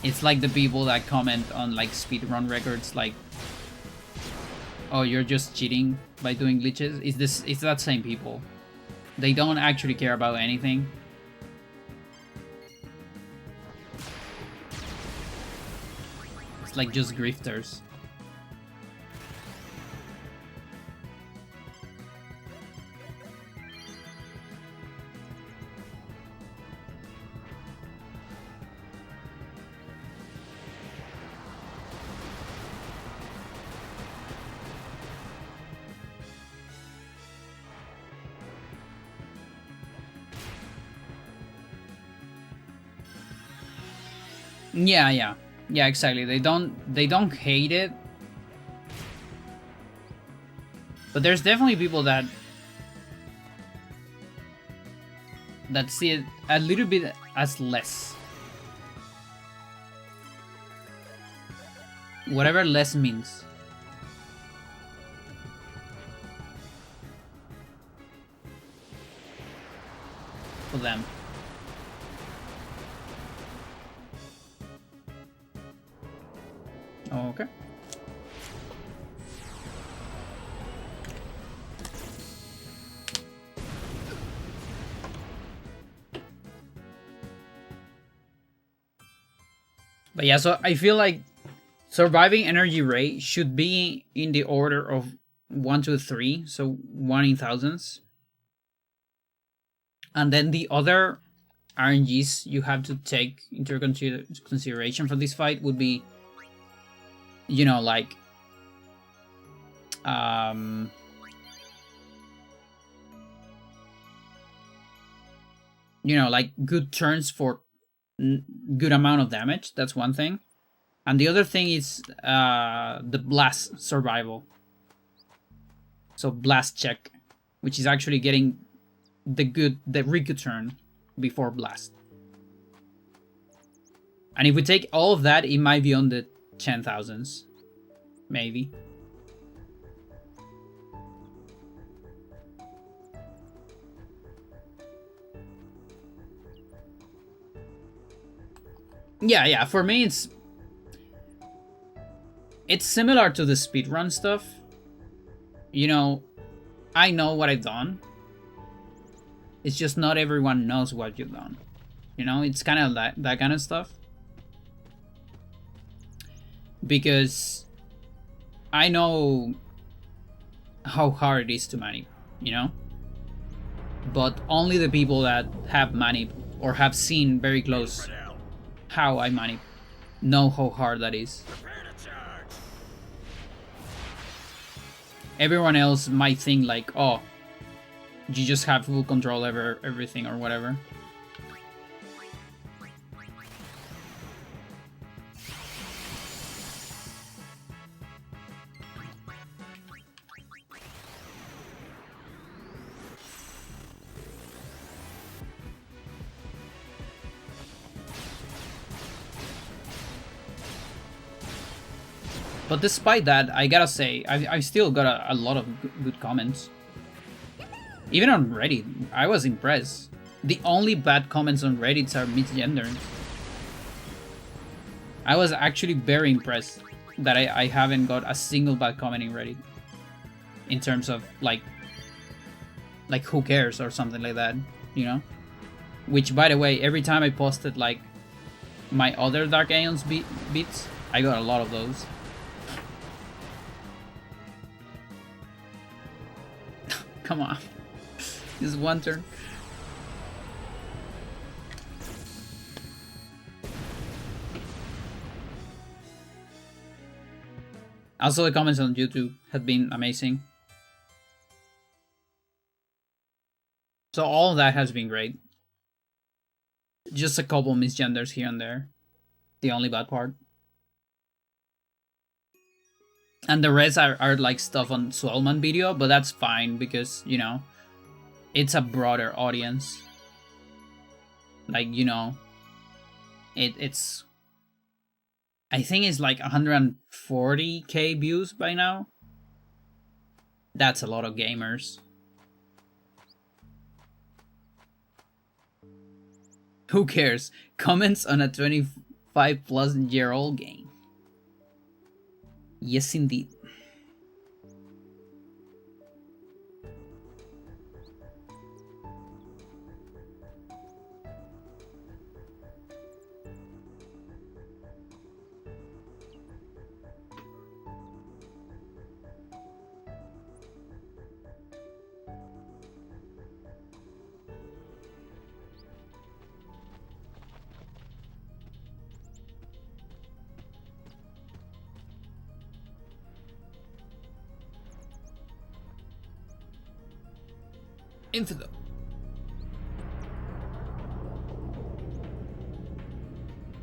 It's like the people that comment on like speedrun records like, oh, you're just cheating by doing glitches. It's that same people. They don't actually care about anything. It's like just grifters. Yeah, exactly. They don't hate it. But there's definitely people that see it a little bit as less. Whatever less means. For them. Okay. But yeah, so I feel like surviving energy ray should be in the order of 1 to 3, so 1 in thousands. And then the other RNGs you have to take into consideration for this fight would be, you know, like you know, like good turns for good amount of damage. That's one thing. And the other thing is the blast survival. So blast check, which is actually getting the Riku turn before blast. And if we take all of that, it might be on the 10,000s. Maybe. Yeah, for me it's similar to the speedrun stuff. You know, I know what I've done. It's just not everyone knows what you've done. You know, it's kind of that kind of stuff. Because I know how hard it is to manip, you know? But only the people that have manip or have seen very close how I manip know how hard that is. Everyone else might think like, oh, you just have full control over everything or whatever. But despite that, I gotta say, I still got a lot of good comments. Even on Reddit, I was impressed. The only bad comments on Reddit are misgendered. I was actually very impressed that I haven't got a single bad comment in Reddit. In terms of, like who cares or something like that, you know? Which, by the way, every time I posted, like, my other Dark Aeons beats, I got a lot of those. Come on. Just one turn. Also, the comments on YouTube have been amazing. So all of that has been great. Just a couple misgenders here and there. The only bad part. And the rest are like stuff on Swellman video, but that's fine because, you know, it's a broader audience. Like, you know, it's... I think it's like 140k views by now. That's a lot of gamers. Who cares? Comments on a 25-plus-year-old game. Yes, indeed. Infidel.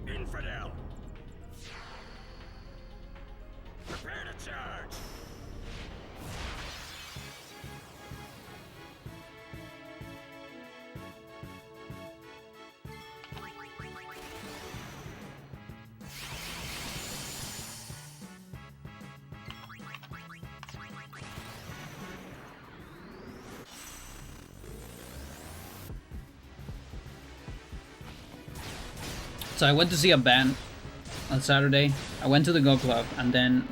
Infidel. Prepare to charge. So I went to see a band on Saturday. I went to the Go Club and then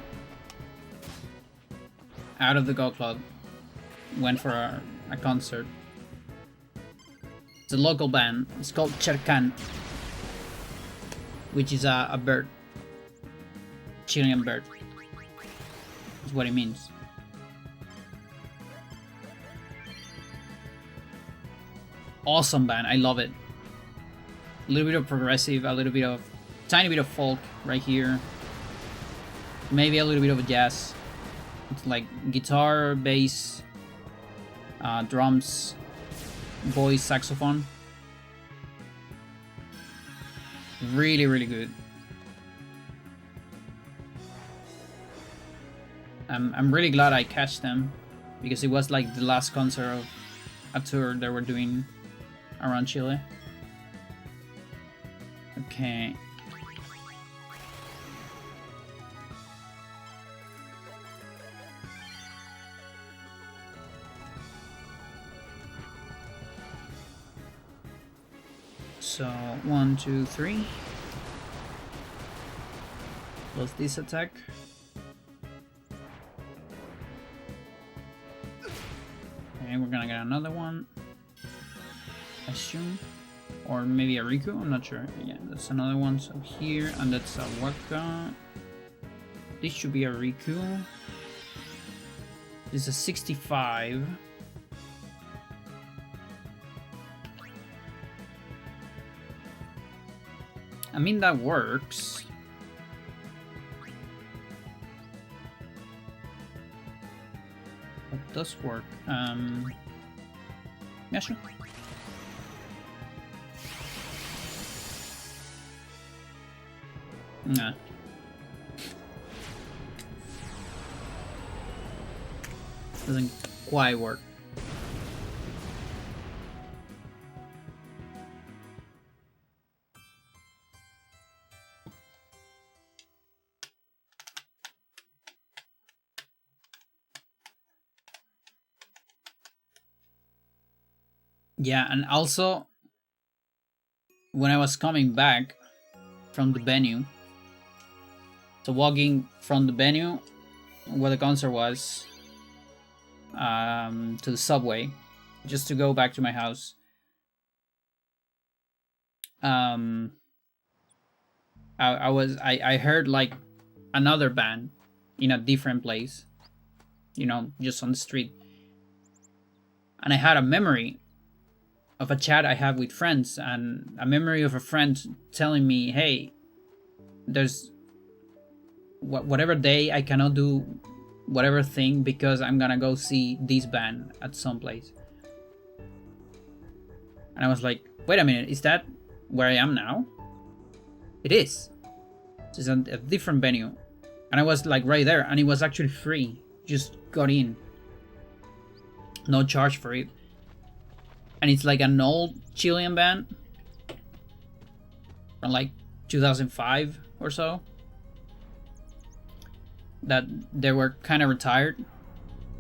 out of the Go Club went for a concert. It's a local band. It's called Cherkan, which is a bird. Chilean bird. That's what it means. Awesome band. I love it. A little bit of progressive, a little bit of... tiny bit of folk right here. Maybe a little bit of jazz. It's like guitar, bass, drums, voice, saxophone. Really, really good. I'm really glad I catched them, because it was like the last concert of a tour they were doing around Chile. Okay. So 1, 2, 3. Plus this attack. Okay, we're gonna get another one. I assume. Or maybe a Riku, I'm not sure. Yeah, that's another one. So here, and that's a Waka. This should be a Riku. This is a 65. I mean, that works. That does work. Yeah, sure. Nah. Doesn't quite work. Yeah, and also when I was coming back from the venue, so walking from the venue where the concert was to the subway, just to go back to my house, I heard like another band in a different place, you know, just on the street, and I had a memory of a chat I had with friends, and a memory of a friend telling me, hey, there's whatever day I cannot do whatever thing because I'm gonna go see this band at some place. And I was like, wait a minute, is that where I am now? It is. It's a different venue. And I was like right there, and it was actually free. Just got in. No charge for it. And it's like an old Chilean band from like 2005 or so. That they were kind of retired.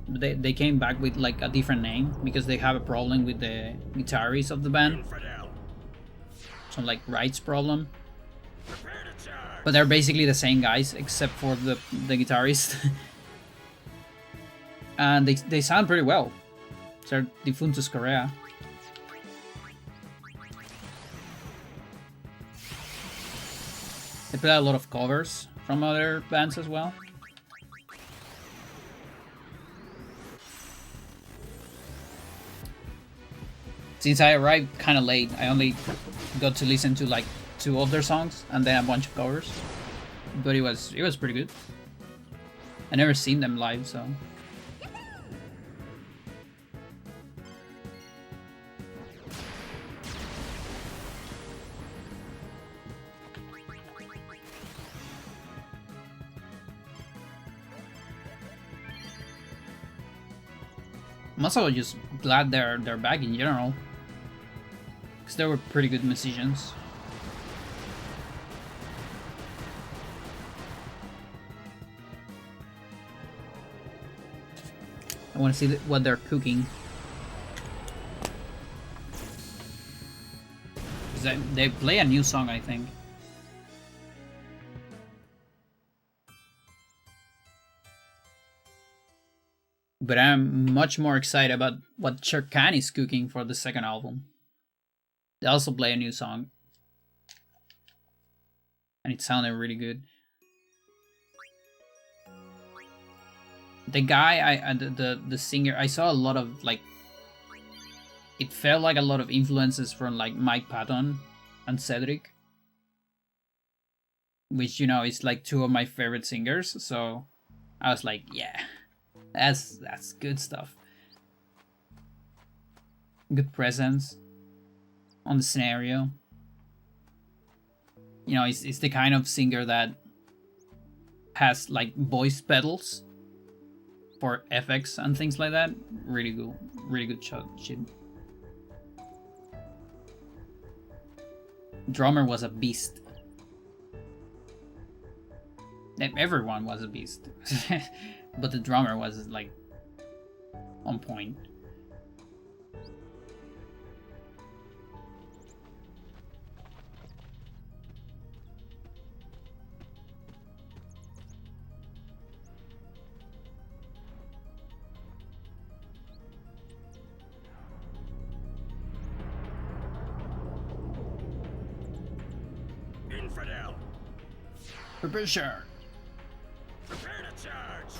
They came back with like a different name because they have a problem with the guitarist of the band. Infidel. Some like rights problem. Prepare to charge. But they're basically the same guys except for the guitarist. And they sound pretty well. They're Difuntus Correa. They play a lot of covers from other bands as well. Since I arrived kind of late, I only got to listen to like 2 of their songs and then a bunch of covers. But it was pretty good. I never seen them live, so. I'm also just glad they're back in general, because they were pretty good musicians. I want to see what they're cooking. They play a new song, I think. But I'm much more excited about what Cherkan is cooking for the second album. They also play a new song. And it sounded really good. The guy, the singer, I saw a lot of like... It felt like a lot of influences from like Mike Patton and Cedric. Which, you know, is like 2 of my favorite singers. So I was like, yeah. That's good stuff. Good presence on the scenario. You know, it's the kind of singer that has like voice pedals for FX and things like that. Really good shit. Drummer was a beast. Everyone was a beast. But the drummer was like on point. Infidel! Prepare sure. Prepare to charge!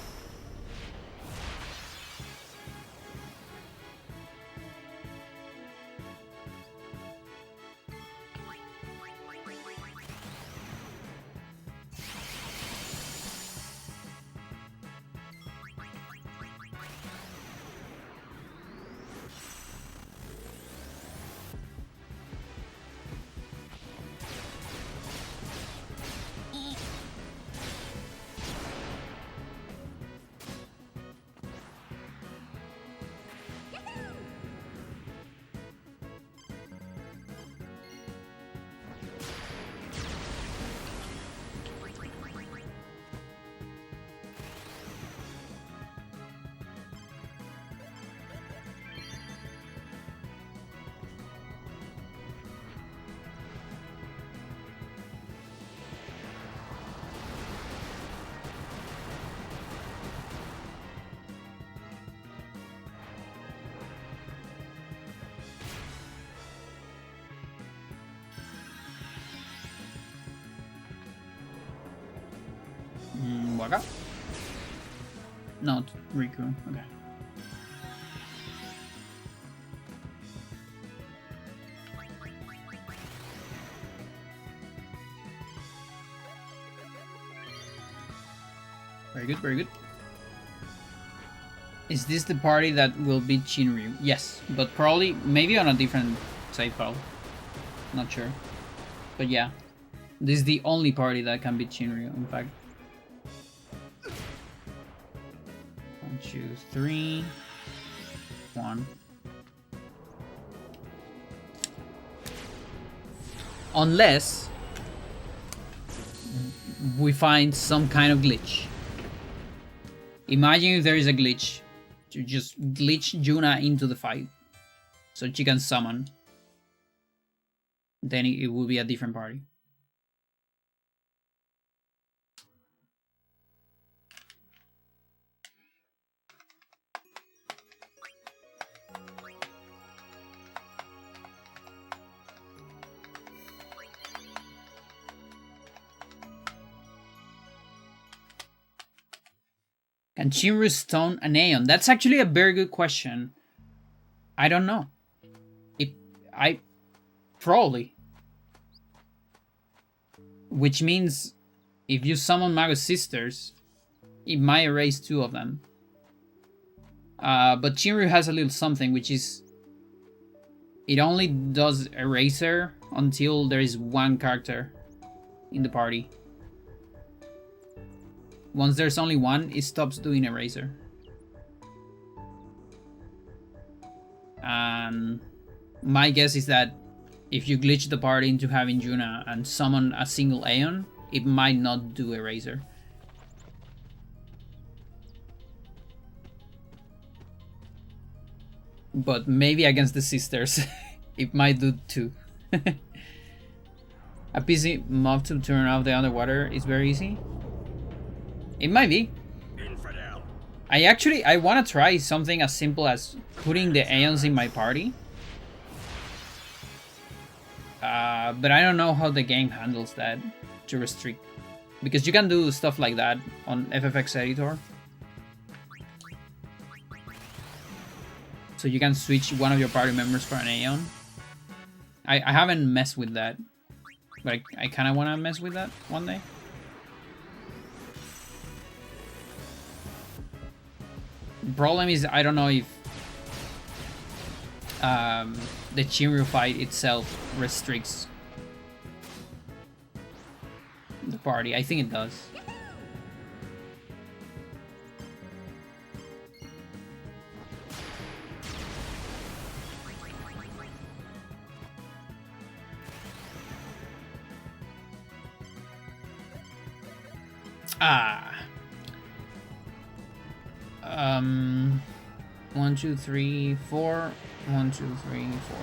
Waka? No, Riku. Okay. Very good, very good. Is this the party that will beat Shinryu? Yes, but probably, maybe on a different save file. Not sure. But yeah, this is the only party that can beat Shinryu, in fact. 1, 2, 3, 1. Unless we find some kind of glitch. Imagine if there is a glitch to just glitch Yuna into the fight so she can summon. Then it will be a different party. Can Shinryu stone an Aeon? That's actually a very good question. I don't know. Probably. Which means if you summon Mago's sisters, it might erase 2 of them. But Shinryu has a little something, which is it only does eraser until there is 1 character in the party. Once there's only 1, it stops doing eraser. And my guess is that if you glitch the party into having Yuna and summon a single Aeon, it might not do eraser. But maybe against the sisters, it might do 2. A PC mob to turn off the underwater is very easy. It might be. Infidel. I want to try something as simple as putting the Aeons in my party. But I don't know how the game handles that to restrict. Because you can do stuff like that on FFX editor. So you can switch one of your party members for an Aeon. I haven't messed with that. But I kind of want to mess with that one day. The problem is I don't know if the Shinryu fight itself restricts the party. I think it does. Ah. 1, 2, 3, 4. 1, 2, 3, 4.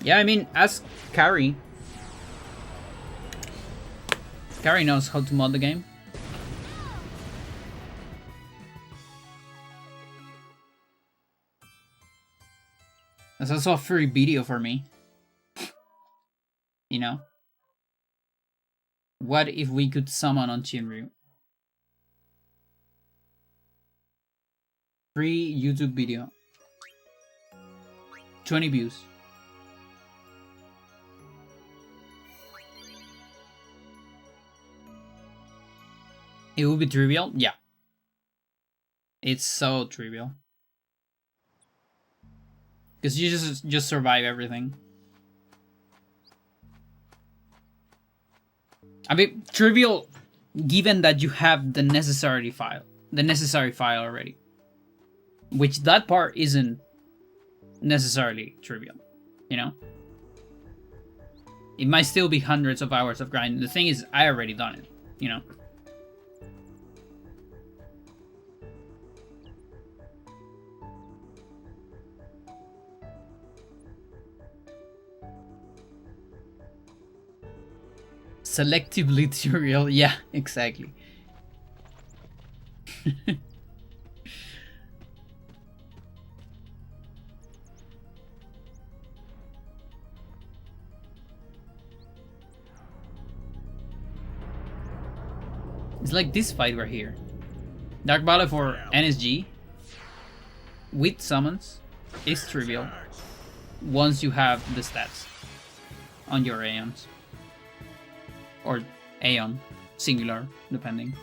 Yeah, I mean, ask Carrie. Carrie knows how to mod the game. That's also a free video for me. You know? What if we could summon on Chinryu? Free YouTube video. 20 views. It would be trivial? Yeah. It's so trivial. Because you just survive everything. I mean, trivial given that you have the necessary file already. Which that part isn't necessarily trivial, you know? It might still be hundreds of hours of grinding. The thing is, I already done it, you know? Selectively trivial, yeah, exactly. It's like this fight right here. Dark Valefor NSG with summons is trivial once you have the stats on your Aeons. Or Aeon, singular, depending.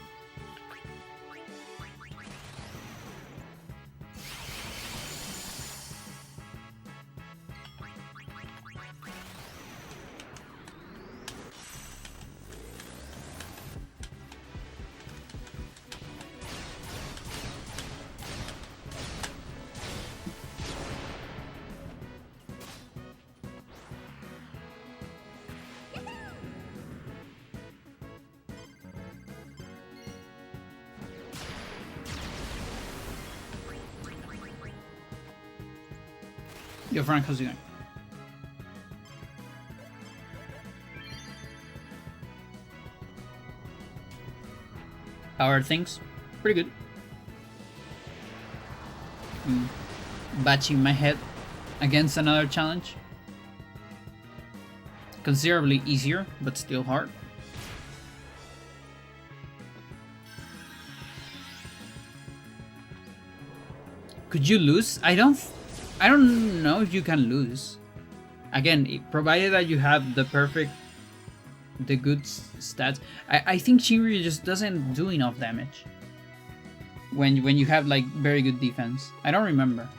Yo, Frank, how's it going? How are things? Pretty good. Batching my head against another challenge. Considerably easier, but still hard. Could you lose? I don't know if you can lose. Again, provided that you have the good stats. I think Chinryu just doesn't do enough damage when you have like very good defense. I don't remember.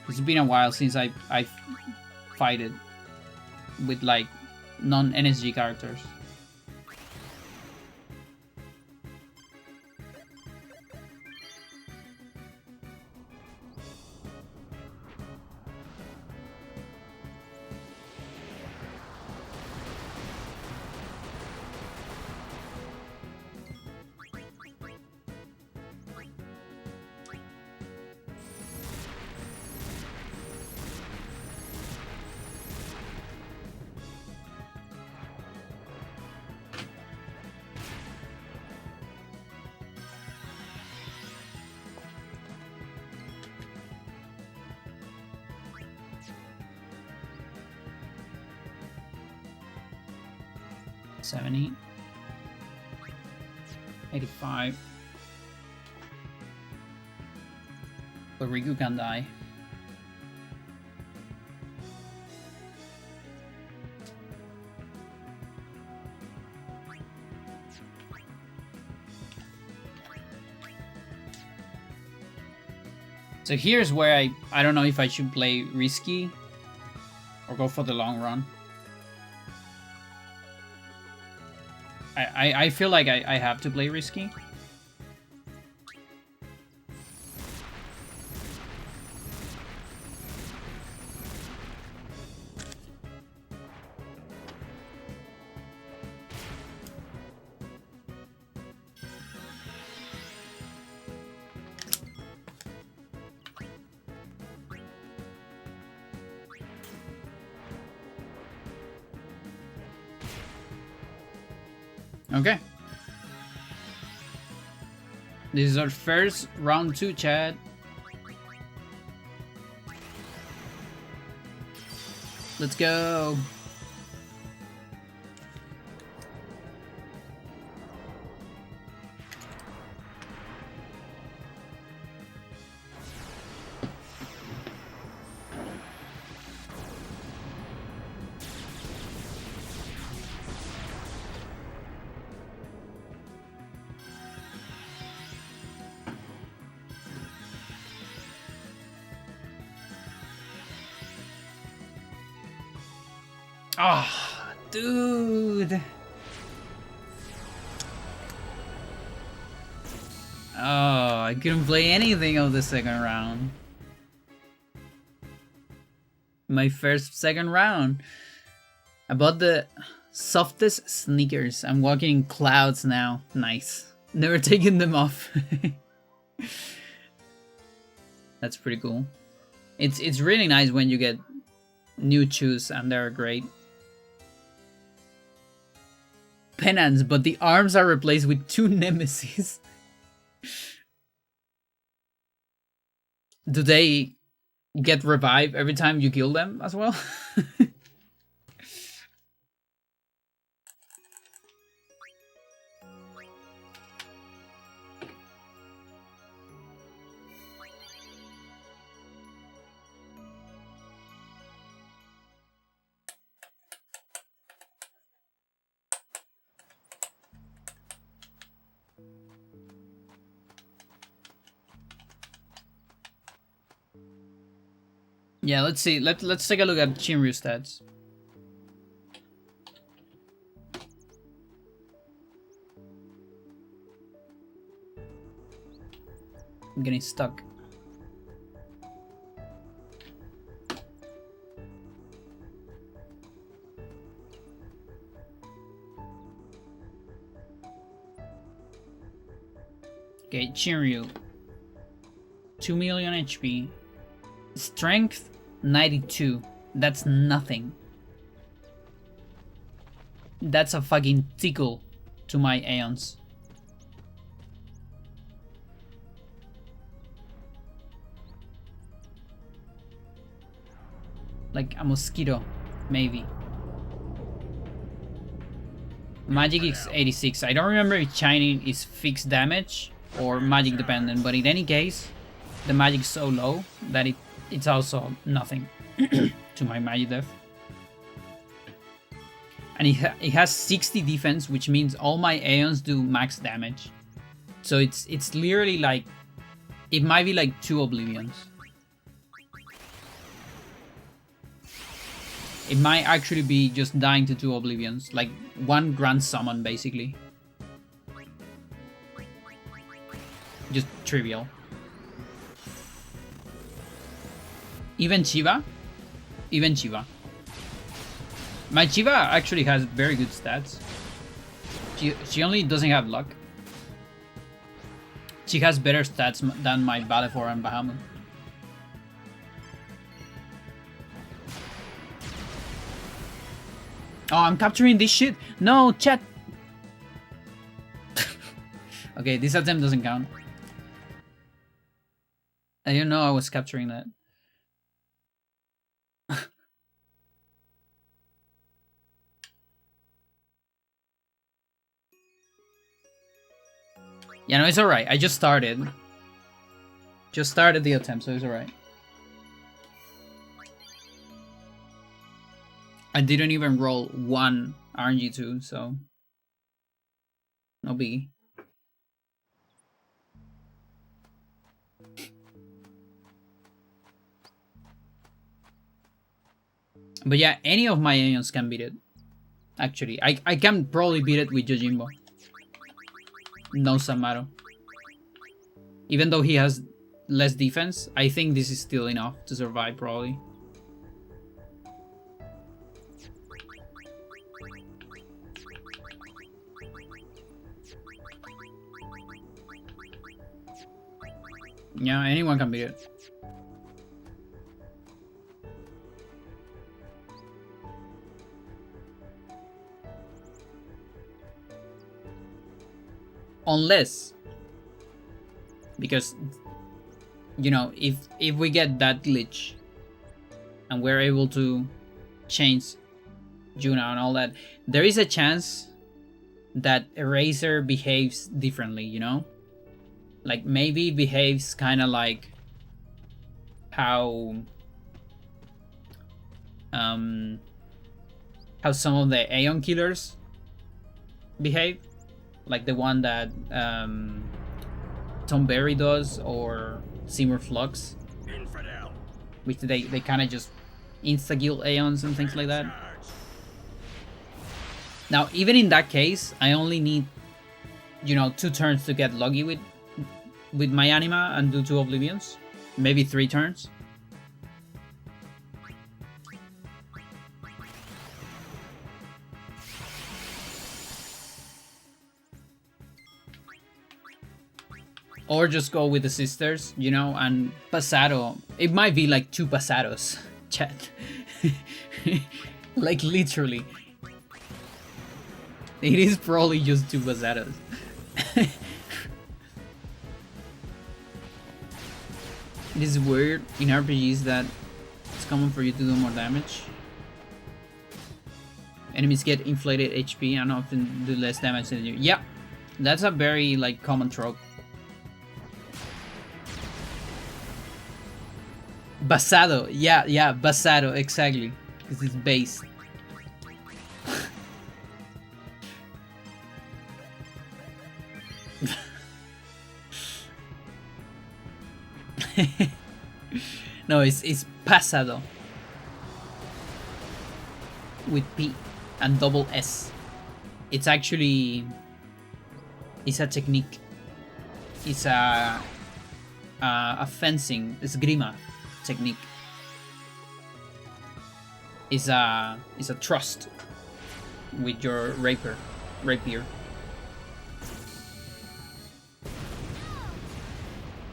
It's been a while since I fighted with like non-NSG characters. $70, 85. But Riku can die. So here's where I don't know if I should play risky or go for the long run. I feel like I have to play risky. Okay. This is our first round 2, Chad. Let's go. Ah, dude. Oh, I couldn't play anything of the second round. My first second round. I bought the softest sneakers. I'm walking in clouds now. Nice. Never taking them off. That's pretty cool. It's really nice when you get new shoes and they're great. Penance, but the arms are replaced with 2 nemesis. Do they get revived every time you kill them as well? Yeah, let's see. Let's take a look at Chinryu stats. I'm getting stuck. Okay, Chinryu. 2 million HP. Strength 92. That's nothing. That's a fucking tickle to my Aeons. Like a mosquito, maybe. Magic is 86. I don't remember if Shining is fixed damage or magic dependent, but in any case, the magic is so low that it's also nothing to my magic def. And it has 60 defense, which means all my Aeons do max damage. So it's literally like, it might be like 2 Oblivions. It might actually be just dying to 2 Oblivions, like 1 Grand Summon basically. Just trivial. Even Chiva? Even Chiva. My Chiva actually has very good stats. She only doesn't have luck. She has better stats than my Valefor and Bahamut. Oh, I'm capturing this shit. No, chat. Okay, this attempt doesn't count. I didn't know I was capturing that. Yeah, no, it's alright. I just started. Just started the attempt, so it's alright. I didn't even roll 1 RNG2, so no biggie. But yeah, any of my Aeons can beat it. Actually, I can probably beat it with Yojimbo. No Samaru. Even though he has less defense, I think this is still enough to survive, probably. Yeah, anyone can beat it. Unless, because, you know, if we get that glitch and we're able to change Juna and all that, there is a chance that Eraser behaves differently, you know? Like, maybe behaves kind of like how some of the Aeon killers behave, like the one that Tom Berry does, or Seymour Flux, Infidel. which they kind of just insta-kill Aeons and things like that. Charge. Now, even in that case, I only need, you know, 2 turns to get lucky with my anima and do 2 oblivions, maybe 3 turns. Or just go with the sisters, you know, and pasado. It might be like 2 pasados, chat. Like, literally. It is probably just 2 pasados. It is weird in RPGs that it's common for you to do more damage. Enemies get inflated HP and often do less damage than you. Yeah, that's a very, like, common trope. Basado, yeah, Basado, exactly. Because it's base. No, it's pasado. With P and double S. It's actually... It's a technique. It's a fencing, esgrima technique. Is a thrust with your rapier.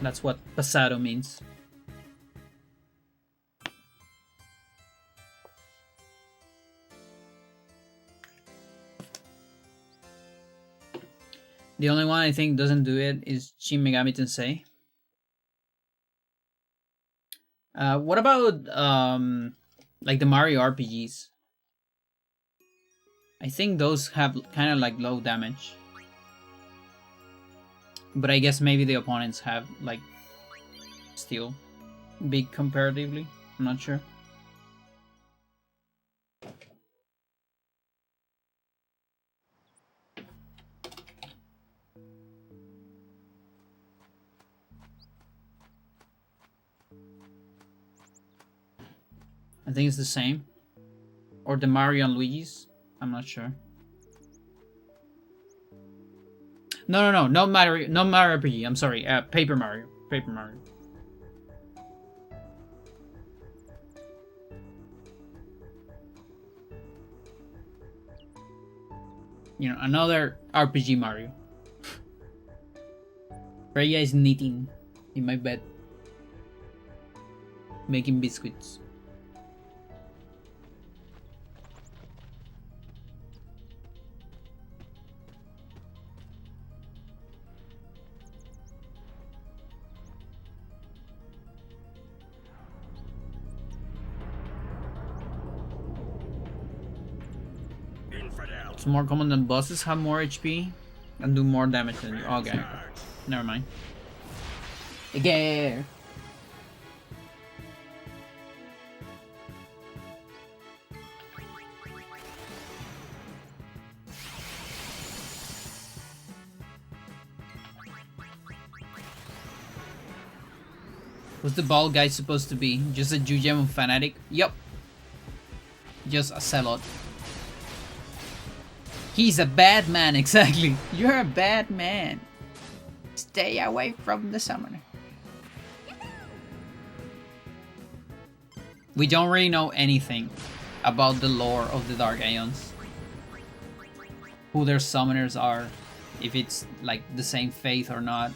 That's what pasado means. The only one I think doesn't do it is Shin Megami Tensei. What about like the Mario RPGs? I think those have kind of like low damage. But I guess maybe the opponents have like still big comparatively. I'm not sure. I think it's the same. Or the Mario and Luigi's. I'm not sure. No, not Mario RPG. I'm sorry. Paper Mario. You know, another RPG Mario. Freya is knitting in my bed, making biscuits. It's more common than bosses have more HP and do more damage than you. Okay, never mind. Again. What's the bald guy supposed to be? Just a Jujemon fanatic? Yup. Just a zealot. He's a bad man, exactly. You're a bad man. Stay away from the summoner. We don't really know anything about the lore of the Dark Aeons. Who their summoners are, if it's like the same faith or not.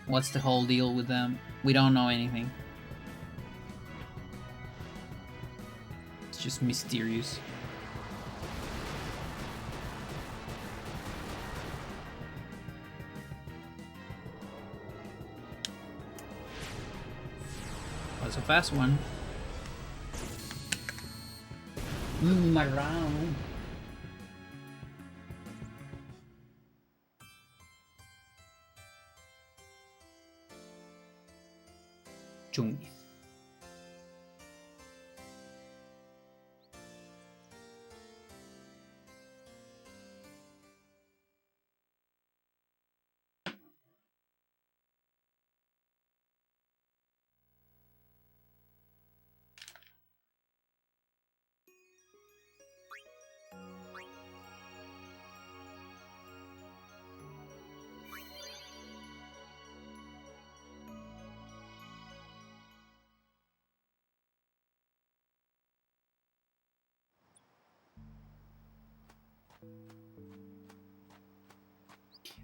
What's the whole deal with them? We don't know anything. It's just mysterious. That's a fast one. Around. Chung.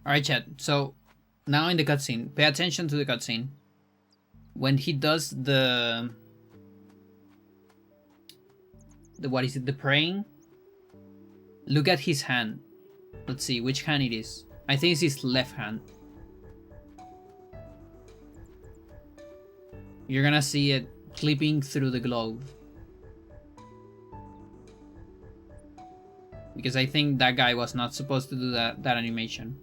Alright, chat. So, now in the cutscene, pay attention to the cutscene. When he does the what is it? The praying. Look at his hand. Let's see which hand it is. I think it's his left hand. You're gonna see it clipping through the glove. Because I think that guy was not supposed to do that animation.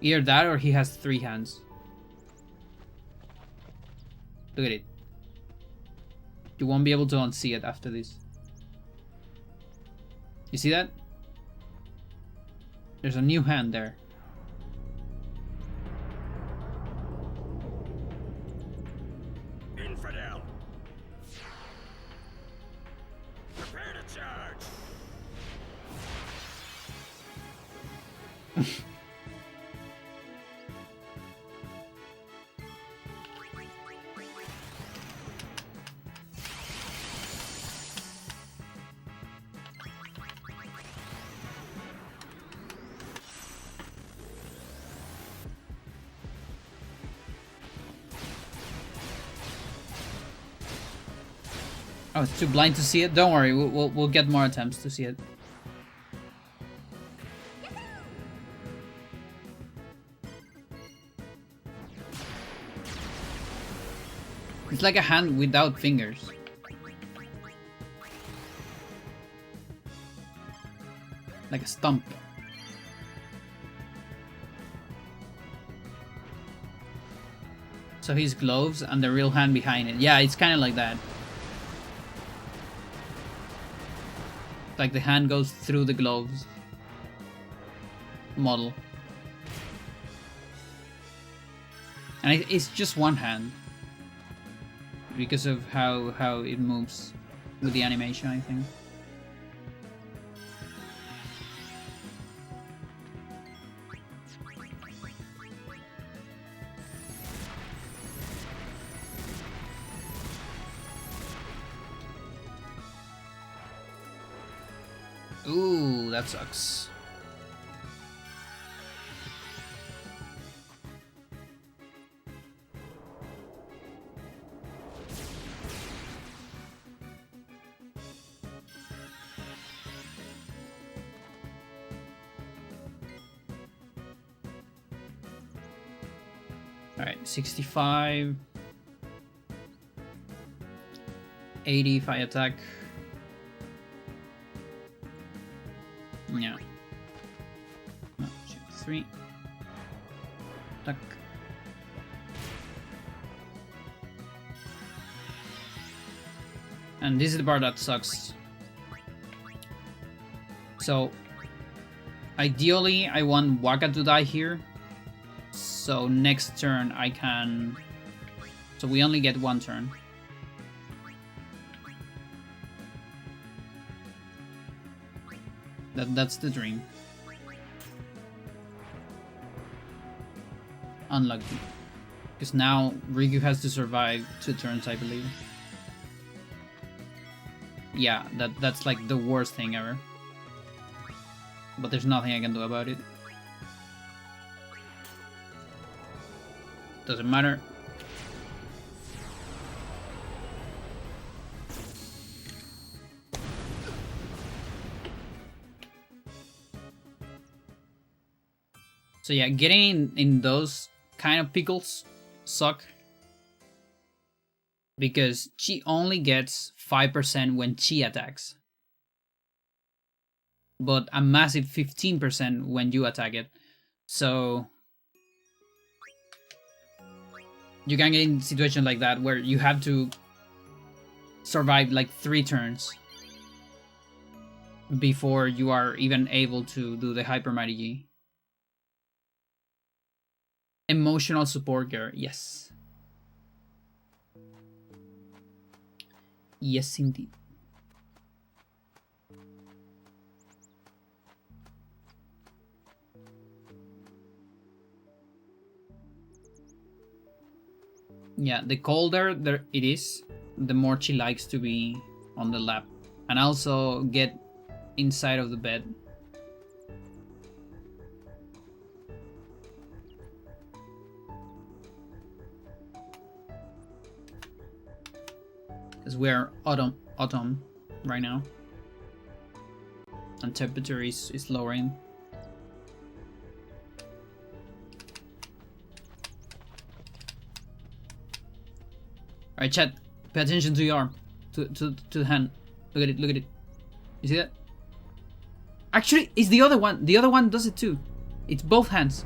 Either that or he has 3 hands. Look at it. You won't be able to unsee it after this. You see that? There's a new hand there. Infidel! Prepare to charge! Oh, it's too blind to see it? Don't worry, we'll get more attempts to see it. It's like a hand without fingers. Like a stump. So his gloves and the real hand behind it. Yeah, it's kind of like that. Like the hand goes through the gloves model. And it's just one hand. Because of how it moves with the animation, I think. Ooh, that sucks. Alright, 65. 80 if I attack. Yeah. No, shoot, 3. Attack. And this is the part that sucks. So, ideally, I want Waka to die here. So next turn I can... So we only get 1 turn. That's the dream. Unlucky. Because now Riku has to survive 2 turns, I believe. Yeah, that's like the worst thing ever. But there's nothing I can do about it. Doesn't matter. So yeah, getting in those kind of pickles suck. Because she only gets 5% when she attacks. But a massive 15% when you attack it. So you can get in situations like that where you have to survive like 3 turns before you are even able to do the Hyper Mighty G. Emotional support girl, yes. Yes, indeed. Yeah, the colder there it is, the more she likes to be on the lap. And also get inside of the bed. Because we're autumn right now. And temperature is lowering. Alright, chat, pay attention to your arm. To the hand. Look at it, look at it. You see that? Actually, it's the other one. The other one does it too. It's both hands.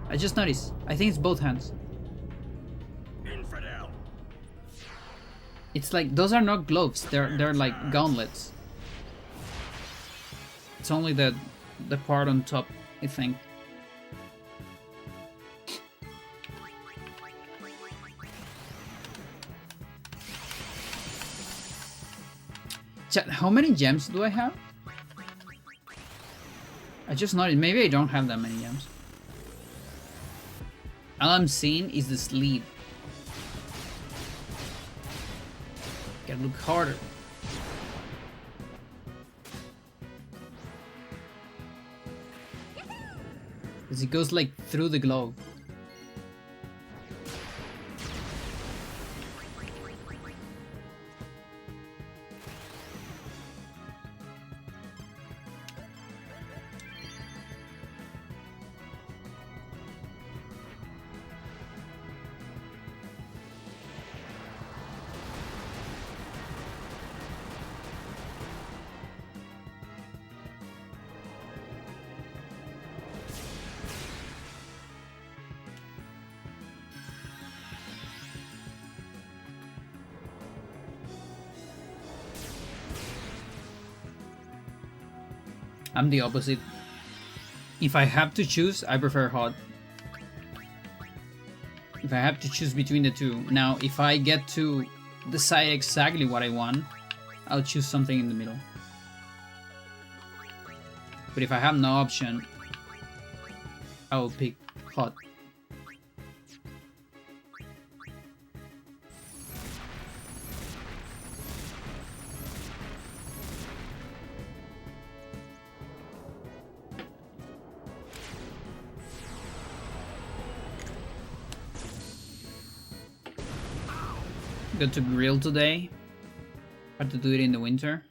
I just noticed. I think it's both hands. Infidel. It's like those are not gloves. They're like gauntlets. It's only the part on top, I think. Chat, how many gems do I have? I just noticed. Maybe I don't have that many gems. All I'm seeing is the sleeve. Gotta look harder. Because it goes like through the glove. I'm the opposite. If I have to choose, I prefer hot. If I have to choose between the two. Now, if I get to decide exactly what I want, I'll choose something in the middle. But if I have no option, I will pick hot. Got to grill today. Had to do it in the winter.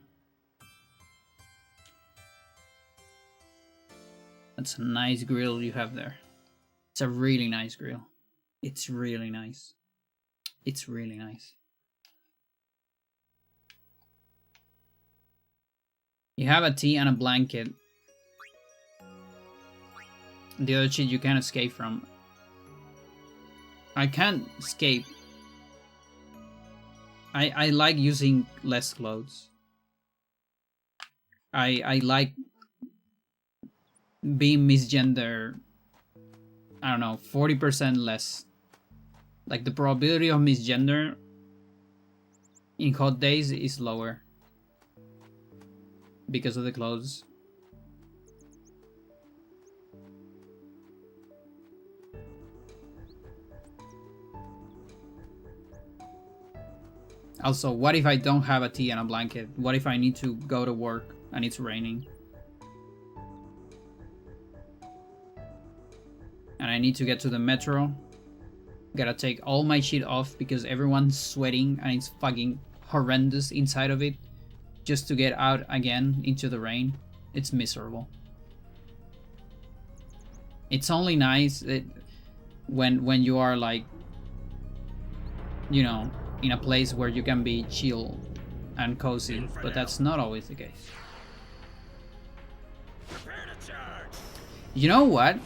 That's a nice grill you have there. It's a really nice grill. It's really nice. It's really nice. You have a tea and a blanket. The other shit you can't escape from. I can't escape. I like using less clothes. I like being misgender. I don't know, 40% less. Like the probability of misgender in hot days is lower because of the clothes. Also, what if I don't have a tea and a blanket? What if I need to go to work and it's raining? And I need to get to the metro. Gotta take all my shit off because everyone's sweating and it's fucking horrendous inside of it. Just to get out again into the rain. It's miserable. It's only nice that when you are like, you know, in a place where you can be chill and cozy, but that's not always the case. Prepare to charge. You know what?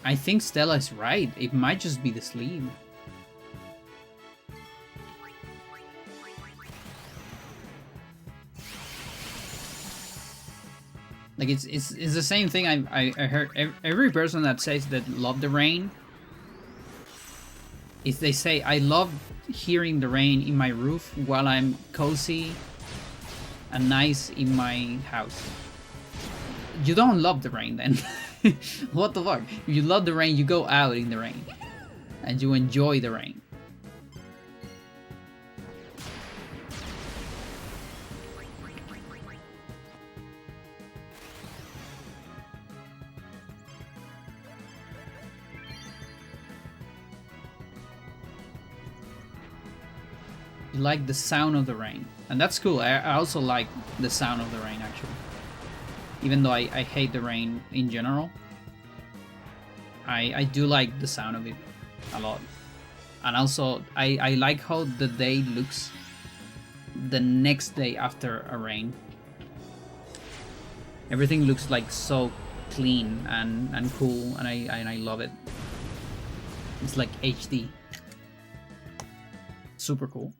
I think Stella is right. It might just be the sleeve. Like it's the same thing I heard every person that says that love the rain is they say I love hearing the rain in my roof while I'm cozy and nice in my house. You don't love the rain then. What the fuck? If you love the rain, you go out in the rain and you enjoy the rain. You like the sound of the rain, and that's cool. I also like the sound of the rain actually. Even though I hate the rain in general, I do like the sound of it a lot. And also, I like how the day looks the next day after a rain. Everything looks like so clean and cool, and I love it. It's like HD. Super cool.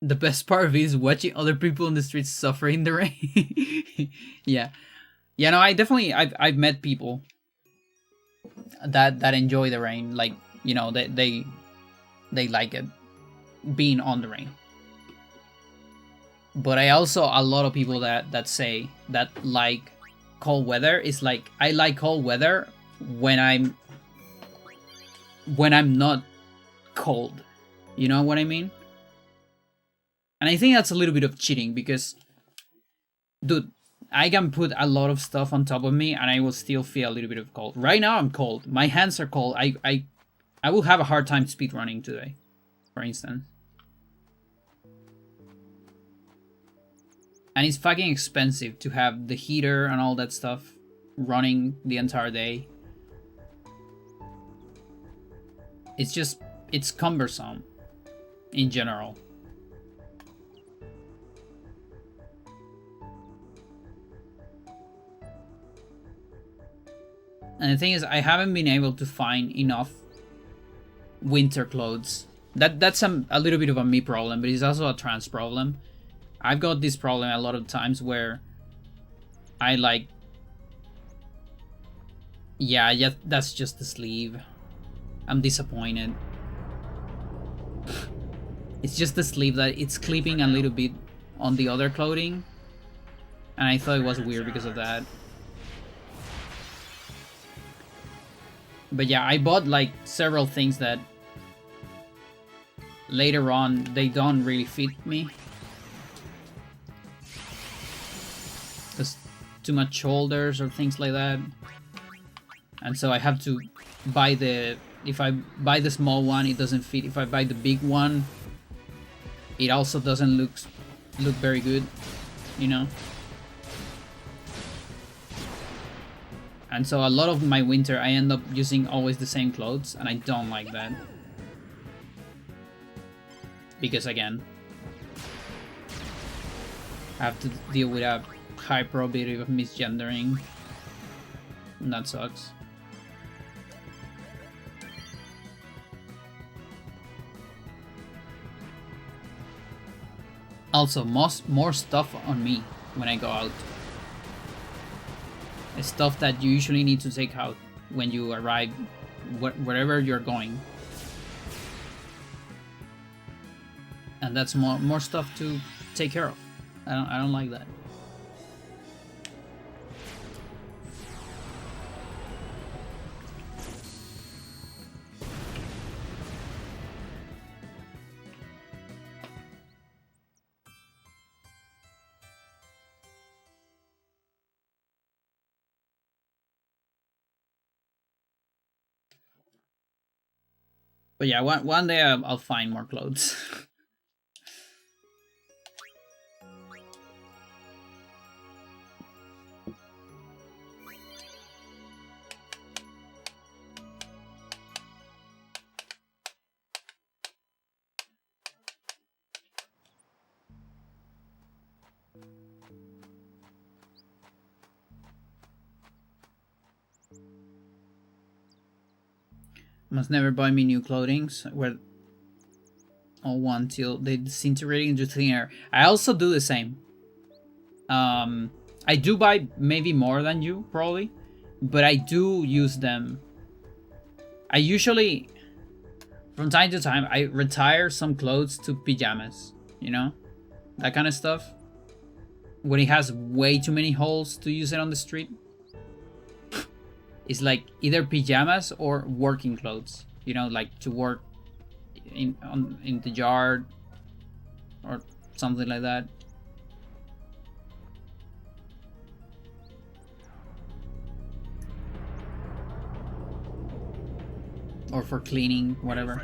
The best part of it is watching other people in the streets suffer in the rain. Yeah. Yeah, no, I've met people that enjoy the rain. Like, you know, they like it, being on the rain. But I also, a lot of people that say that like cold weather is like, I like cold weather when I'm not cold. You know what I mean? And I think that's a little bit of cheating because, dude, I can put a lot of stuff on top of me and I will still feel a little bit of cold. Right now I'm cold. My hands are cold. I will have a hard time speed running today, for instance. And it's fucking expensive to have the heater and all that stuff running the entire day. It's cumbersome in general. And the thing is, I haven't been able to find enough winter clothes. That's a little bit of a me problem, but it's also a trans problem. I've got this problem a lot of times where I like... Yeah, that's just the sleeve. I'm disappointed. It's just the sleeve that it's clipping a little bit on the other clothing. And I thought it was weird because of that. But yeah, I bought like several things that later on they don't really fit me. There's too much shoulders or things like that. And so I have to buy the... If I buy the small one, it doesn't fit. If I buy the big one, it also doesn't look very good, you know? And so a lot of my winter, I end up using always the same clothes, and I don't like that. Because again, I have to deal with a high probability of misgendering, and that sucks. Also, more stuff on me when I go out. It's stuff that you usually need to take out when you arrive wherever you're going. And that's more stuff to take care of. I don't like that. But yeah, one day I'll find more clothes. Must never buy me new clothing where all one till they disintegrate into thin air. I also do the same. I do buy maybe more than you, probably, but I do use them. I usually, from time to time, I retire some clothes to pajamas, you know? That kind of stuff. When it has way too many holes to use it on the street. It's like either pajamas or working clothes, you know, like to work in the yard or something like that. Or for cleaning, whatever.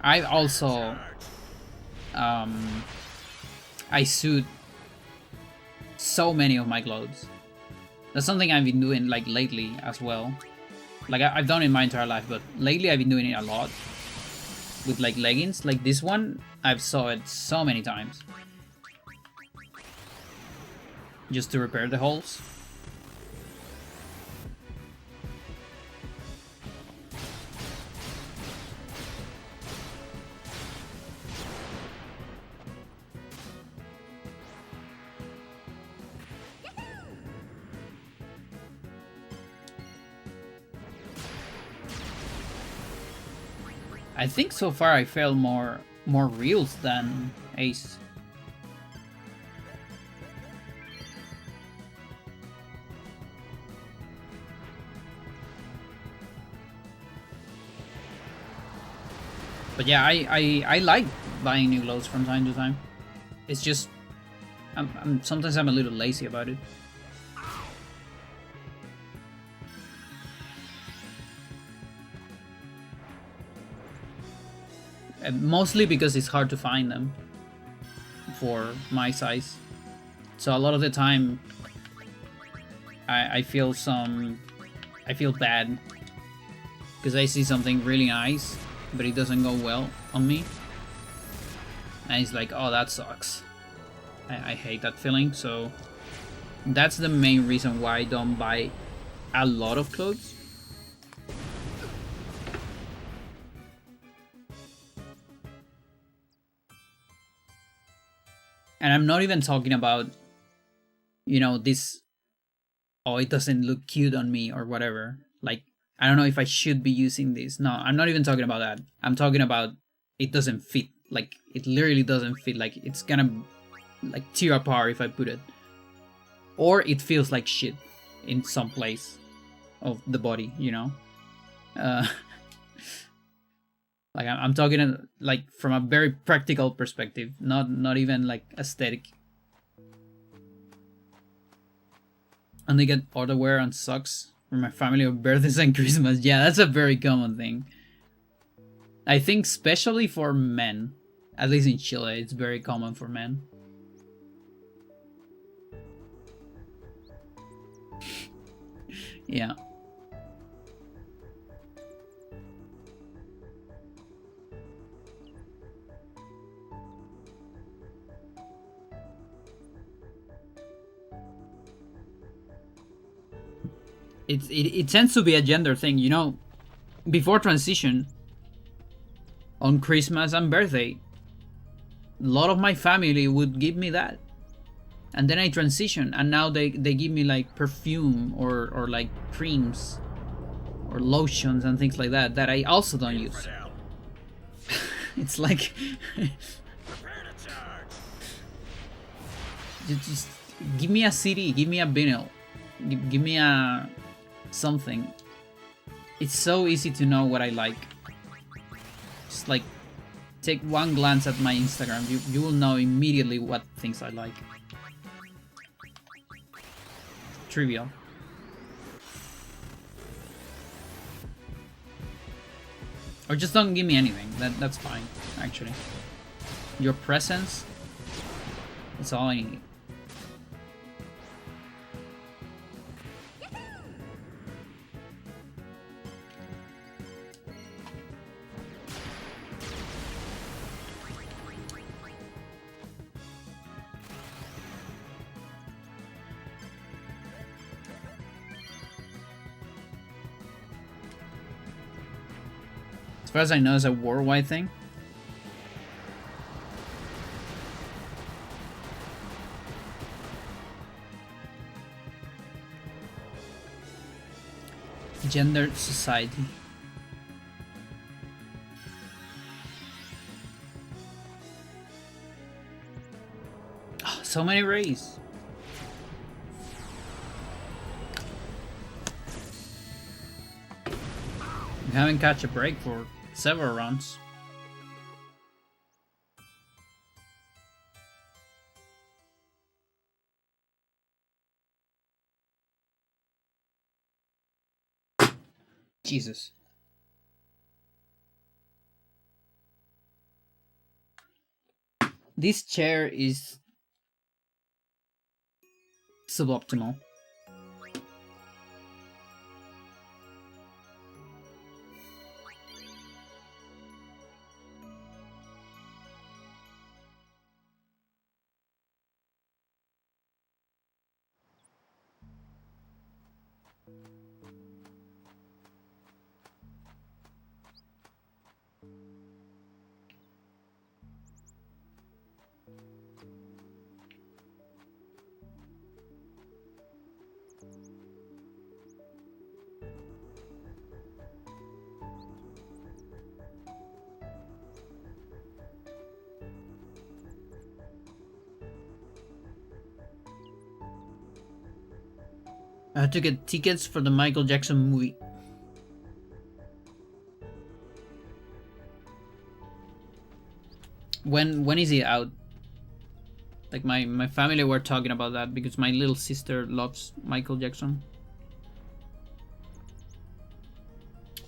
I also I suit so many of my clothes. That's something I've been doing like lately as well. Like I've done it my entire life, but lately I've been doing it a lot with like leggings. Like this one, I've saw it so many times just to repair the holes. I think so far I failed more reels than Ace. But yeah, I like buying new clothes from time to time. It's just sometimes I'm a little lazy about it. Mostly because it's hard to find them for my size. So a lot of the time I feel bad because I see something really nice but it doesn't go well on me. And it's like, oh, that sucks. I hate that feeling. So that's the main reason why I don't buy a lot of clothes. And I'm not even talking about, you know, this, oh, it doesn't look cute on me or whatever. Like, I don't know if I should be using this. No, I'm not even talking about that. I'm talking about it doesn't fit. Like, it literally doesn't fit. Like, it's gonna, like, tear apart if I put it. Or it feels like shit in some place of the body, you know? Like I'm talking like from a very practical perspective, not even like aesthetic. And they get outerwear and socks for my family of birthdays and Christmas. Yeah, that's a very common thing. I think especially for men, at least in Chile, it's very common for men. Yeah. It tends to be a gender thing, you know. Before transition, on Christmas and birthday, a lot of my family would give me that. And then I transition, and now they give me like perfume or like creams or lotions and things like that I also don't use. It's like just give me a CD, give me a vinyl, give me a something. It's so easy to know what I like. Just like take one glance at my Instagram, you will know immediately what things I like. Trivial. Or just don't give me anything. That's fine, actually. Your presence, that's all I need. As far as I know, it's a worldwide thing. Gendered society. Oh, so many rays. We haven't catch a break for several rounds. Jesus. This chair is suboptimal. I had to get tickets for the Michael Jackson movie. When is it out? Like my family were talking about that because my little sister loves Michael Jackson.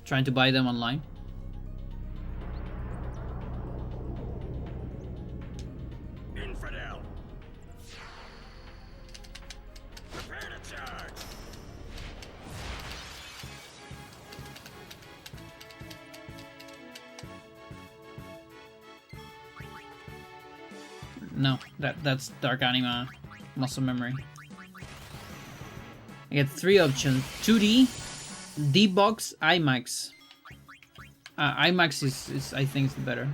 Trying to buy them online. Infidel! Prepare to charge! No, that's Dark Anima muscle memory. I get 3 options: 2D, D-Box, IMAX. IMAX is I think is the better.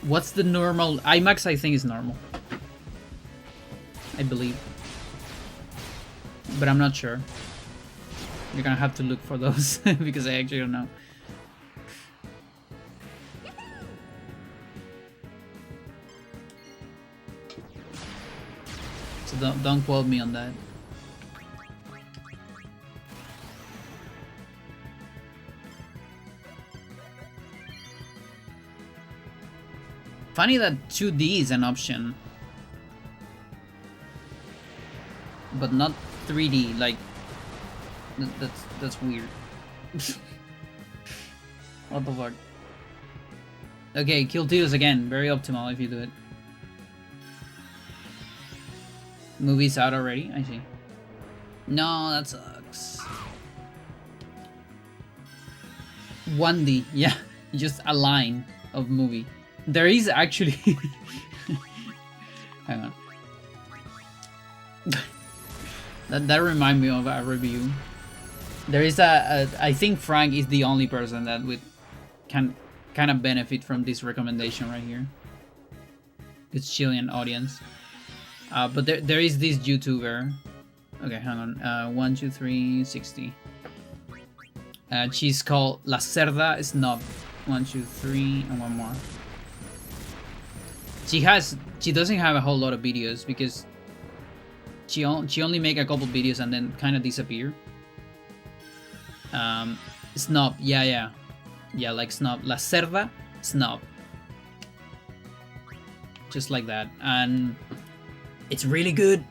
What's the normal? IMAX I think is normal. I believe. But I'm not sure. You're gonna have to look for those because I actually don't know. So don't quote me on that. Funny that 2D is an option, but not 3D. Like that's weird. What the fuck? Okay, kill Titus again. Very optimal if you do it. Movie's out already? I see. No, that sucks. 1D, yeah. Just a line of movie. There is actually... Hang on. that reminds me of a review. There is I think Frank is the only person that can kind of benefit from this recommendation right here. It's Chilean audience. But there is this YouTuber. Okay, hang on. 1, 2, 3, 60. She's called La Cerda Snob. 1, 2, 3, and one more. She doesn't have a whole lot of videos because she only make a couple videos and then kind of disappear. Snob, yeah, like Snob. La Cerda Snob. Just like that, and it's really good.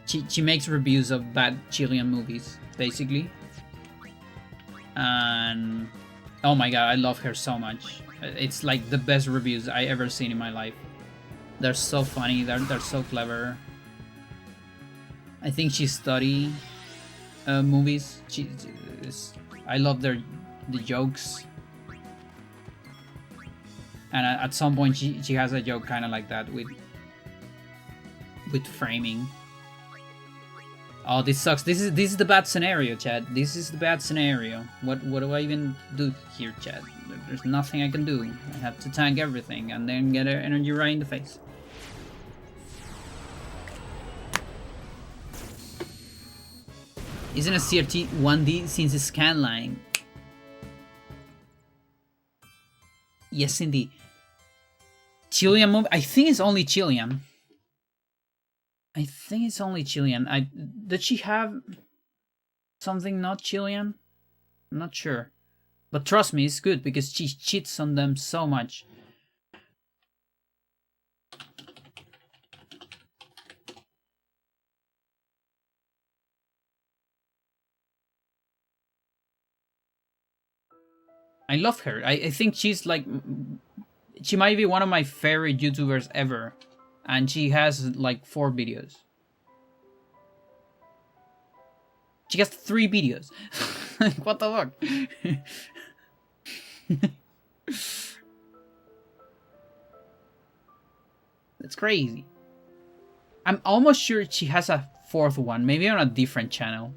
She makes reviews of bad Chilean movies, basically. And oh my god, I love her so much. It's like the best reviews I ever seen in my life. They're so funny, they're so clever. I think she study movies. I love the jokes. And at some point she has a joke kind of like that with framing. Oh, this sucks. This is the bad scenario, Chad. This is the bad scenario. What do I even do here, Chad? There's nothing I can do. I have to tank everything and then get an energy right in the face. Isn't a CRT 1D since a scan line? Yes, indeed. Chilean movie? I think it's only Chilean. I think it's only Chilean. Did she have something not Chilean? I'm not sure. But trust me, it's good because she cheats on them so much. I love her. I think she's like... She might be one of my favorite YouTubers ever. And she has like 4 videos. She has 3 videos. What the fuck? That's crazy. I'm almost sure she has a 4th one. Maybe on a different channel.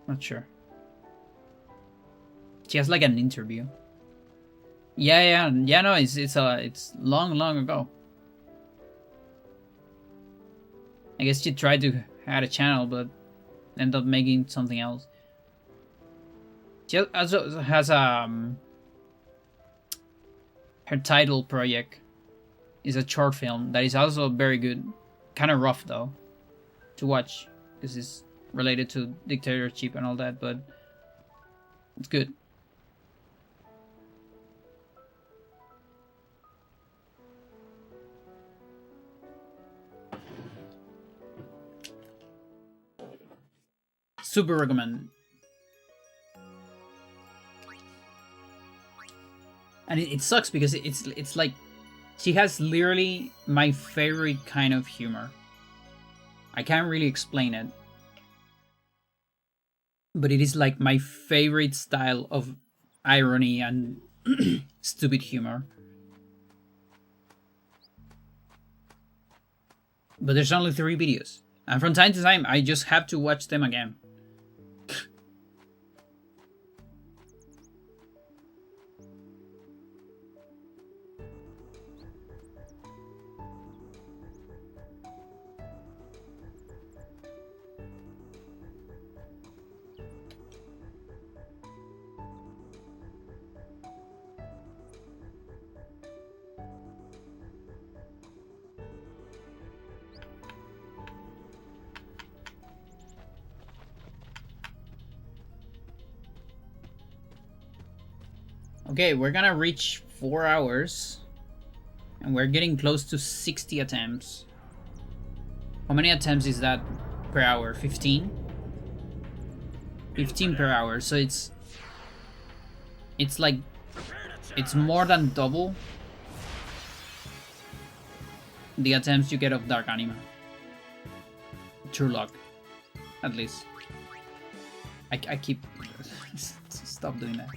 Not sure. She has like an interview. Yeah. No, it's long ago. I guess she tried to add a channel, but ended up making something else. She also has her title project is a short film that is also very good. Kind of rough though to watch because it's related to dictatorship and all that, but it's good. Super recommend. And it sucks because it's like she has literally my favorite kind of humor. I can't really explain it. But it is like my favorite style of irony and stupid humor. But there's only 3 videos. And from time to time, I just have to watch them again. Okay, we're gonna reach 4 hours. And we're getting close to 60 attempts. How many attempts is that per hour? 15? 15 per hour, so it's like... It's more than double the attempts you get of Dark Anima. True luck. At least. I keep... Stop doing that.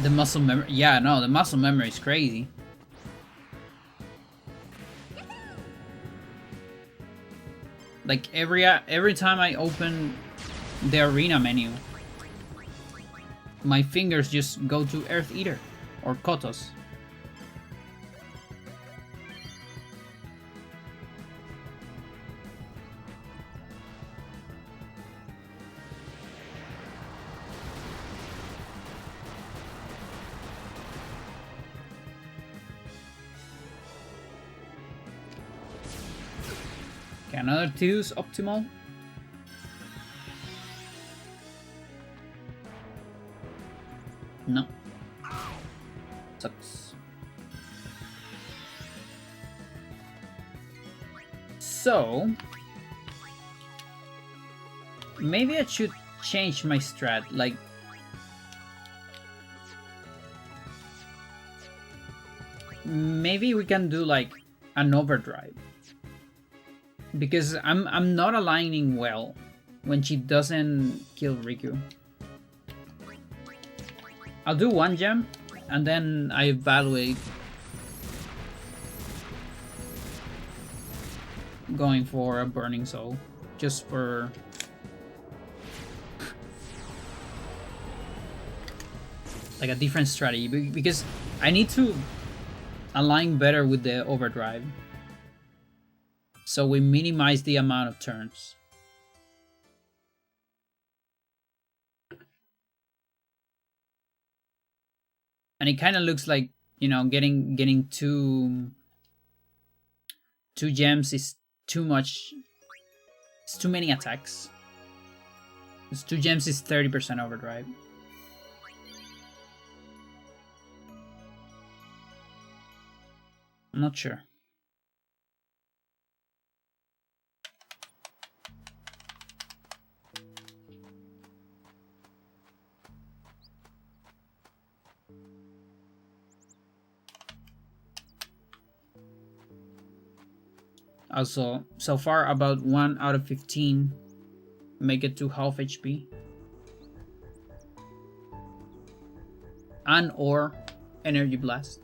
The muscle memory, yeah, no, the muscle memory is crazy. Like every time I open the arena menu, my fingers just go to Earth Eater or Kotos. another 2 is optimal. No. Sucks. So maybe I should change my strat, like maybe we can do like an overdrive, because I'm not aligning well when she doesn't kill Riku. I'll do 1 gem and then I evaluate going for a burning soul, just for like a different strategy, because I need to align better with the overdrive so we minimize the amount of turns. And it kind of looks like, you know, getting two gems is too much. It's too many attacks. It's 2 gems is 30% overdrive. I'm not sure. Also, so far about 1 out of 15 make it to half HP. And or energy blast.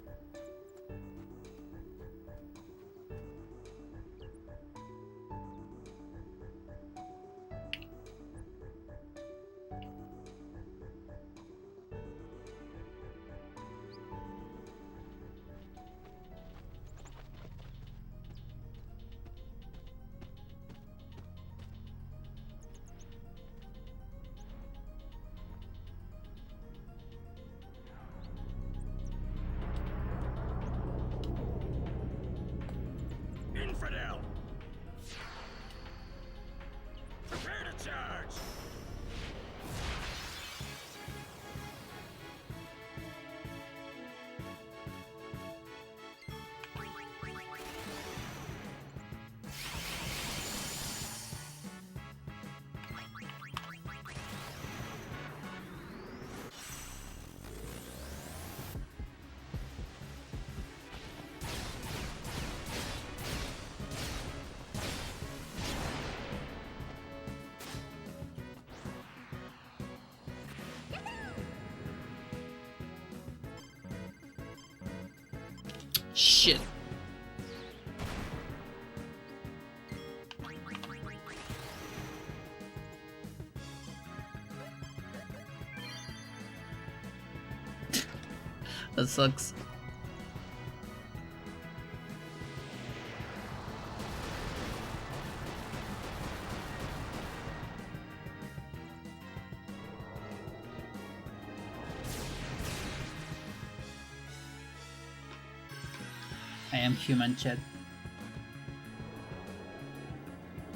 Infidel! Prepare to charge! Shit. That sucks. I am human, chat.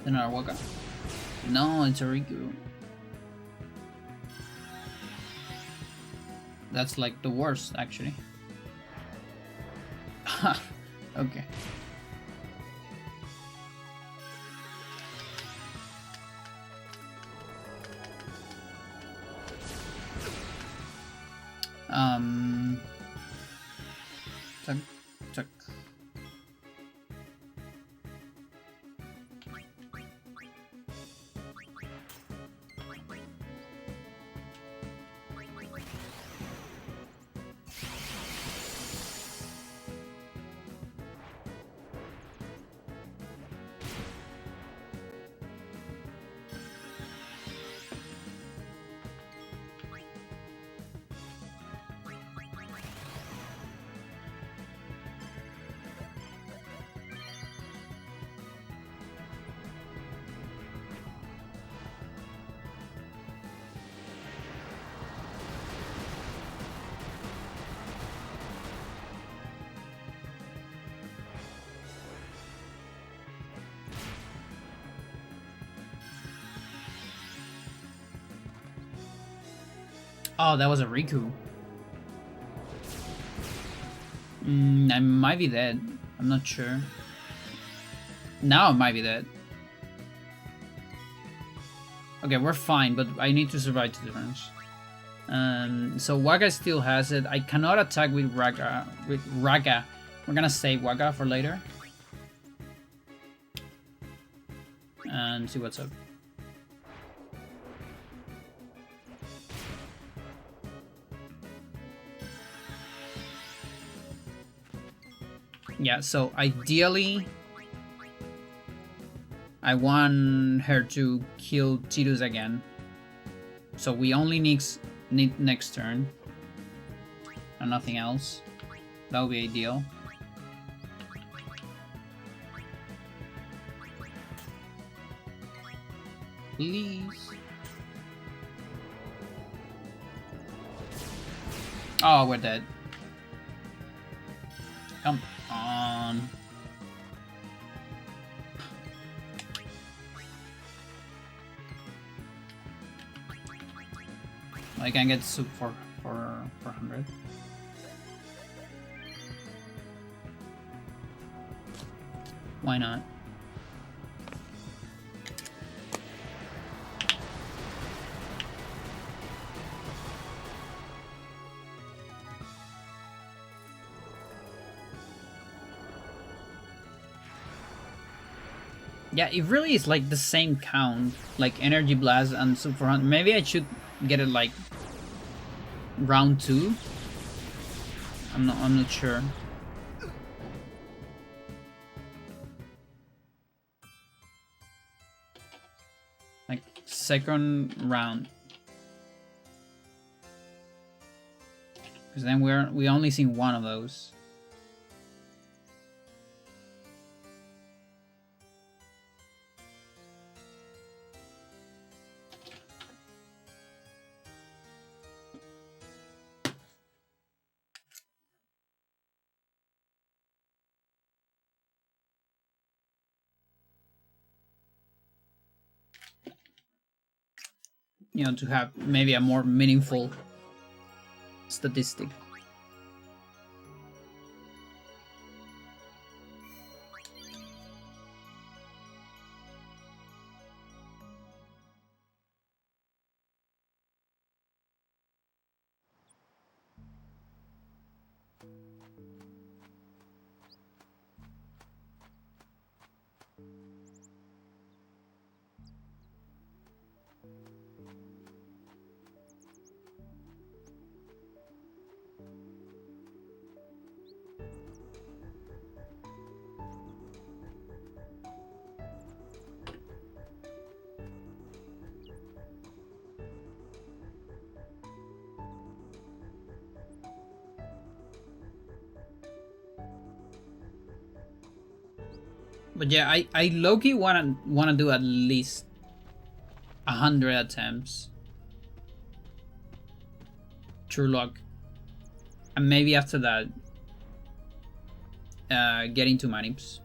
Another Waka. No, it's a Riku. That's like the worst, actually. Okay. Tuck, tuck. Oh, that was a Riku. I might be dead. I'm not sure. Now I might be dead. Okay, we're fine, but I need to survive 2 turns. So Waga still has it. I cannot attack with Raga. We're gonna save Waga for later. And see what's up. Yeah, so ideally I want her to kill Tidus again. So we only need next turn and nothing else. That would be ideal. Please. Oh, we're dead. Come on. I can get soup for 100. Why not? Yeah, it really is like the same count, like Energy Blast and Soup for 100. Maybe I should get it like round 2. I'm not sure. Like second round. Because then we only seen one of those. You know, to have maybe a more meaningful statistic. But yeah, I low-key wanna do at least 100 attempts. True luck. And maybe after that, getting to manips.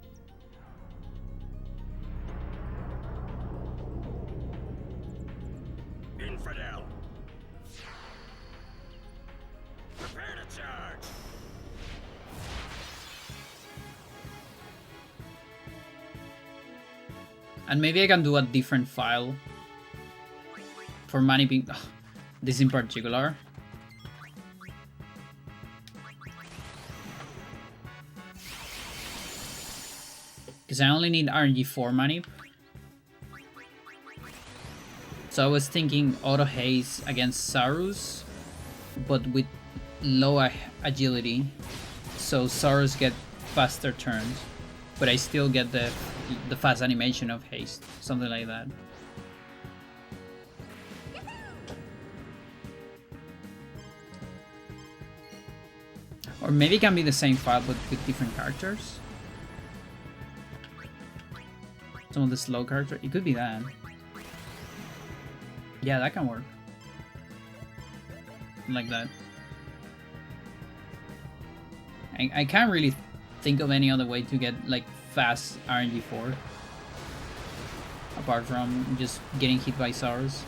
Infidel. Prepare to charge. And maybe I can do a different file for maniping this in particular. Because I only need RNG 4 manip. So I was thinking auto haste against Sarus, but with low agility. So Sarus get faster turns, but I still get the fast animation of haste, something like that. Or maybe it can be the same file but with different characters. Some of the slow character, it could be that. Yeah, that can work. Like that. I can't really think of any other way to get like fast RNG4 apart from just getting hit by SARS.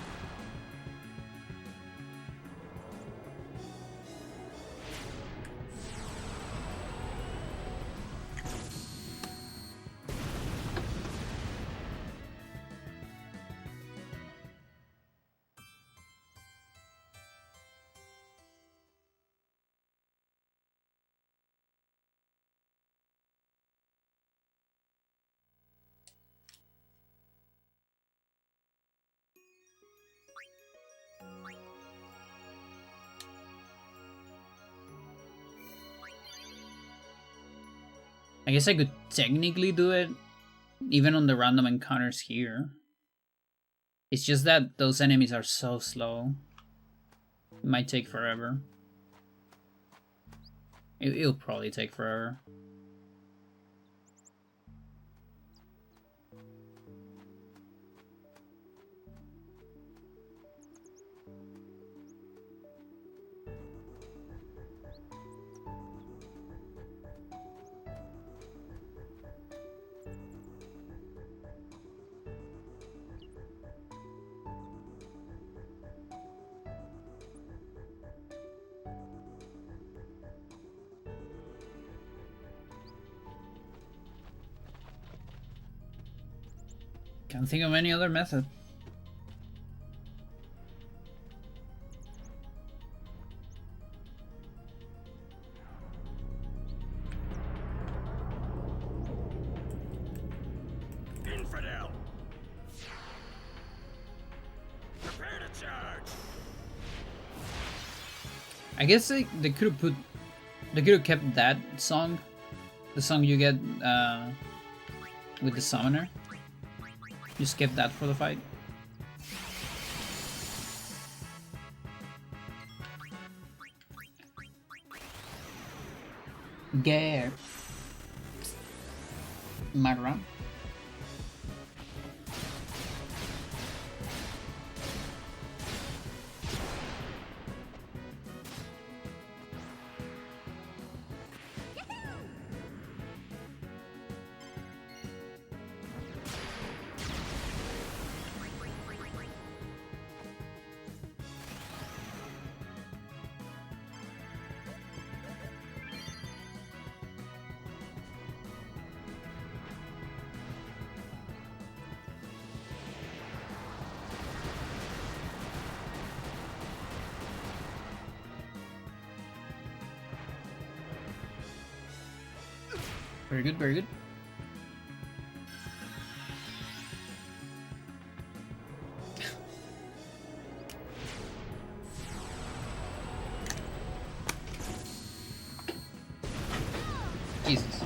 I guess I could technically do it even on the random encounters here. It's just that those enemies are so slow. It might take forever. It'll probably take forever. Can't think of any other method. Infidel! Prepare to charge! I guess they could have kept that song, the song you get with the summoner. You skip that for the fight. Gare. Marra. Very good, very good. Jesus.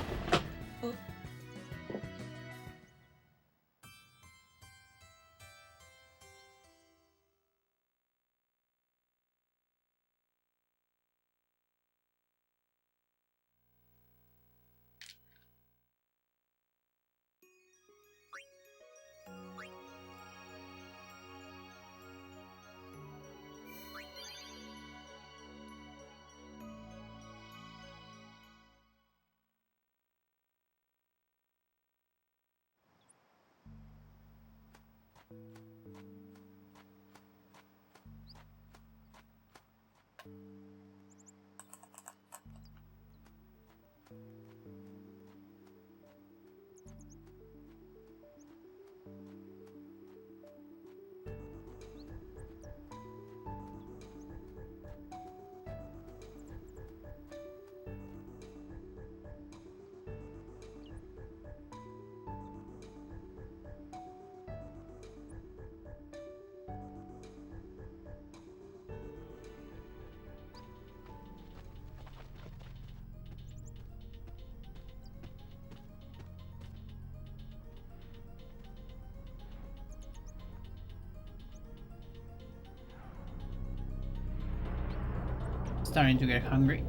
Starting to get hungry.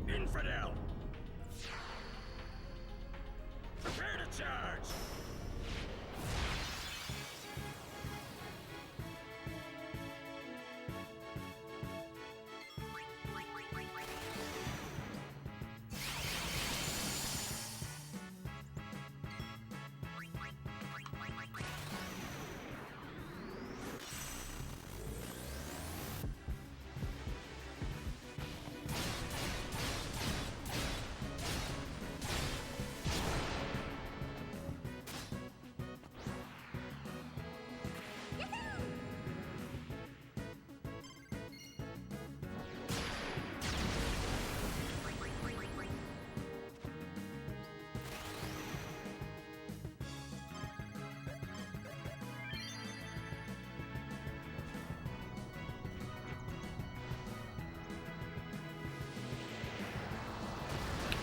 Infidel! Prepare to charge!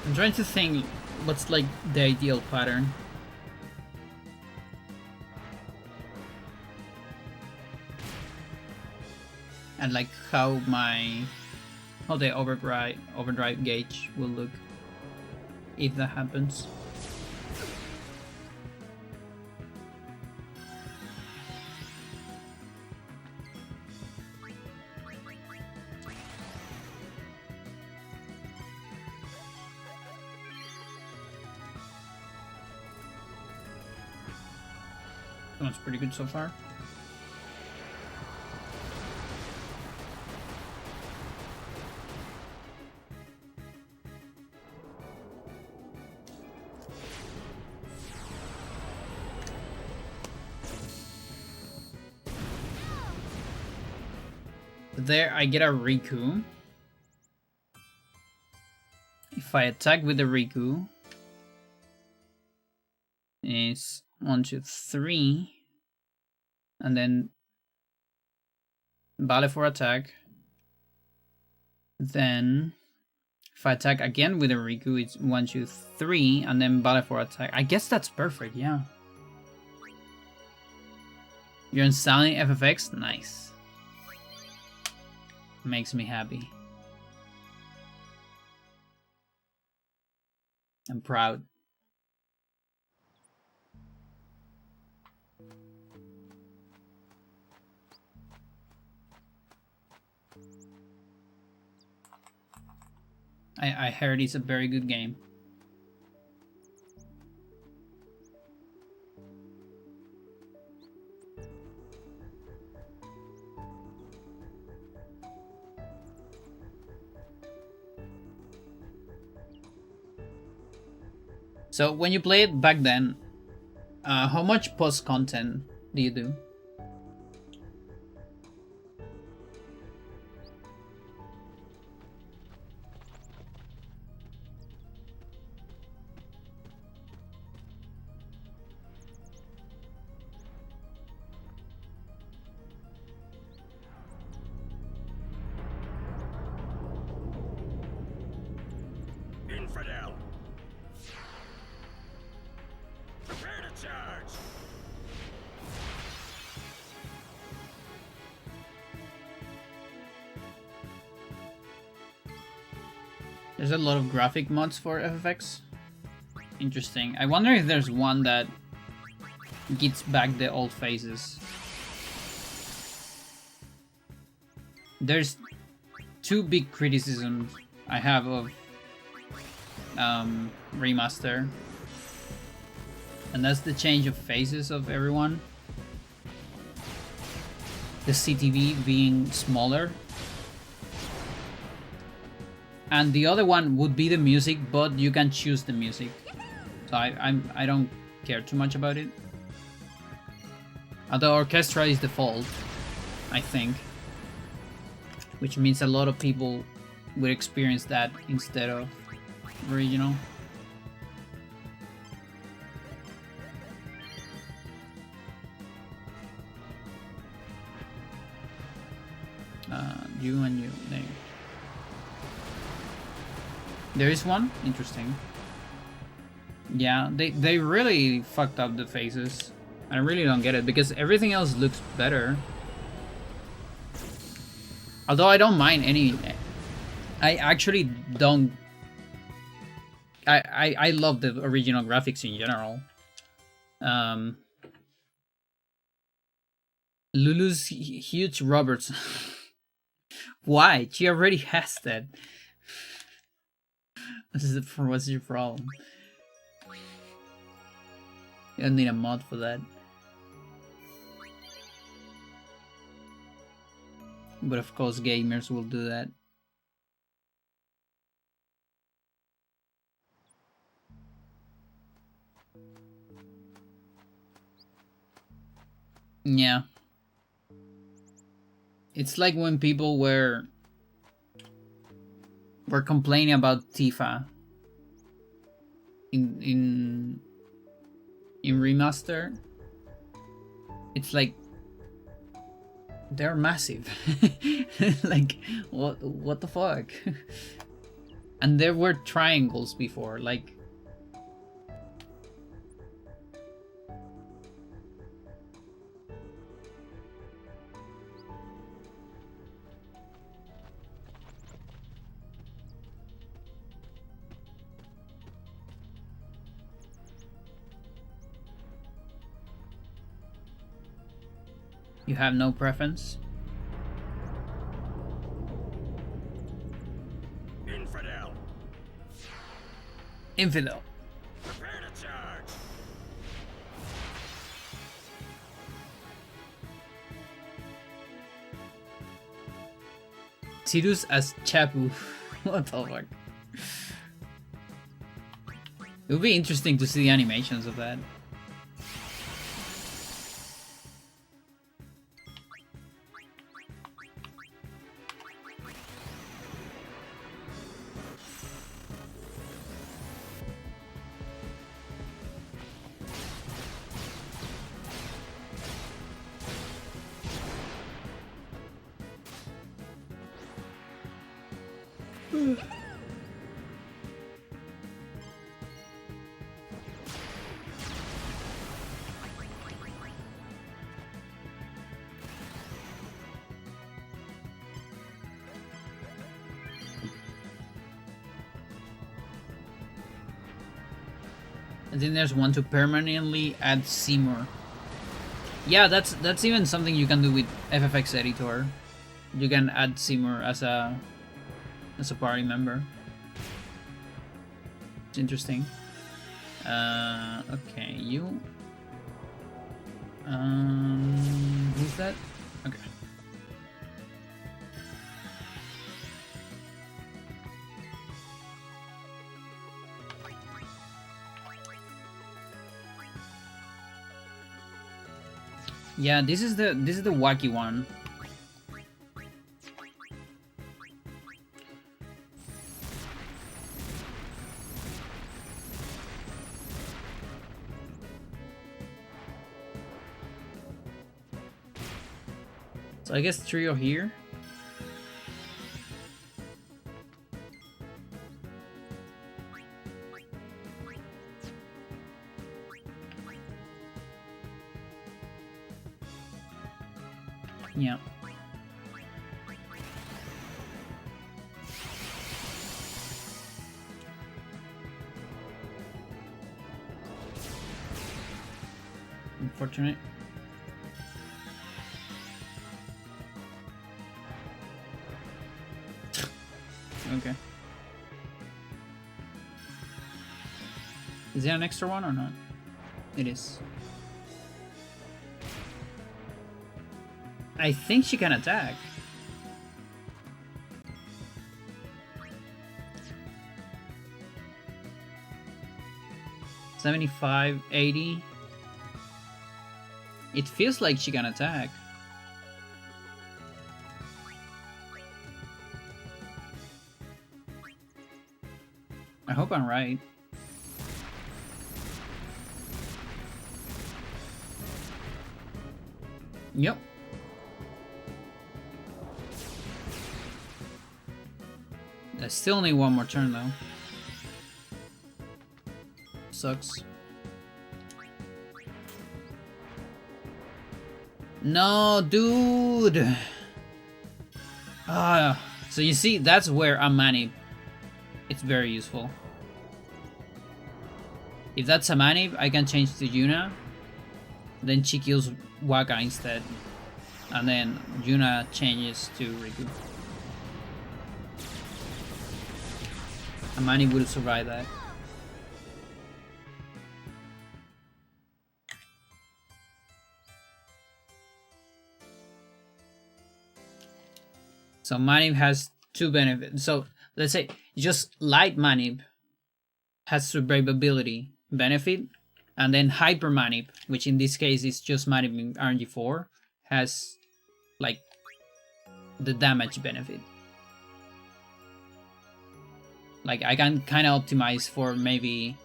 I'm trying to think what's like the ideal pattern. And like how the overdrive gauge will look if that happens. That one's pretty good so far. There I get a Riku. If I attack with the Riku, it's 1, 2, 3, and then Valefor attack. Then if I attack again with a Riku, it's 1, 2, 3, and then Valefor attack. I guess that's perfect, yeah. You're installing FFX? Nice. Makes me happy. I'm proud. I heard it's a very good game. So when you play it back then, how much post content do you do? Infidel! Prepare to charge! There's a lot of graphic mods for FFX. Interesting. I wonder if there's one that gets back the old phases. There's two big criticisms I have of remaster, and that's the change of faces of everyone, the CTV being smaller, and the other one would be the music, but you can choose the music. So I don't care too much about it. Although orchestra is default, I think, which means a lot of people would experience that instead of original. You and you. There is one? Interesting. Yeah, they really fucked up the faces. I really don't get it, because everything else looks better. Although I don't mind any... I actually don't... I love the original graphics in general. Lulu's huge Roberts. Why? She already has that. What's your problem? You don't need a mod for that. But of course gamers will do that. Yeah. It's like when people were complaining about Tifa in remaster. It's like they're massive. Like what the fuck? And there were triangles before, like... You have no preference? Infidel! Infidel. Prepare to charge! Tidus as Chapu. What the fuck? It would be interesting to see the animations of that. And then there's one to permanently add Seymour. Yeah, that's even something you can do with FFX Editor. You can add Seymour as a party member. It's interesting. Okay, you. Who's that? Okay. Yeah, this is the wacky one. So I guess trio here. Yeah. Unfortunate. Okay. Is there an extra one or not? It is. I think she can attack. $75, $80. It feels like she can attack. I hope I'm right. Yep. I still need one more turn though. Sucks. No, dude. So you see, that's where a Manip. It's very useful. If that's a Manip, I can change to Yuna. Then she kills Waka instead. And then Yuna changes to Riku. A Manip would survive that. So Manip has two benefits. So let's say just light Manip has survivability benefit, and then Hyper Manip, which in this case is just Manip in RNG4, has like the damage benefit. Like I can kind of optimize for maybe.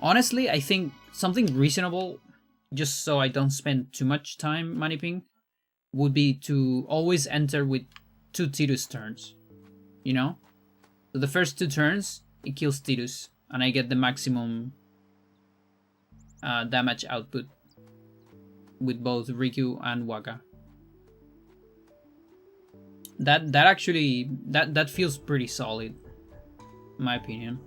Honestly, I think something reasonable, just so I don't spend too much time maniping, would be to always enter with 2 Tidus turns, you know? So the first 2 turns, it kills Tidus, and I get the maximum damage output with both Riku and Waka. That actually that feels pretty solid, in my opinion.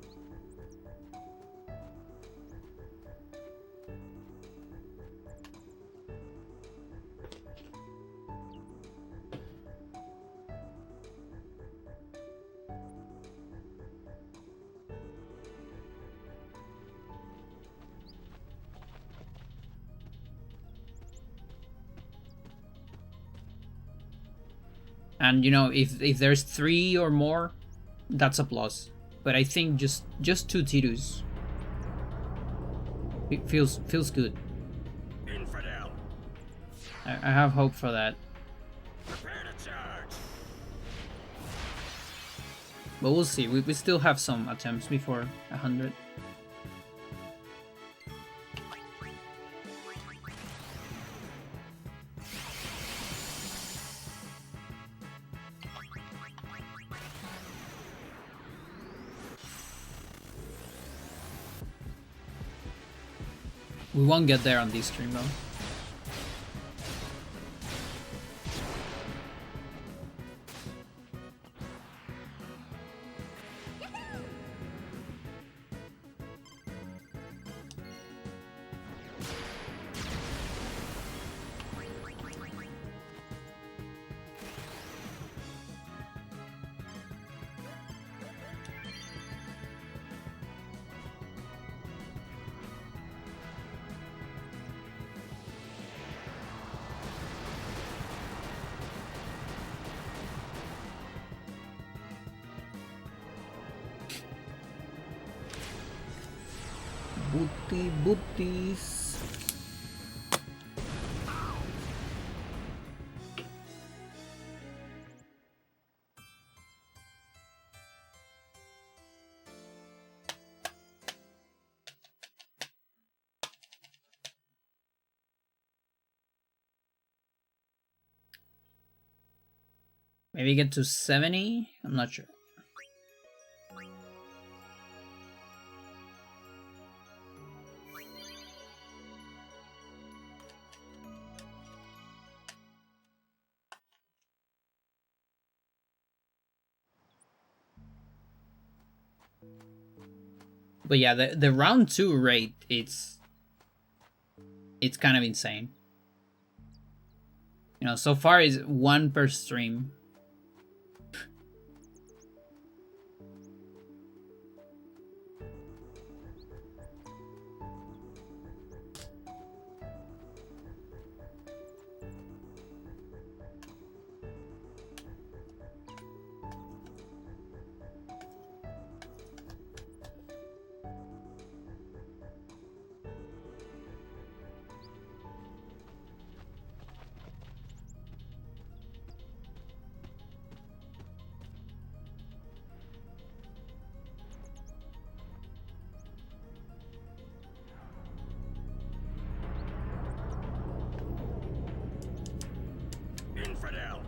And you know, if there's 3 or more, that's a plus. But I think just 2 Tidus, it feels good. Infidel. I have hope for that. Prepare to charge. But we'll see. We still have some attempts before 100. We won't get there on this stream though. Booties. Maybe get to 70? I'm not sure. But yeah, the round 2 rate, it's kind of insane. You know, so far is 1 per stream. Infidel.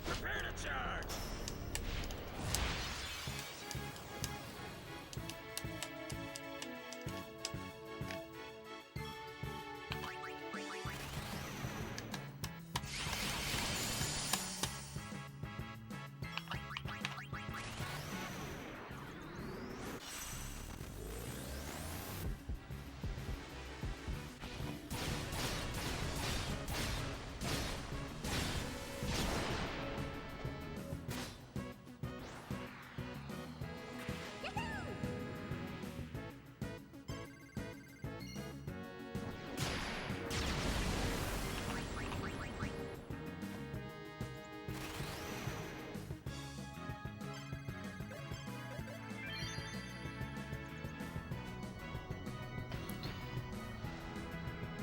Prepare to charge.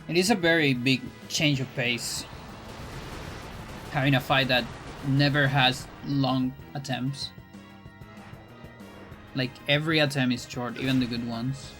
It is a very big change of pace. Having a fight that never has long attempts. Like every attempt is short, even the good ones.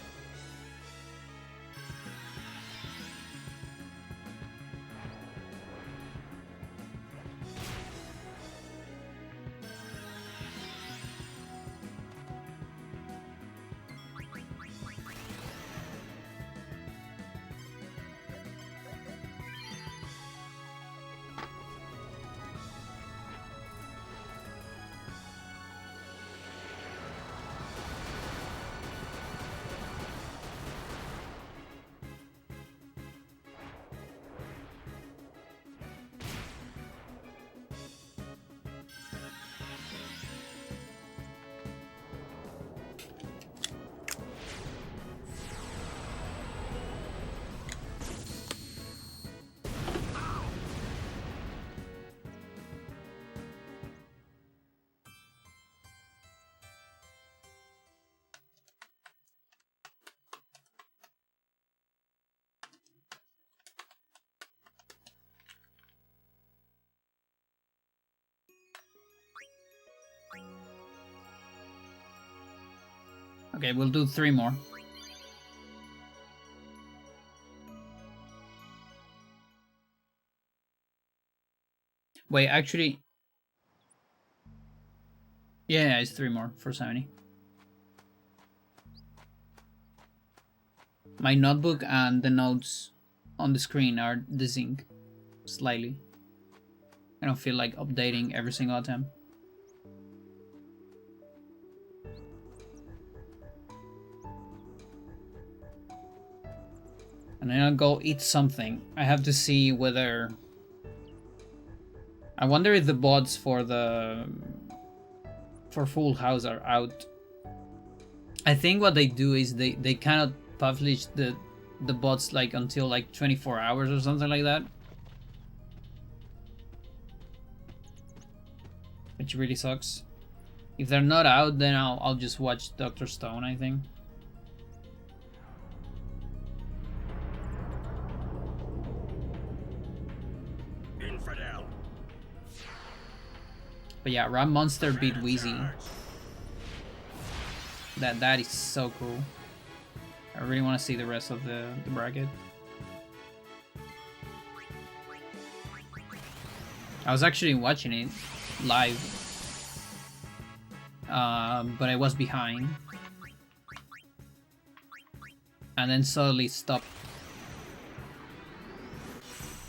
Okay, we'll do 3 more. Wait, actually... Yeah, it's 3 more for 70. My notebook and the notes on the screen are desynced slightly. I don't feel like updating every single attempt. And then I'll go eat something. I have to see whether... I wonder if the bots for Full House are out. I think what they do is they cannot publish the bots like until like 24 hours or something like that. Which really sucks. If they're not out, then I'll just watch Dr. Stone, I think. Infidel. But yeah, Ram Monster beat Wheezy. That is so cool. I really want to see the rest of the bracket. I was actually watching it live, but I was behind, and then suddenly stopped,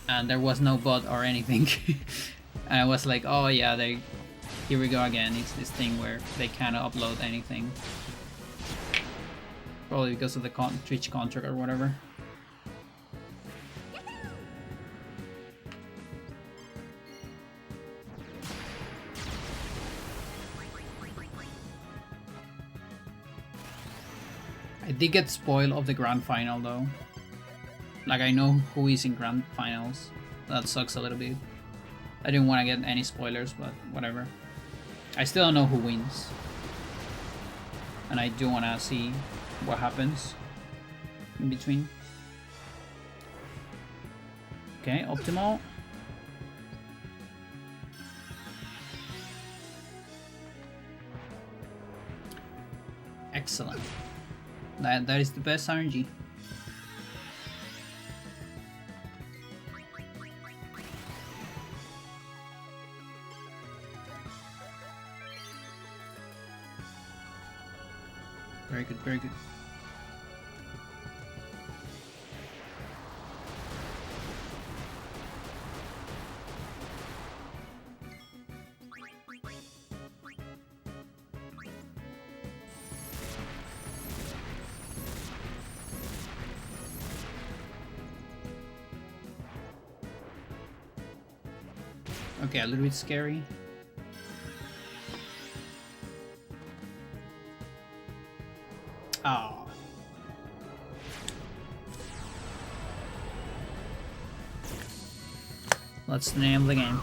and there was no bot or anything. And I was like, oh yeah, here we go again. It's this thing where they can't upload anything. Probably because of the Twitch contract or whatever. I did get spoiled of the grand final though. Like I know who is in grand finals. That sucks a little bit. I didn't want to get any spoilers, but whatever. I still don't know who wins. And I do want to see what happens in between. Okay, optimal. Excellent. That is the best RNG. Very good, very good. Okay, a little bit scary. Oh. Let's name the game.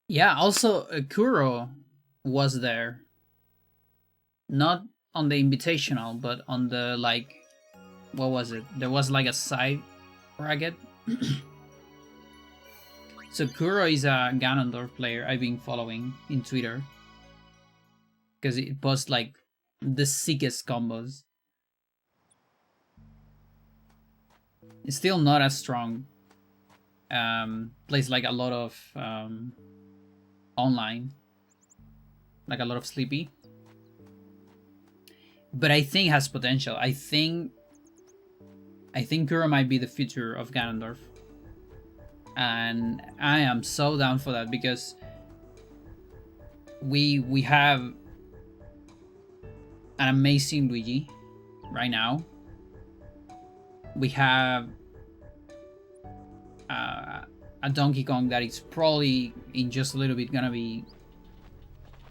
Yeah, also Kuro was there. Not on the invitational, but on the like, what was it? There was like a side bracket. So Kuro is a Ganondorf player I've been following in Twitter. Because it posts like the sickest combos. It's still not as strong. Plays like a lot of online. Like a lot of Sleepy. But I think has potential. I think Kuro might be the future of Ganondorf. And I am so down for that because we have an amazing Luigi right now. We have a Donkey Kong that is probably in just a little bit gonna be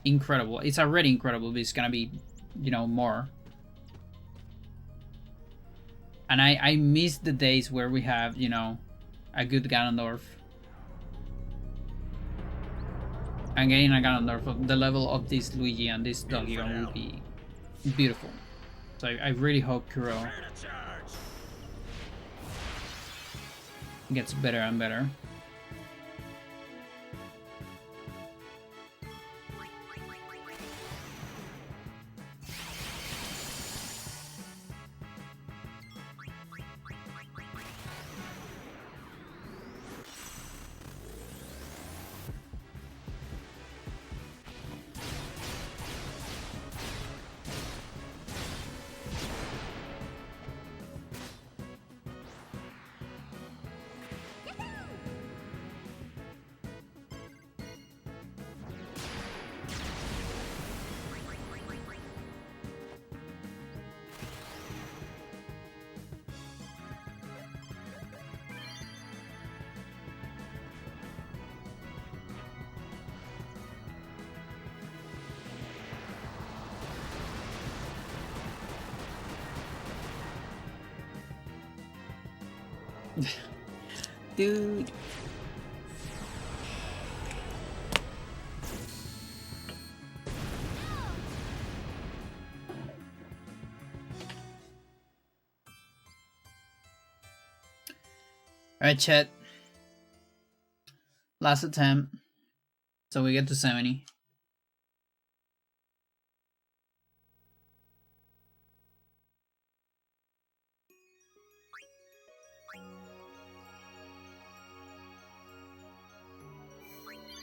incredible. It's already incredible, but it's gonna be, you know, more. And I miss the days where we have, you know, a good Ganondorf. And getting a Ganondorf of the level of this Luigi and this Donkey Kong would be beautiful. So I really hope Kuro gets better and better. Dude. Alright, chat. Last attempt. So we get to 70.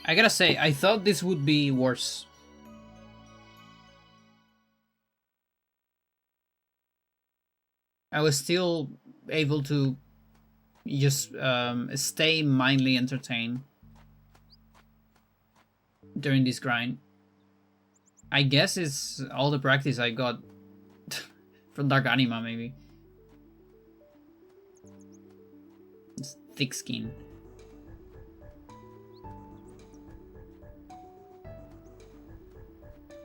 I gotta say, I thought this would be worse. I was still able to just stay mindly entertained during this grind. I guess it's all the practice I got from Dark Anima, maybe. It's thick skin.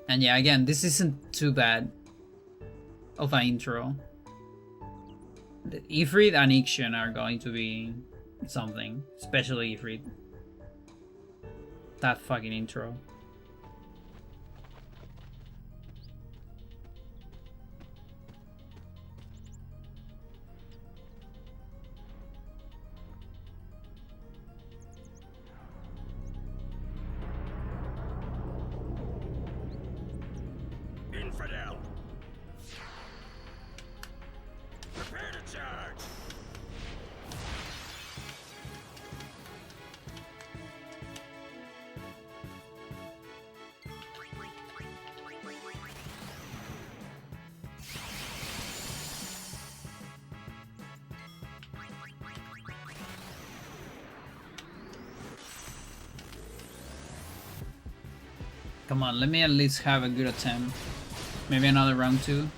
And yeah, again, this isn't too bad of an intro. The Ifrit and Ixion are going to be something, especially Ifrit. That fucking intro. Infidel. Prepare to charge. Come on, let me at least have a good attempt. Maybe another round 2.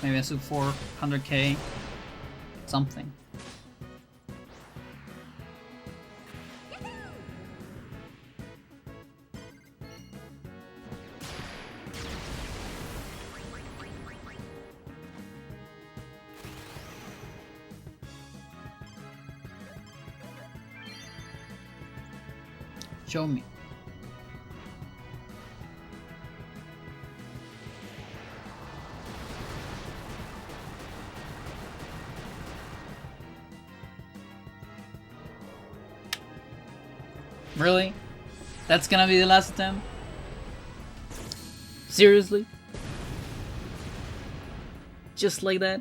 Maybe a sub 400k. Something. Show me. Really? That's gonna be the last attempt? Seriously? Just like that?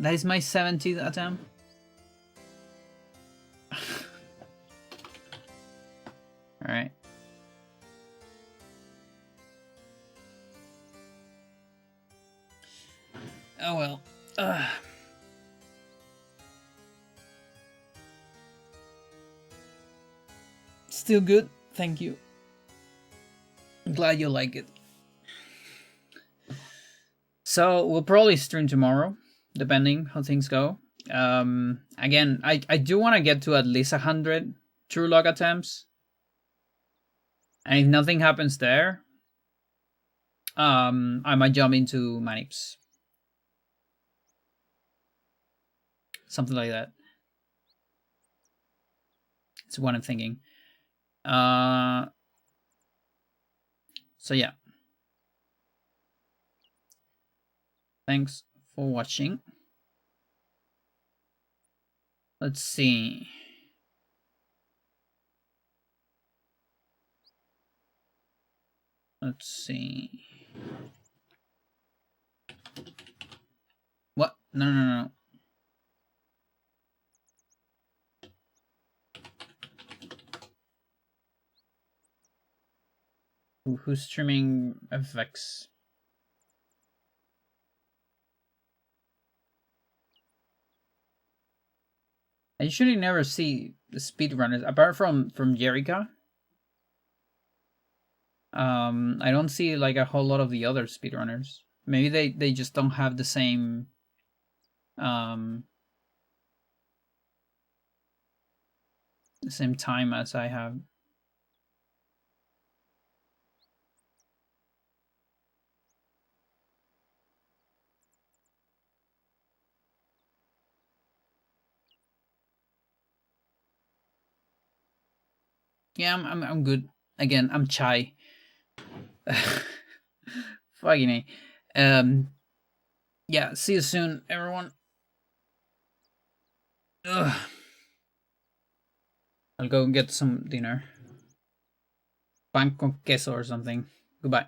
That is my 70th attempt? Alright. Oh well. Still good, thank you. I'm glad you like it. So we'll probably stream tomorrow, depending how things go. Again, I do want to get to at least 100 true log attempts. And if nothing happens there, I might jump into Manips. Something like that. It's what I'm thinking. So yeah. Thanks for watching. Let's see. Let's see. What? No, no, no. Who's streaming FX? I usually never see the speedrunners apart from Jerica. I don't see like a whole lot of the other speedrunners. Maybe they just don't have the same the same time as I have. Yeah, I'm good. Again, I'm shy. Fucking A. Yeah, see you soon, everyone. Ugh. I'll go get some dinner. Pan con queso or something. Goodbye.